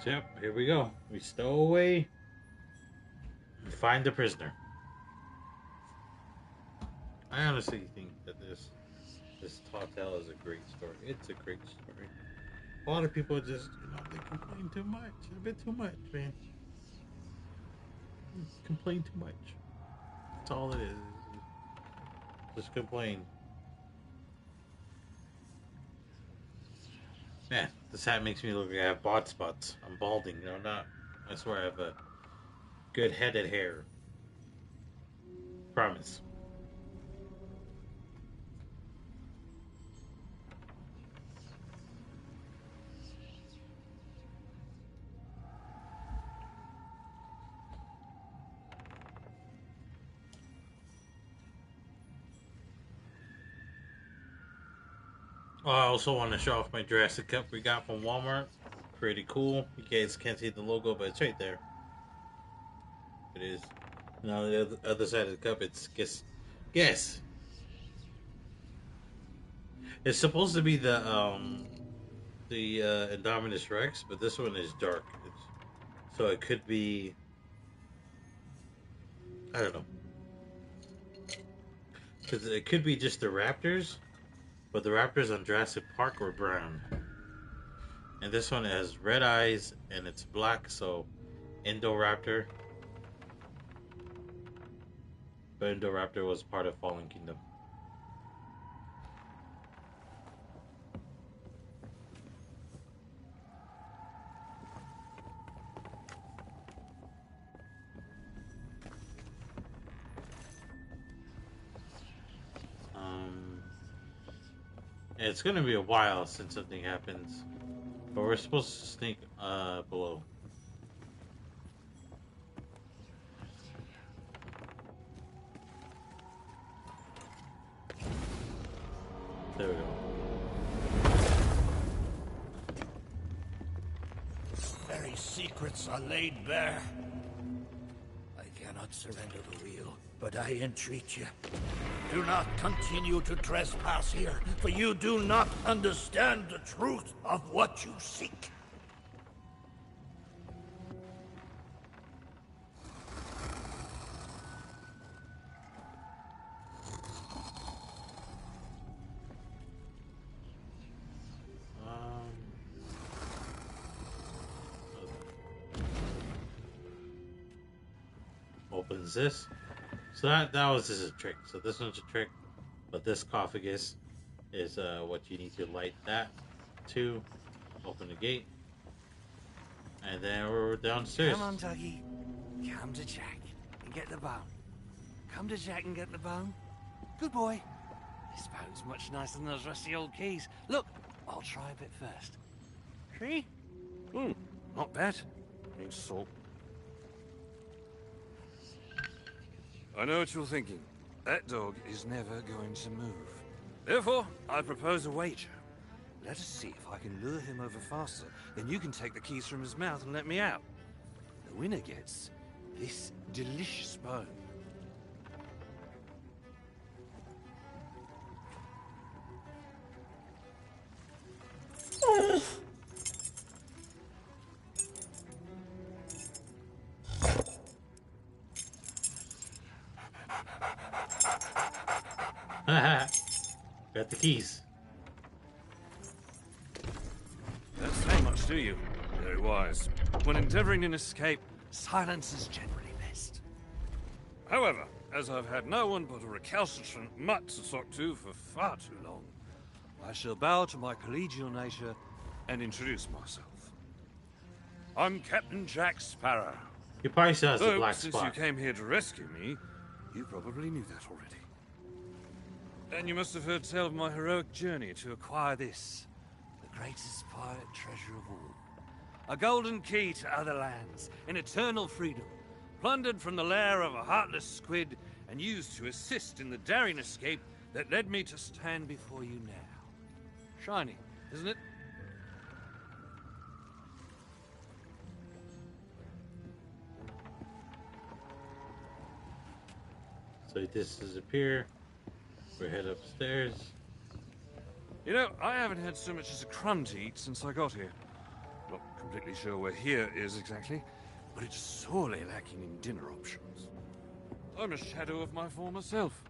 So, yep, here we go. We stow away and find the prisoner. I honestly think that this Tall Tale is a great story. It's a great story. A lot of people just, they complain too much. A bit too much, man. Complain too much. That's all it is. Just complain. Man, this hat makes me look like I have bald spots. I'm balding, I'm not. I swear I have a good headed hair. Promise. Oh, I also want to show off my Jurassic Cup we got from Walmart. Pretty cool. You guys can't see the logo, but it's right there. It is. Now the other side of the cup, it's guess. It's supposed to be the Indominus Rex, but this one is dark. So it could be, I don't know, because it could be just the Raptors, but the Raptors on Jurassic Park were brown, and this one has red eyes and it's black, so Indoraptor. But Indoraptor was part of Fallen Kingdom. It's gonna be a while since something happens, but we're supposed to sneak below. There we go. Very secrets are laid bare. I cannot surrender the wheel, but I entreat you. Do not continue to trespass here, for you do not understand the truth of what you seek. Opens this. So that was just a trick. So this one's a trick, but this coffagus is what you need to light that to open the gate, and then we're downstairs. Come on, Dougie. Come to Jack and get the bone. Come to Jack and get the bone. Good boy. This bone's much nicer than those rusty old keys. Look, I'll try a bit first. See? Not bad. Needs salt. I know what you're thinking. That dog is never going to move. Therefore, I propose a wager. Let us see if I can lure him over faster, then you can take the keys from his mouth and let me out. The winner gets this delicious bone. Got the keys. Don't say much, do you? Very wise. When endeavoring an escape, silence is generally best. However, as I've had no one but a recalcitrant mutt to talk to for far too long, I shall bow to my collegial nature and introduce myself. I'm Captain Jack Sparrow. He probably still has a black since spot. you came here to rescue me, you probably knew that already. And you must have heard tell of my heroic journey to acquire this, the greatest pirate treasure of all. A golden key to other lands, in eternal freedom, plundered from the lair of a heartless squid, and used to assist in the daring escape that led me to stand before you now. Shiny, isn't it? So this disappear. We head upstairs. You know, I haven't had so much as a crumb to eat since I got here. Not completely sure where here is exactly, but it's sorely lacking in dinner options. I'm a shadow of my former self.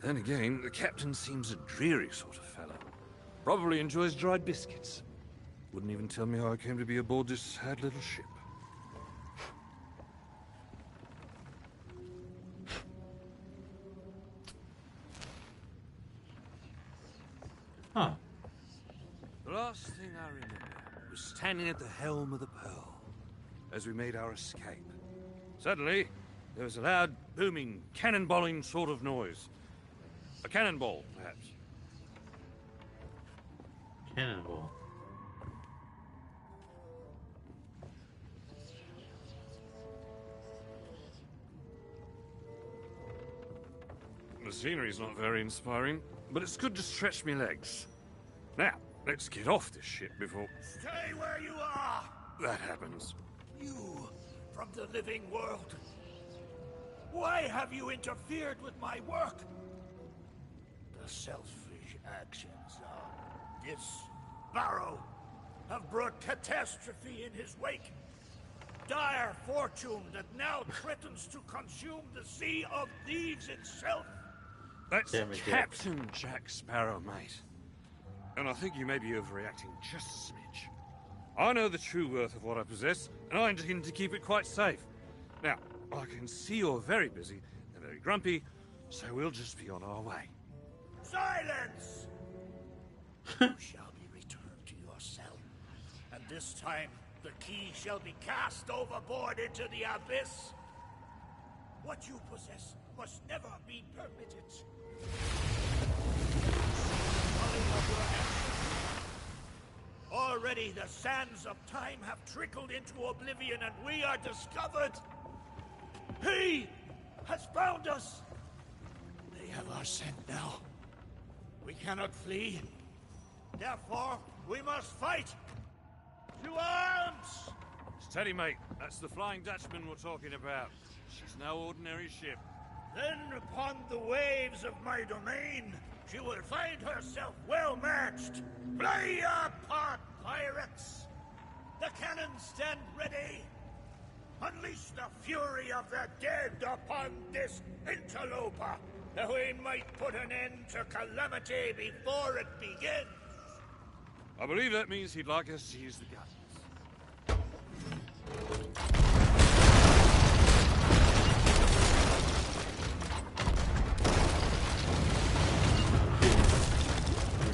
Then again, the captain seems a dreary sort of fellow. Probably enjoys dried biscuits. Wouldn't even tell me how I came to be aboard this sad little ship. Huh. The last thing I remember was standing at the helm of the Pearl as we made our escape. Suddenly, there was a loud, booming, cannonballing sort of noise. A cannonball, perhaps. Cannonball. The scenery's not very inspiring, but it's good to stretch me legs. Now, let's get off this ship before Stay where you are! that happens. You, from the living world. Why have you interfered with my work? The selfish actions of this Barrow have brought catastrophe in his wake. Dire fortune that now threatens to consume the Sea of Thieves itself. That's Damn it, Captain Jack Sparrow, mate. And I think you may be overreacting just a smidge. I know the true worth of what I possess, and I intend to keep it quite safe. Now, I can see you're very busy and very grumpy, so we'll just be on our way. Silence! You shall be returned to your cell, and this time the key shall be cast overboard into the abyss. What you possess must never be permitted. Already the sands of time have trickled into oblivion, and we are discovered. He has found us. They have our scent now. We cannot flee. Therefore, we must fight. To arms! Steady, mate. That's the Flying Dutchman we're talking about. She's no ordinary ship. Then upon the waves of my domain, she will find herself well matched. Play your part, pirates! The cannons stand ready. Unleash the fury of the dead upon this interloper, that we might put an end to calamity before it begins. I believe that means he'd like us to use the guns.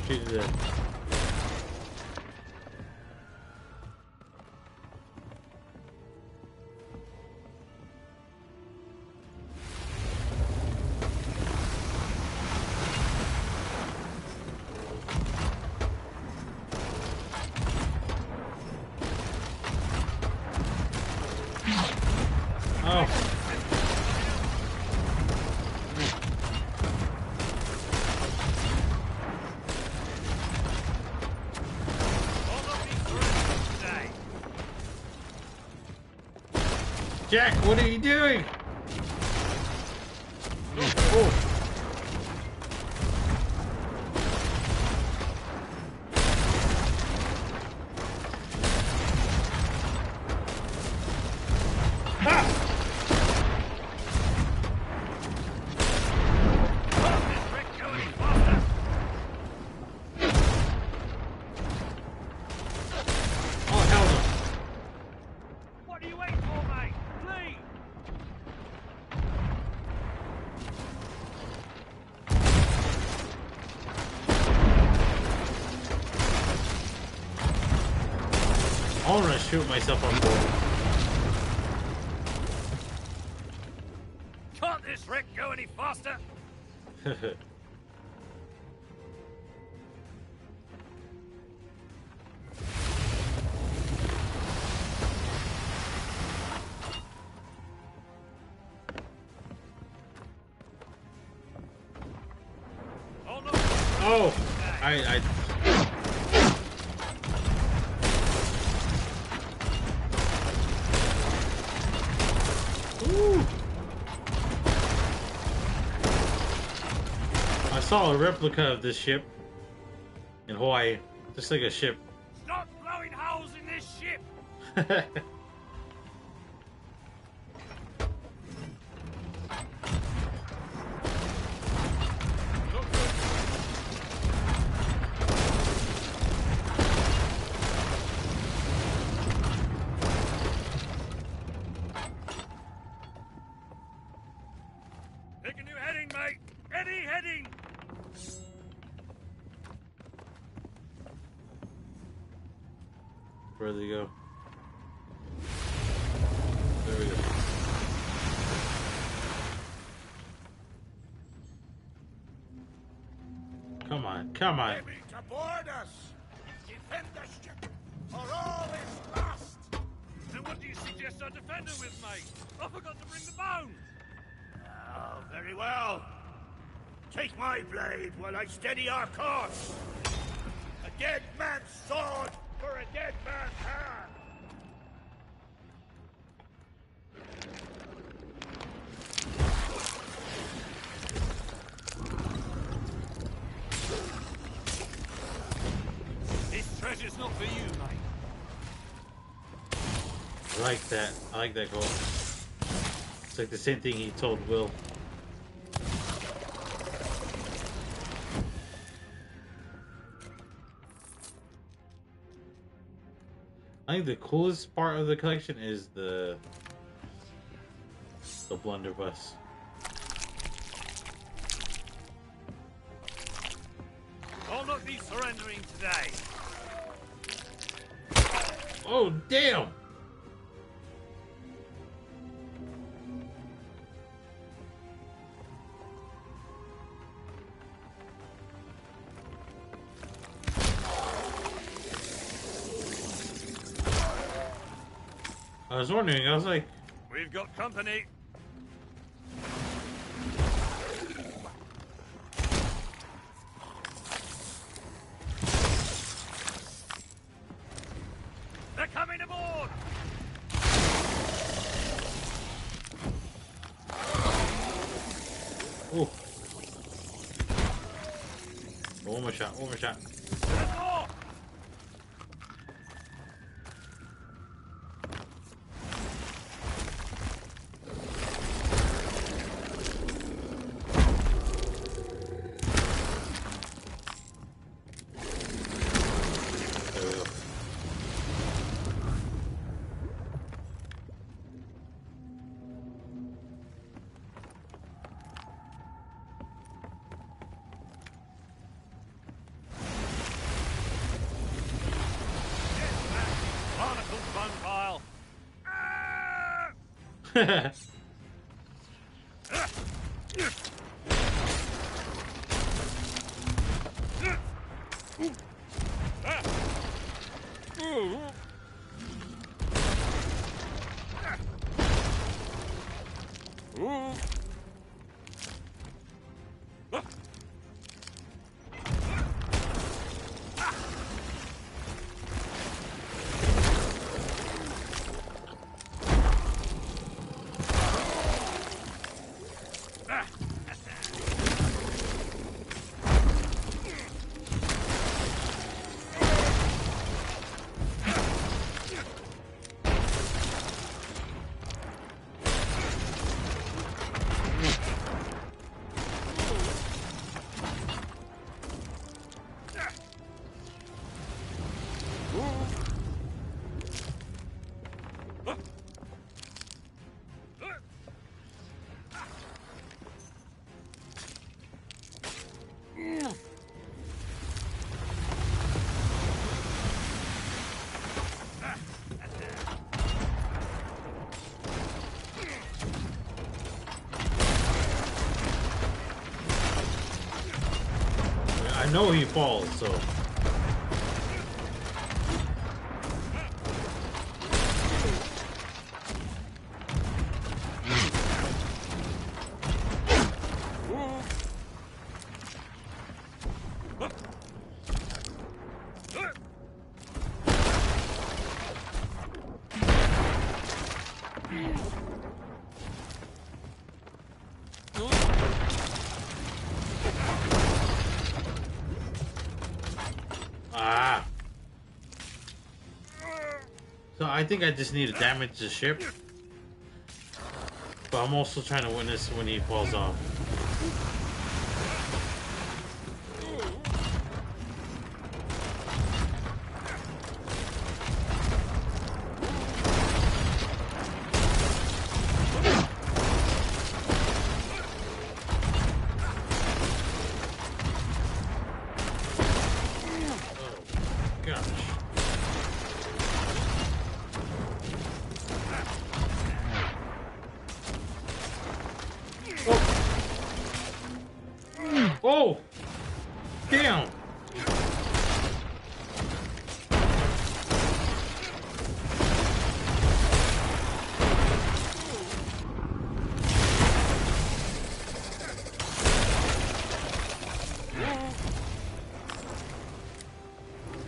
She's dead. Jack, what are you doing? Oh. I want to shoot myself on board. Can't this wreck go any faster? Oh, I Ooh. saw a replica of this ship in Hawaii, just like a ship. Stop blowing holes in this ship! Pick a new heading, mate! Any heading! Where'd they go? There we go. Come on, come on. Maybe to board us. Defend the ship, or all is lost. Then what do you suggest I defend her with, mate? I forgot to bring the bone! Oh, very well. Take my blade while I steady our course. A dead man's sword for a dead man's hand. This treasure's not for you, mate. I like that. I like that goal. It's like the same thing he told Will. I think the coolest part of the collection is the blunderbuss. I'll not be surrendering today. Oh, damn! I was wondering, I was like... We've got company. They're coming aboard! Oh. One more shot, one more shot. I know he falls, so... Ah. So I think I just need to damage the ship. But I'm also trying to witness when he falls off. Oh! Damn!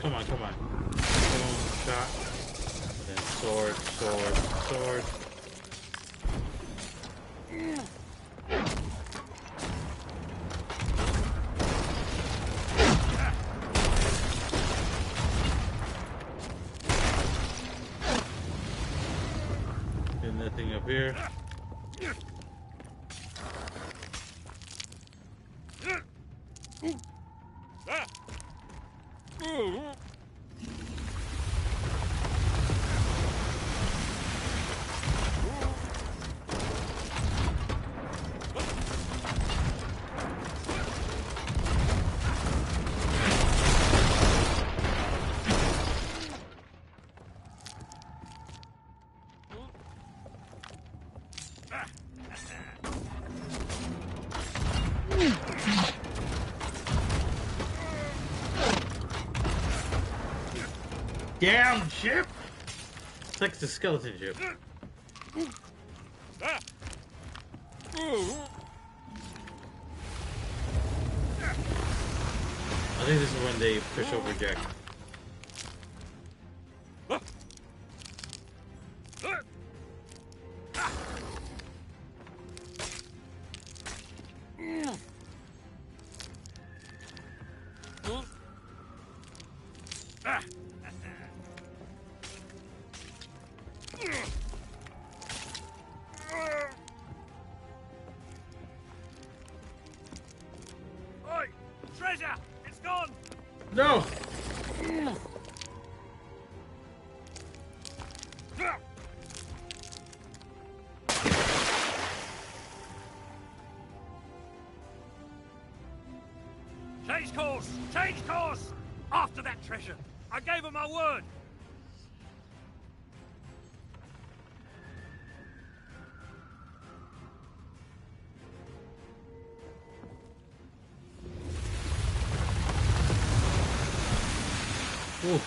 Come on, come on. Boom, shot. And then sword, sword, sword. Nothing up here. Damn ship! It's like the skeleton ship. I think this is when they push over Jack. Oi! Treasure! It's gone! No! Change course! Change course! After that treasure! I gave her my word! Ooh.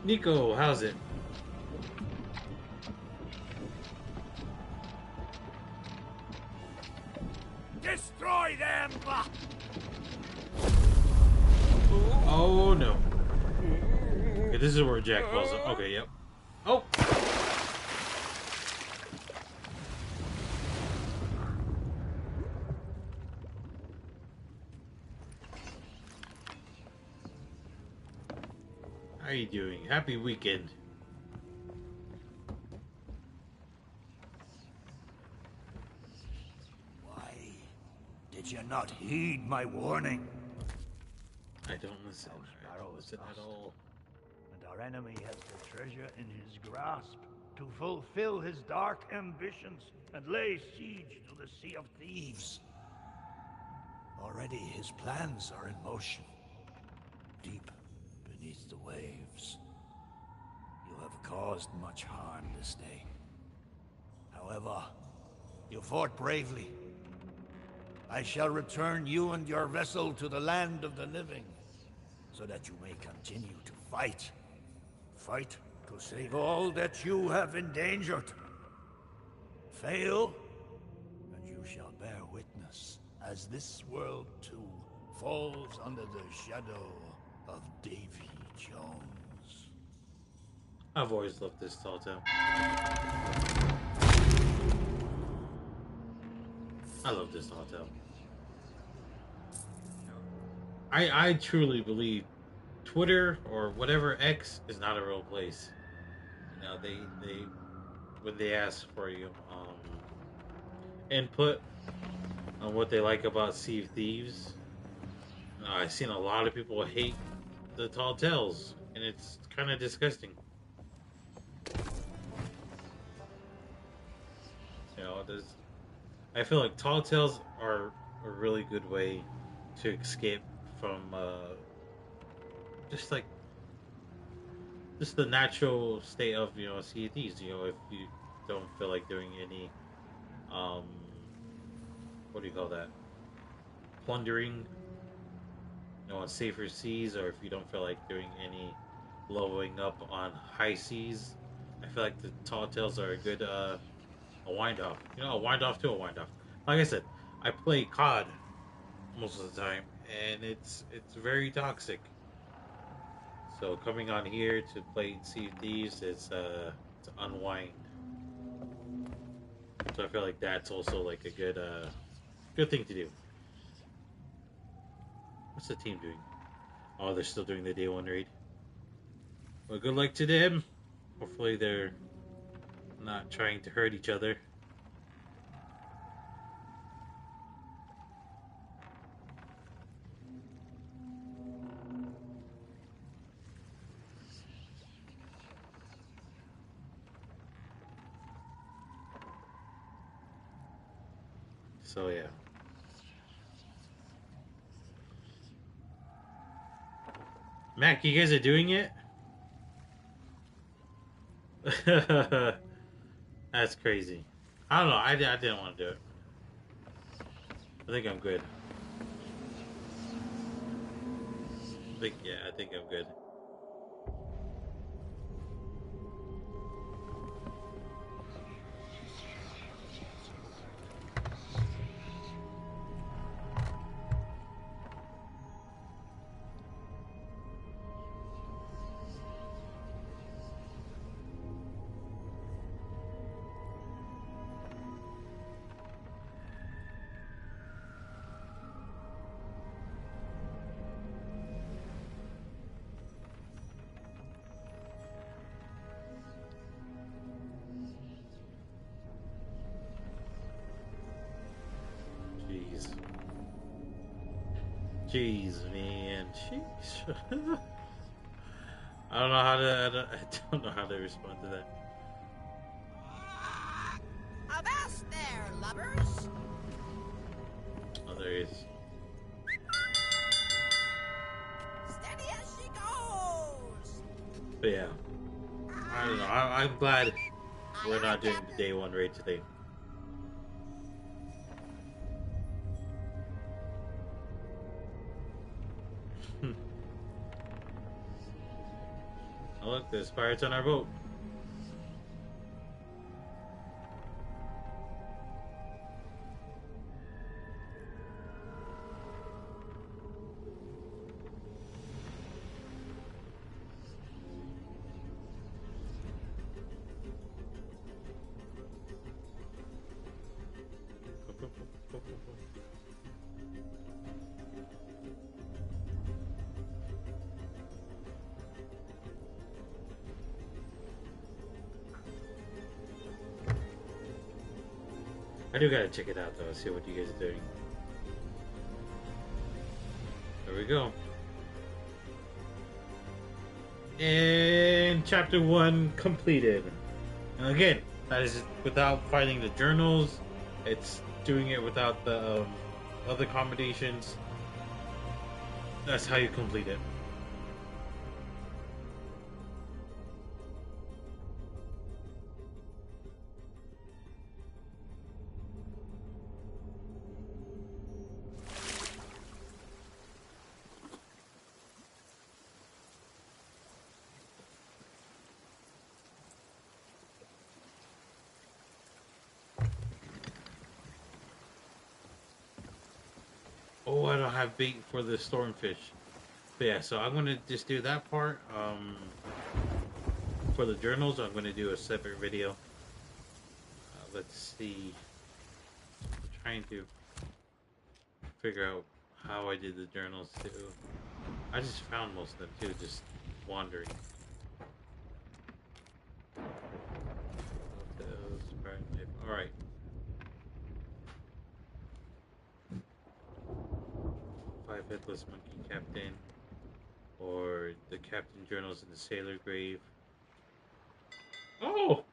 Nico, how's it? Destroy them! Oh no. Okay, this is where Jack falls up. Okay, yep. Oh! How are you doing? Happy weekend. Why did you not heed my warning? I don't listen. I don't listen at all. And our enemy has the treasure in his grasp to fulfill his dark ambitions and lay siege to the Sea of Thieves. Already his plans are in motion. Deep beneath the waves. You have caused much harm this day. However, you fought bravely. I shall return you and your vessel to the land of the living, so that you may continue to fight. Fight to save all that you have endangered. Fail, and you shall bear witness as this world too falls under the shadow of Davy Jones. I've always loved this tall tale. I love this hotel. I truly believe Twitter or whatever X is not a real place. You know, they when they ask for you input on what they like about Sea of Thieves, I've seen a lot of people hate the tall tales, and it's kind of disgusting. You know, I feel like tall tales are a really good way to escape from just like just the natural state of Sea of Thieves. You know, if you don't feel like doing any um, what do you call that? Plundering, on safer seas, or if you don't feel like doing any blowing up on high seas, I feel like the tall tales are a good a wind off. A wind off to a wind off. Like I said, I play COD most of the time, and it's very toxic. So coming on here to play Sea of Thieves is to unwind. So I feel like that's also like a good thing to do. What's the team doing? Oh, they're still doing the day one raid. Well, good luck to them. Hopefully they're not trying to hurt each other. So yeah. Mac, you guys are doing it? That's crazy. I don't know. I didn't want to do it. I think I'm good. I think I'm good. Jeez, man. Jeez. I don't know how to. I don't know how to respond to that. Avast there, lubbers! Oh, there he is. Steady as she goes! But yeah, I don't know. I'm glad we're not doing the day one raid today. Oh, look, there's pirates on our boat. I do gotta check it out though, see what you guys are doing. There we go. And chapter 1 completed. And again, that is without finding the journals. It's doing it without the other accommodations. That's how you complete it. Oh, I don't have bait for the stormfish. But yeah, so I'm gonna just do that part. For the journals, I'm gonna do a separate video. Let's see. trying to figure out how I did the journals too. I just found most of them too, just wandering. Alright. Five Headless Monkey Captain. Or the Captain Journals in the Sailor Grave. Oh!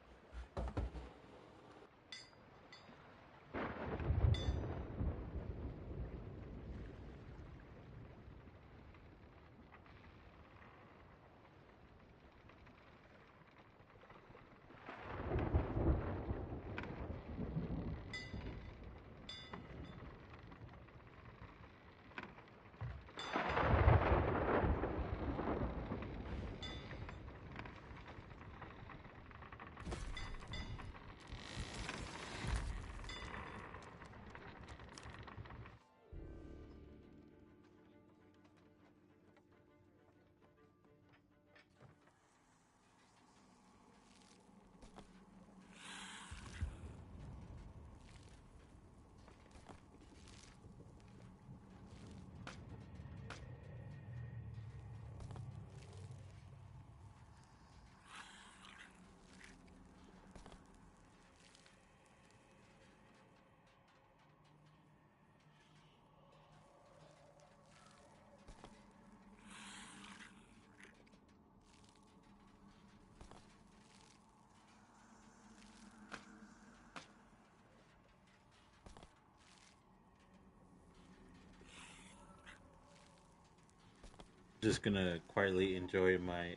Just gonna quietly enjoy my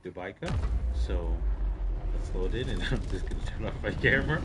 Dubai Cup. So let's load it, and I'm just gonna turn off my camera.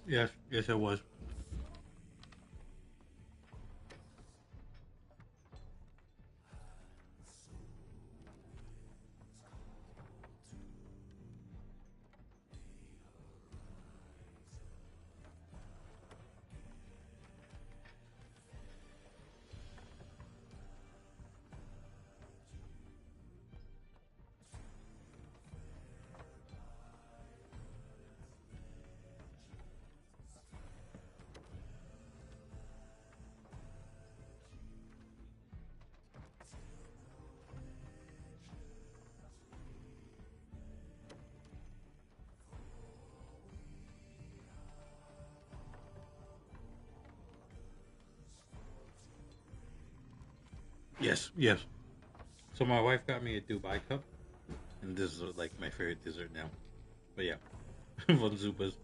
Yes, yes, it was. Yes, yes. So my wife got me a Dubai cup, and this is like my favorite dessert now. But yeah, von Zupas.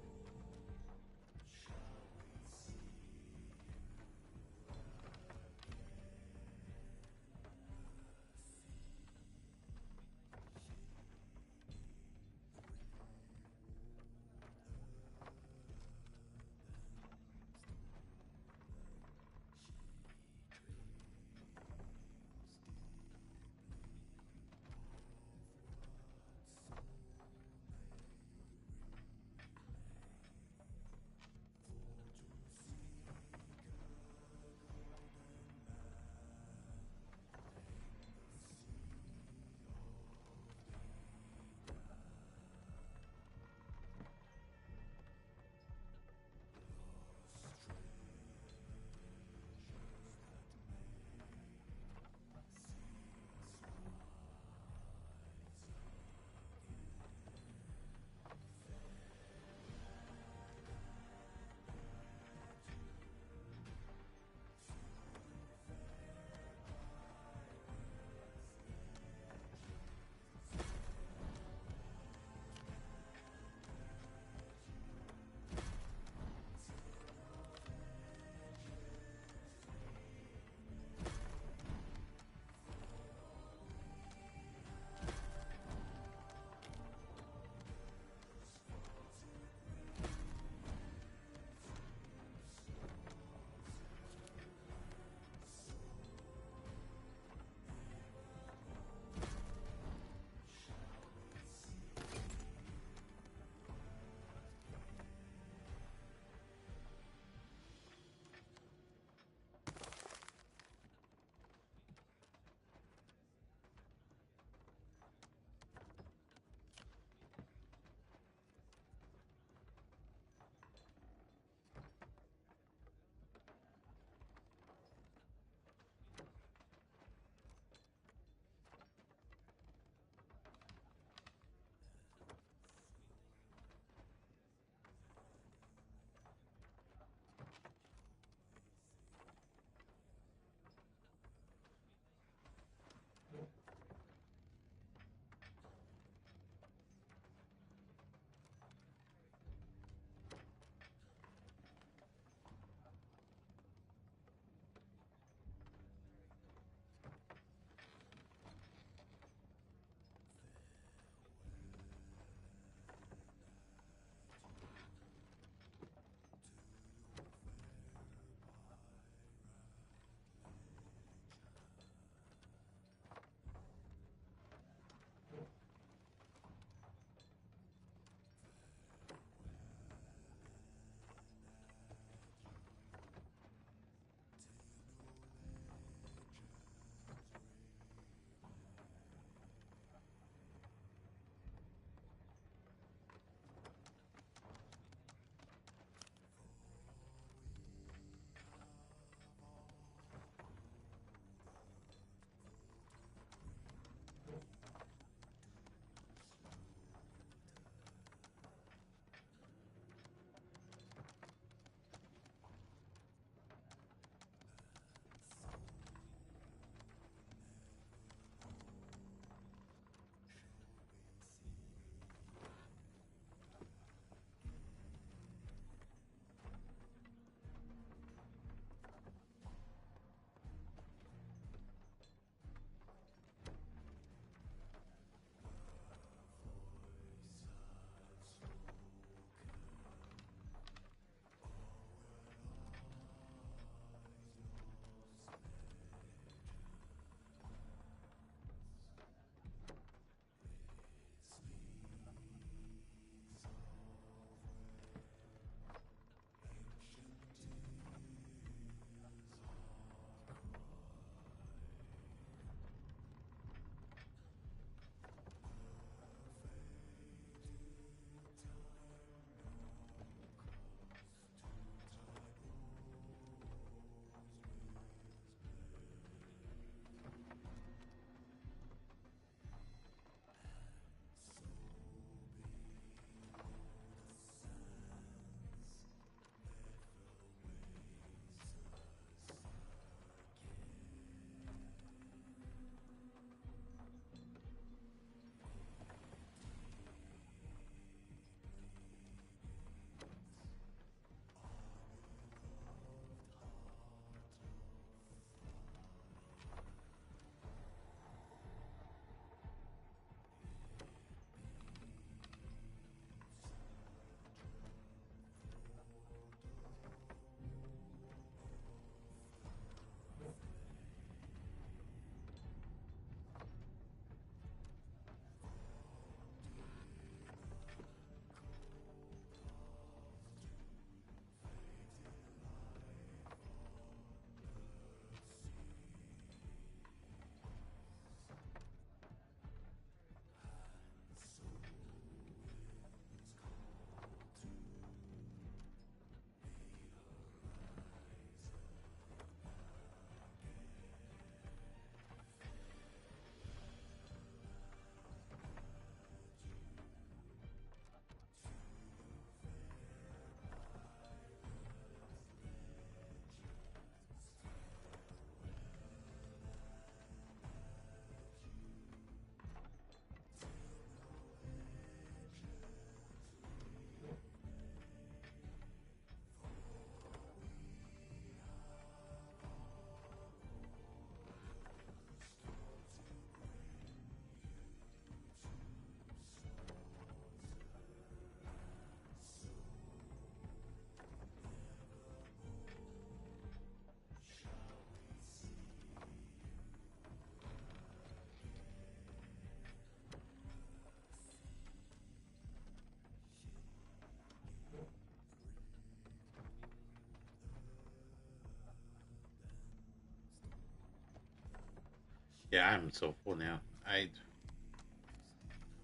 Yeah, I'm so full now.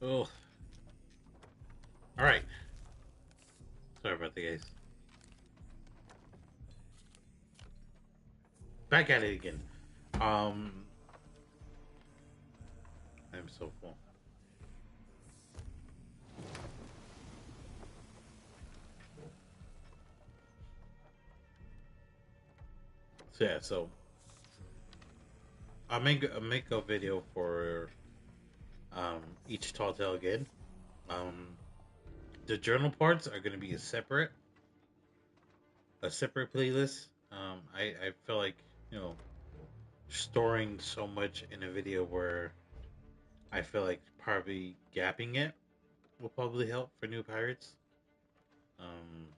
Oh. Alright. Sorry about the guys. Back at it again. I'm so full. So yeah, so I'll make a video for each tall tale again. Um, the journal parts are gonna be a separate playlist. I feel like, you know, storing so much in a video where I feel like probably gapping it will probably help for new pirates. Um,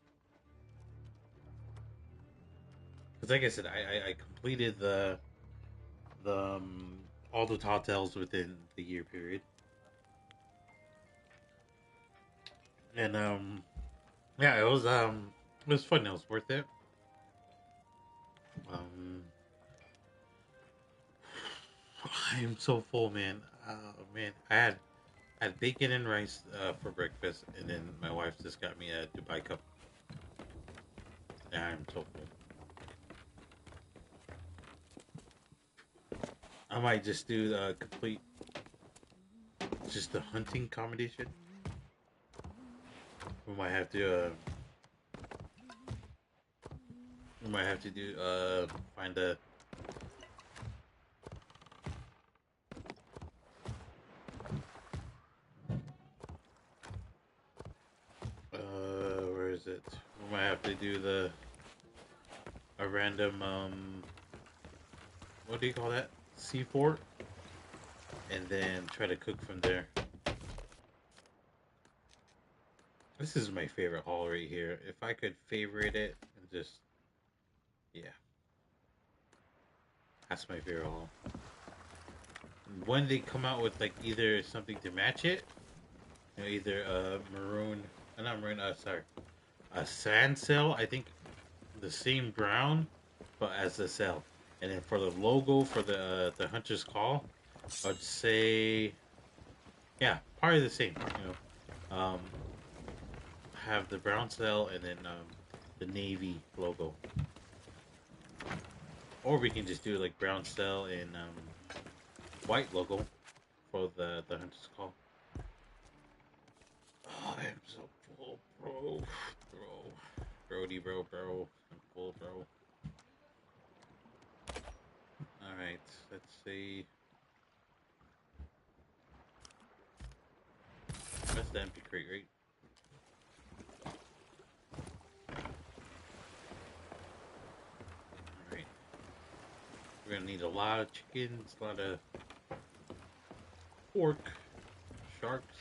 because like I said, I completed the all the tall tales within the year period, and yeah, it was fun. It was worth it. Um, I am so full, man. Man, I had bacon and rice for breakfast, and then my wife just got me a Dubai cup. And I'm so full. I might just do the complete, just the hunting accommodation. We might have to, do find a. Where is it? We might have to do a random what do you call that? Sea fort, and then try to cook from there. This is my favorite hall right here. If I could favorite it and just, yeah, that's my favorite hall. When they come out with like either something to match it, you know, either maroon, not maroon, sorry, a sand cell. I think the same brown, but as a cell. And then for the logo for the Hunter's Call, I'd say, yeah, probably the same. You know, have the brown cell and then the navy logo, or we can just do like brown cell and white logo for the Hunter's Call. Oh, I am so full, Brody, bro. I'm full, bro. All right, let's see. That's the empty crate, right? All right. We're gonna need a lot of chickens, a lot of pork, sharks.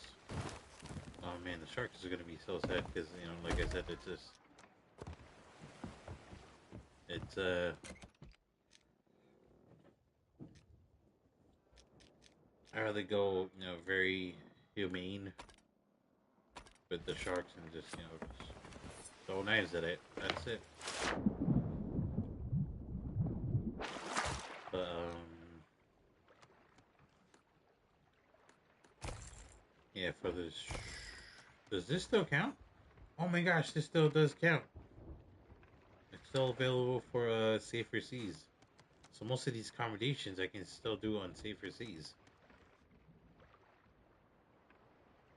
Oh man, the sharks are gonna be so sad because, you know, like I said, it's I rather go, you know, very humane with the sharks and just, you know, just so nice at it. That's it. But yeah, for this, does this still count? Oh my gosh, this still does count. It's still available for safer seas. So most of these accommodations I can still do on safer seas.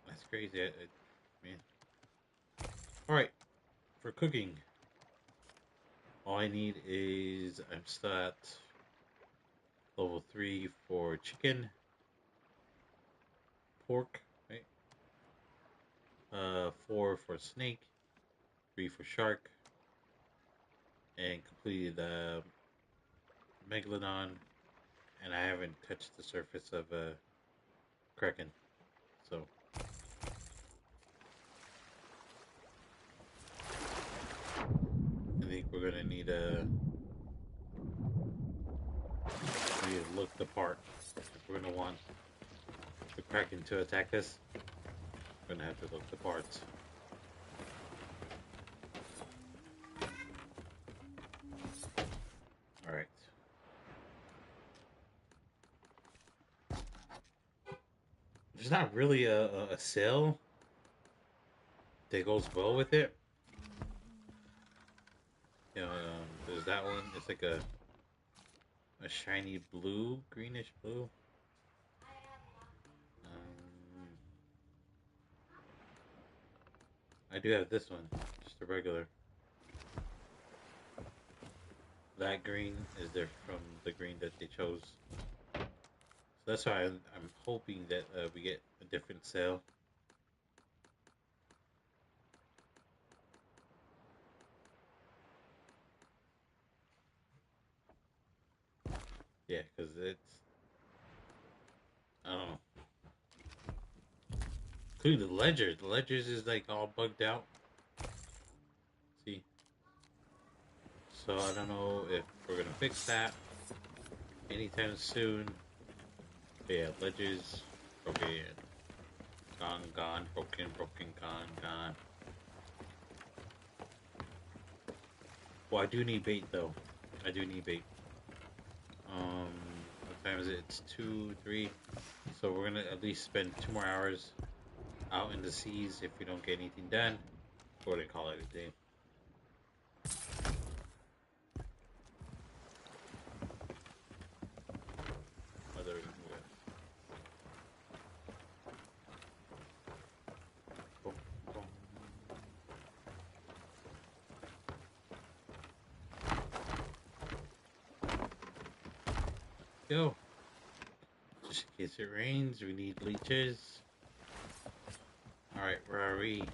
That's crazy. Man. All right, for cooking, all I need is I'm still at level 3 for chicken, pork, right? 4 for snake, 3 for shark, and completed the megalodon, and I haven't touched the surface of a kraken. So I think we're gonna need to look the part. If we're gonna want the kraken to attack us, we're gonna have to look the parts. All right. there's not really a sail that goes well with it. You know, there's that one. It's like a shiny blue, greenish blue. I do have this one, just a regular. That green is there from the green that they chose. So that's why I'm hoping that we get a different sail. Yeah, because it's, I don't know. Including the ledger. The ledgers is like all bugged out. See? So I don't know if we're gonna fix that anytime soon. But yeah, ledgers broken, gone, broken, gone. Well, I do need bait though. I do need bait. What time is it? It's 2, 3. So we're gonna at least spend 2 more hours out in the seas if we don't get anything done. Or they call it a day. Go. Just in case it rains, we need leeches. Alright, where are we?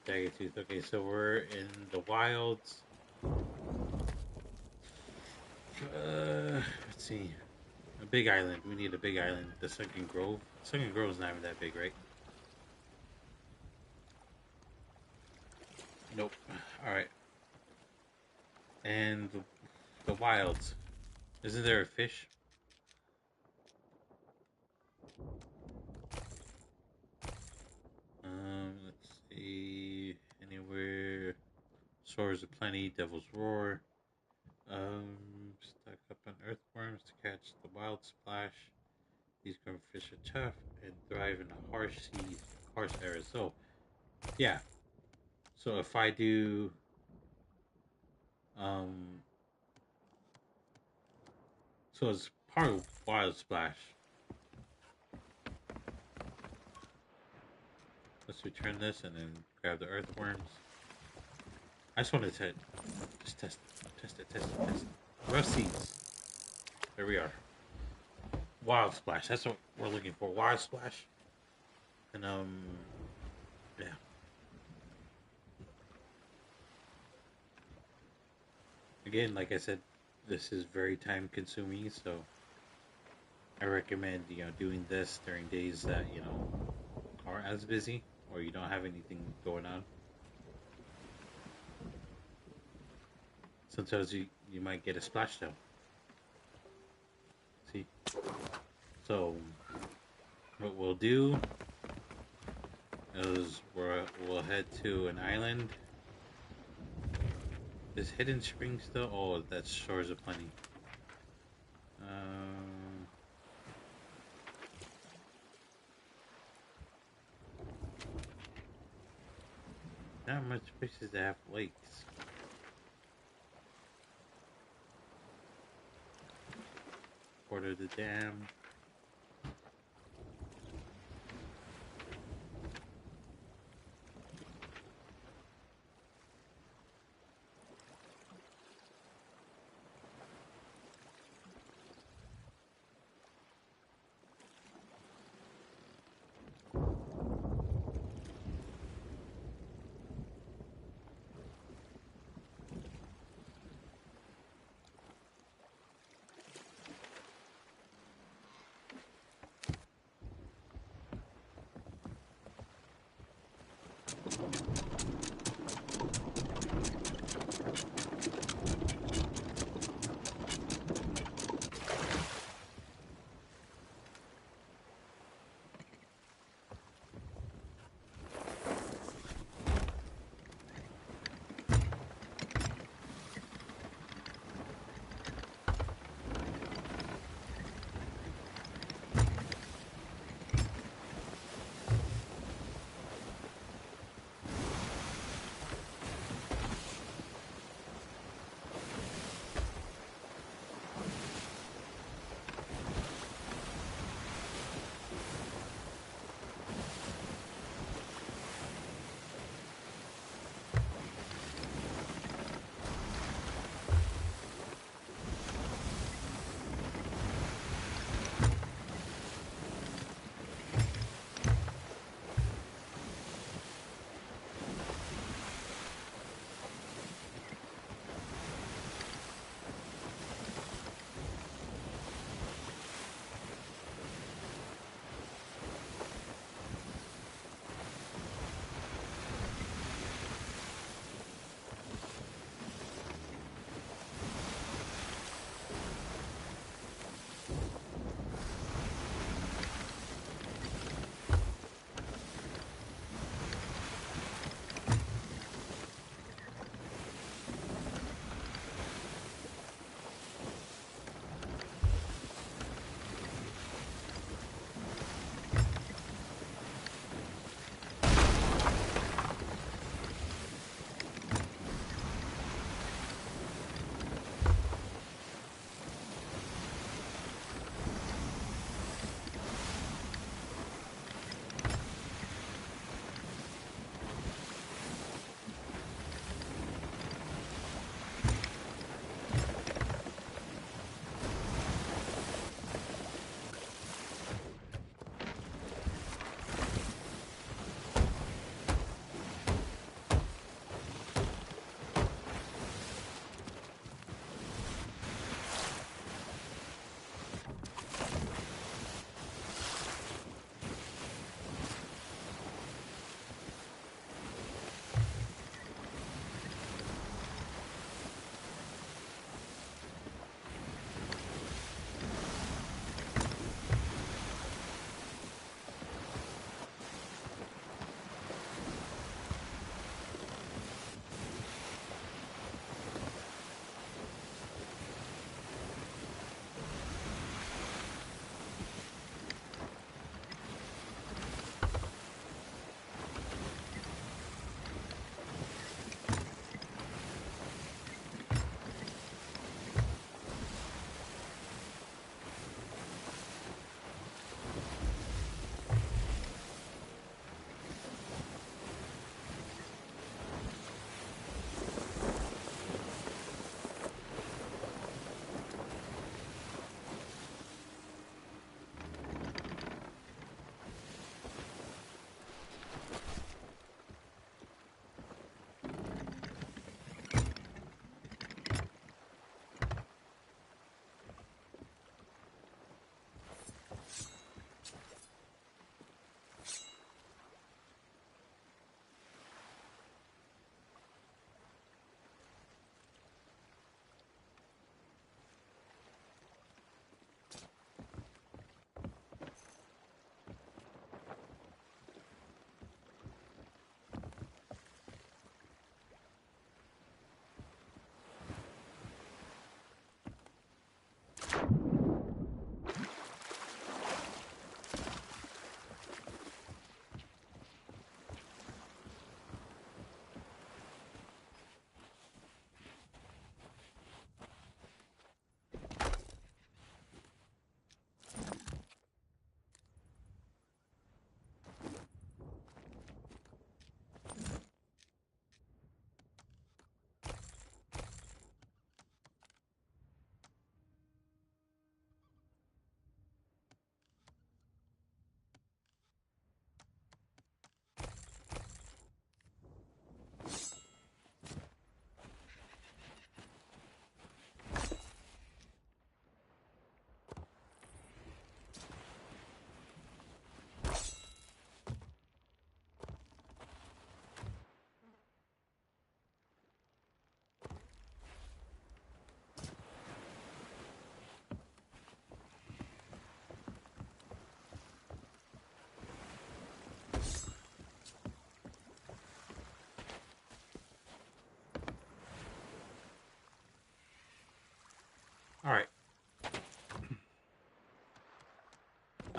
Daggotooth. Okay, so we're in the wilds. Let's see. A big island. We need a big island. The Sunken Grove. Sunken Grove is not even that big, right? Nope. Alright. And the wilds. Isn't there a fish? Let's see. Anywhere. Swords of Plenty, Devil's Roar. Stock up on earthworms to catch the wild splash. These grub fish are tough and thrive in the harsh seas, harsh areas. So, yeah. So if I do, so it's part of wild splash. Let's return this and then grab the earthworms. I just wanted to just test it. Rough seas. There we are. Wild splash. That's what we're looking for. Wild splash. And yeah. Again, like I said, this is very time consuming, so I recommend, doing this during days that, aren't as busy or you don't have anything going on. Sometimes you might get a splashdown. See? So what we'll do is we'll head to an island. Is Hidden Springs still? Oh, that's Shores of Plenty. Not much places that have lakes. Quarter the dam.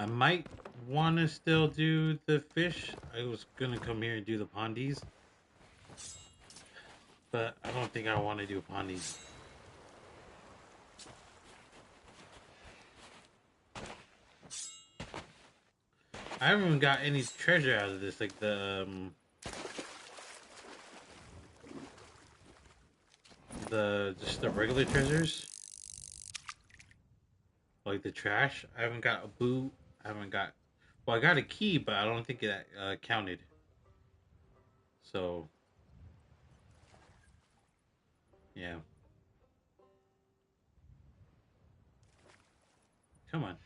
I might want to still do the fish. I was gonna come here and do the pondies, but I don't think I want to do pondies. I haven't even got any treasure out of this, like just the regular treasures, like the trash. I haven't got a boot. I haven't got. Well, I got a key, but I don't think that counted. So, yeah. Come on.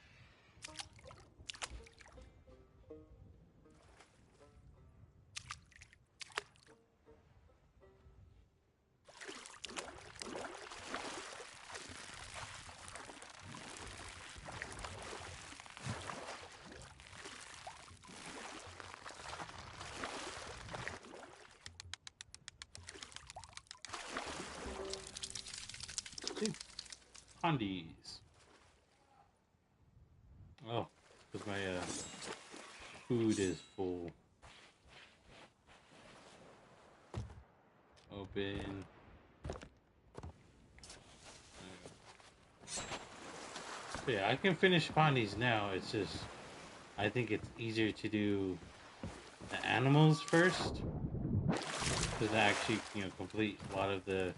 Pondies. Oh, because my food is full. Open. So yeah, I can finish Pondies now. It's just, I think it's easier to do the animals first. Because I actually, complete a lot of the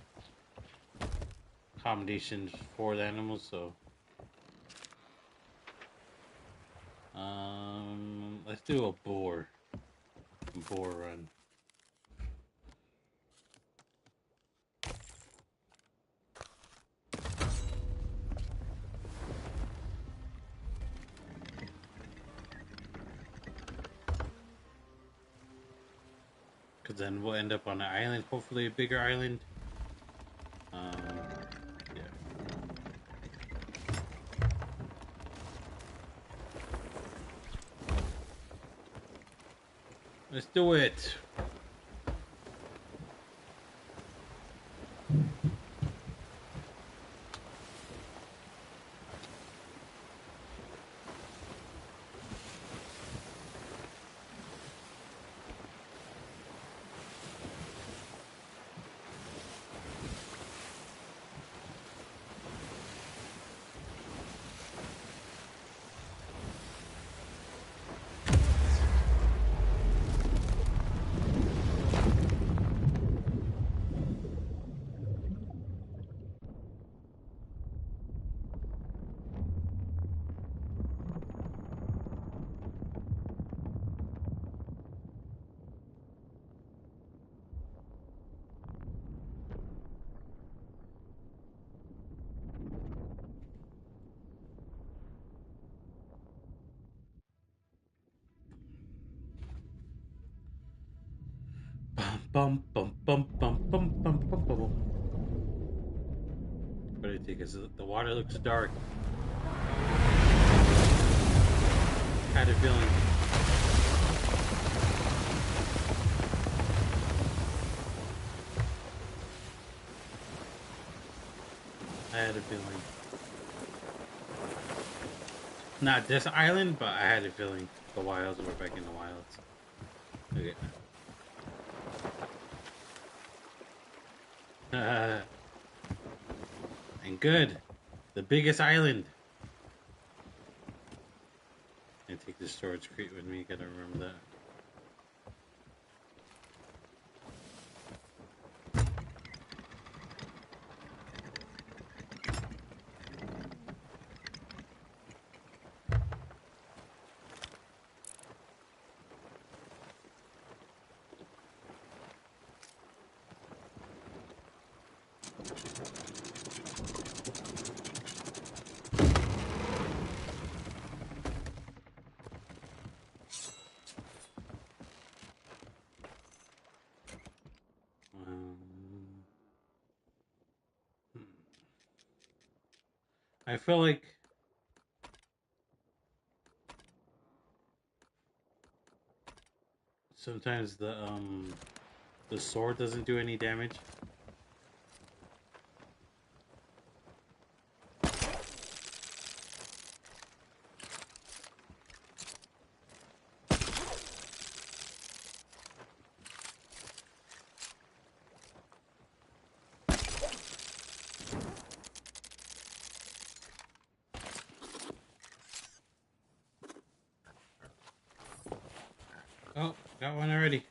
accommodations for the animals, so. Let's do a boar run. Because then we'll end up on an island, hopefully a bigger island. Yeah. Let's do it. Bum bum bum bum bum bum bum bum bum. What do you think? Is the water looks dark? Had a feeling. I had a feeling. Not this island, but I had a feeling the wilds were back in the wilds. Okay. And good. The biggest island. I take the storage crate with me, gotta remember that. I feel like sometimes the sword doesn't do any damage. Oh, got one already.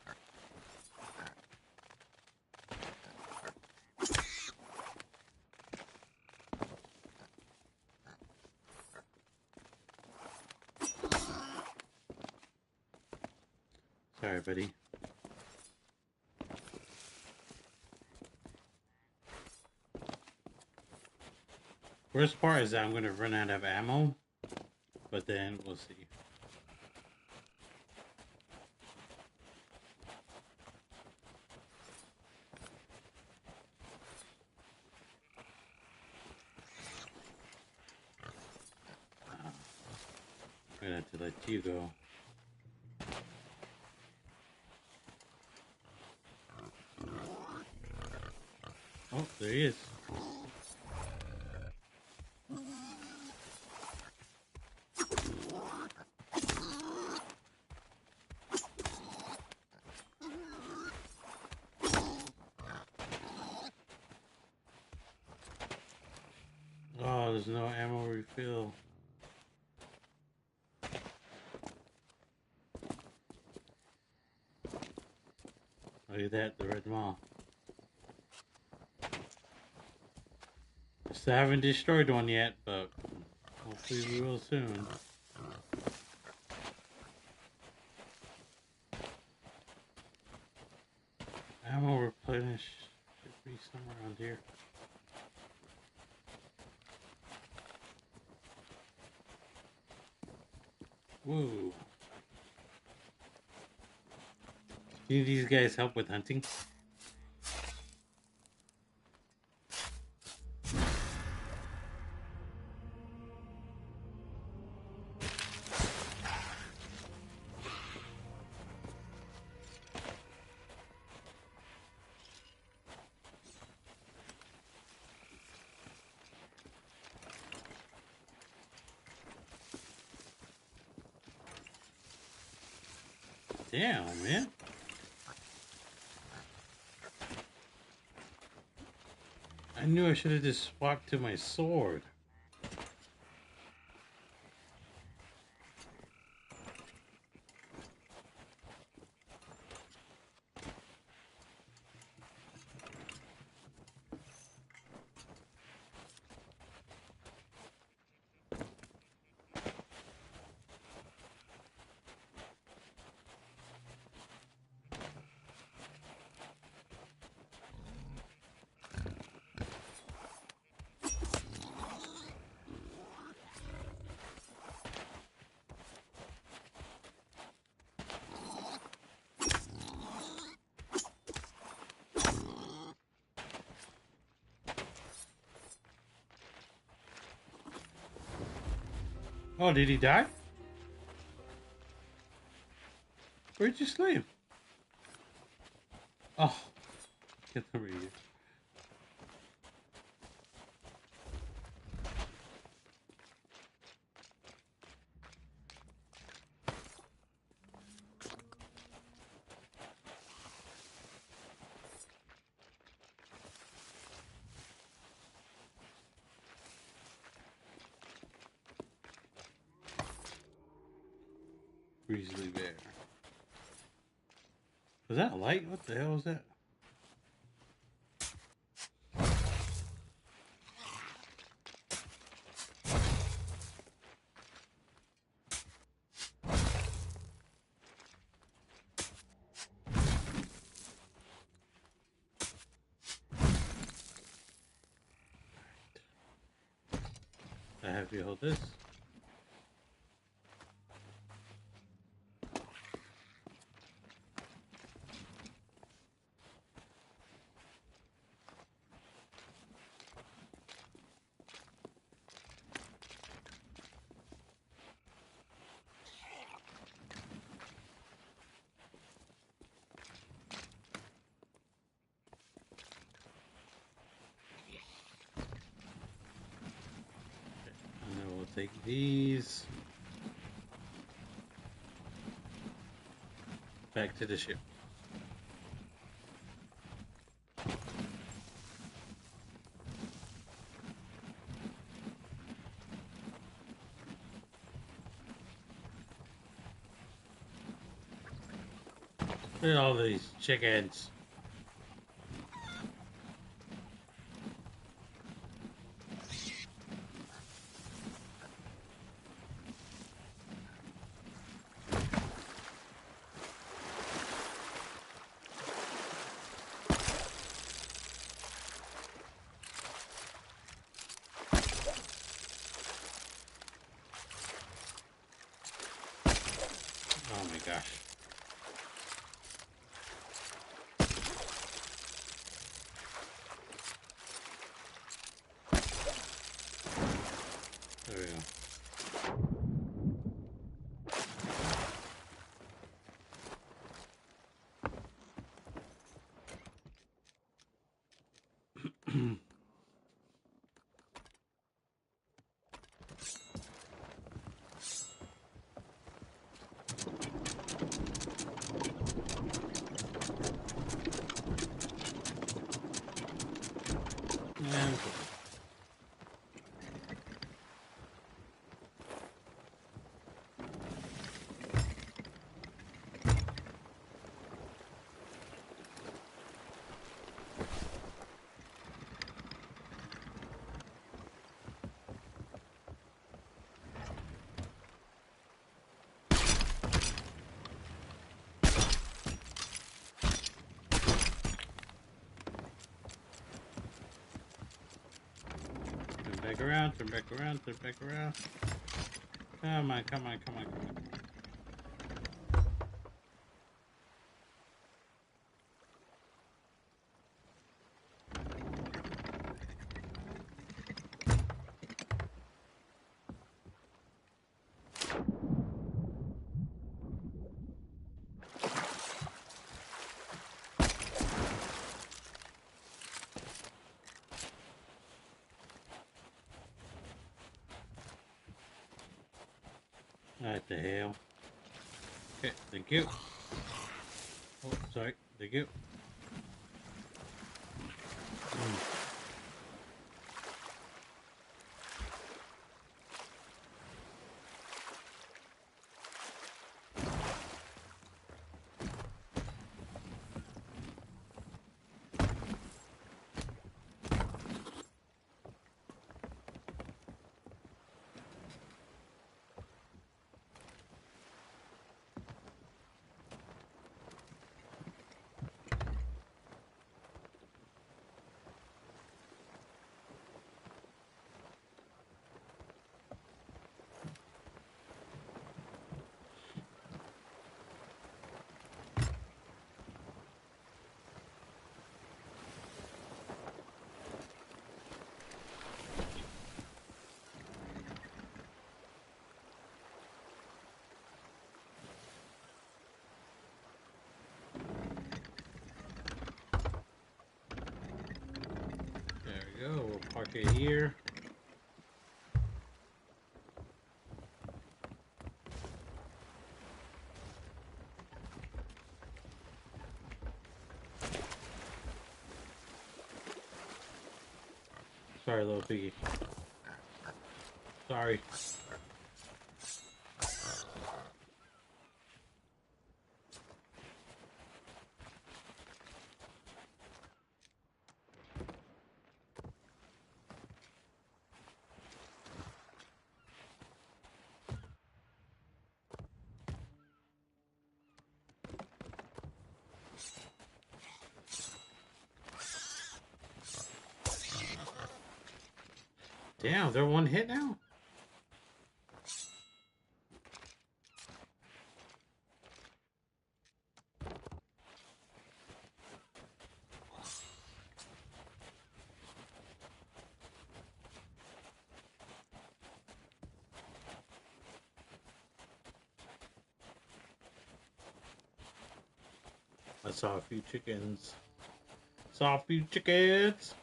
Sorry, buddy. Worst part is that I'm going to run out of ammo, but then we'll see. I'm going to have to let you go. Oh, there he is. Oh, there's no ammo refill. Look at that, the red mall. Still haven't destroyed one yet, but hopefully we will soon. Ammo replenish should be somewhere around here. Whoa. Do these guys help with hunting? Damn, man. I knew I should have just swapped to my sword. Oh, did he die? Where'd you sleep? Oh, get over here. Grizzly bear. Was that light? What the hell was that? I have you hold this. And then we'll take these back to the ship. Look at all these chickens. Oh my gosh. There we go. And turn back around, turn back around, turn back around. Come on, come on, come on, come on. What the hell? Okay, thank you. Oh, sorry, thank you. There we go. We'll park it here. Sorry, little piggy. Sorry. Damn, they're one hit now? I saw a few chickens. Saw a few chickens.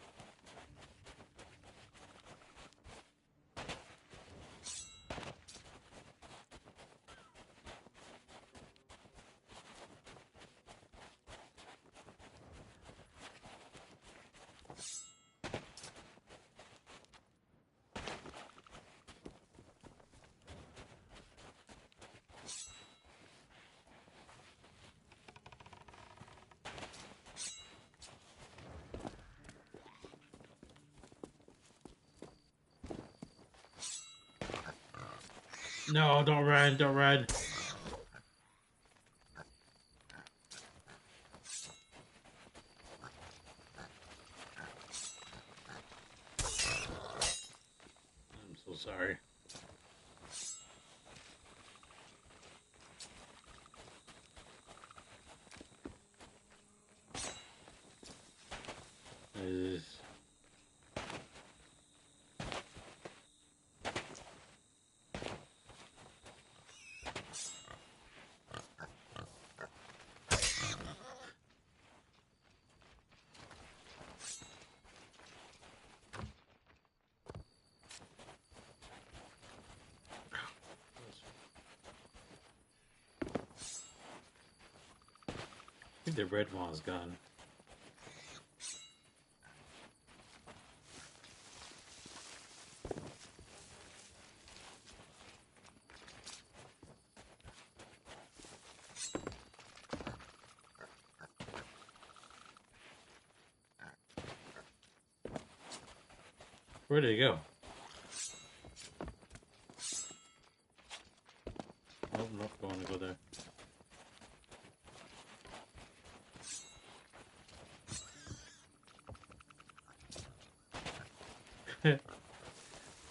No, don't run, don't run. I'm so sorry. I think the red one's gone. Where did he go? Oh, nope, don't want to go there.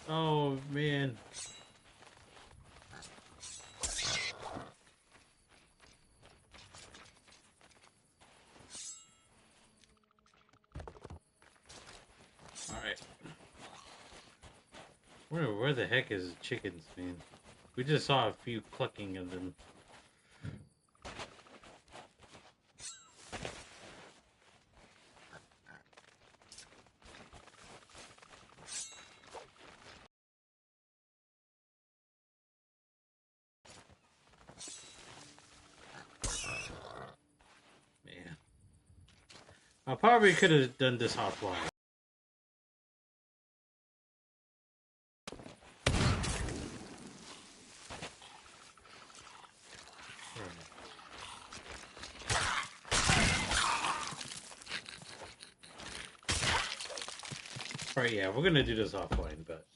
Oh, man. Alright. Where the heck is the chickens, man? We just saw a few clucking of them. Man. I probably could have done this offline. Right, yeah, we're gonna do this offline, but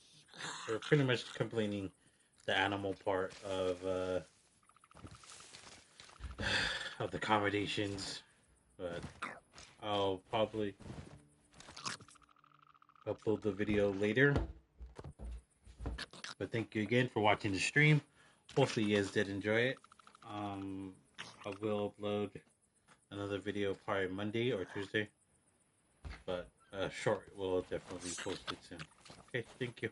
we're pretty much completing the animal part of the accommodations. But I'll probably upload the video later. But thank you again for watching the stream. Hopefully you guys did enjoy it. I will upload another video probably Monday or Tuesday. But short will definitely be posted soon. Okay, thank you.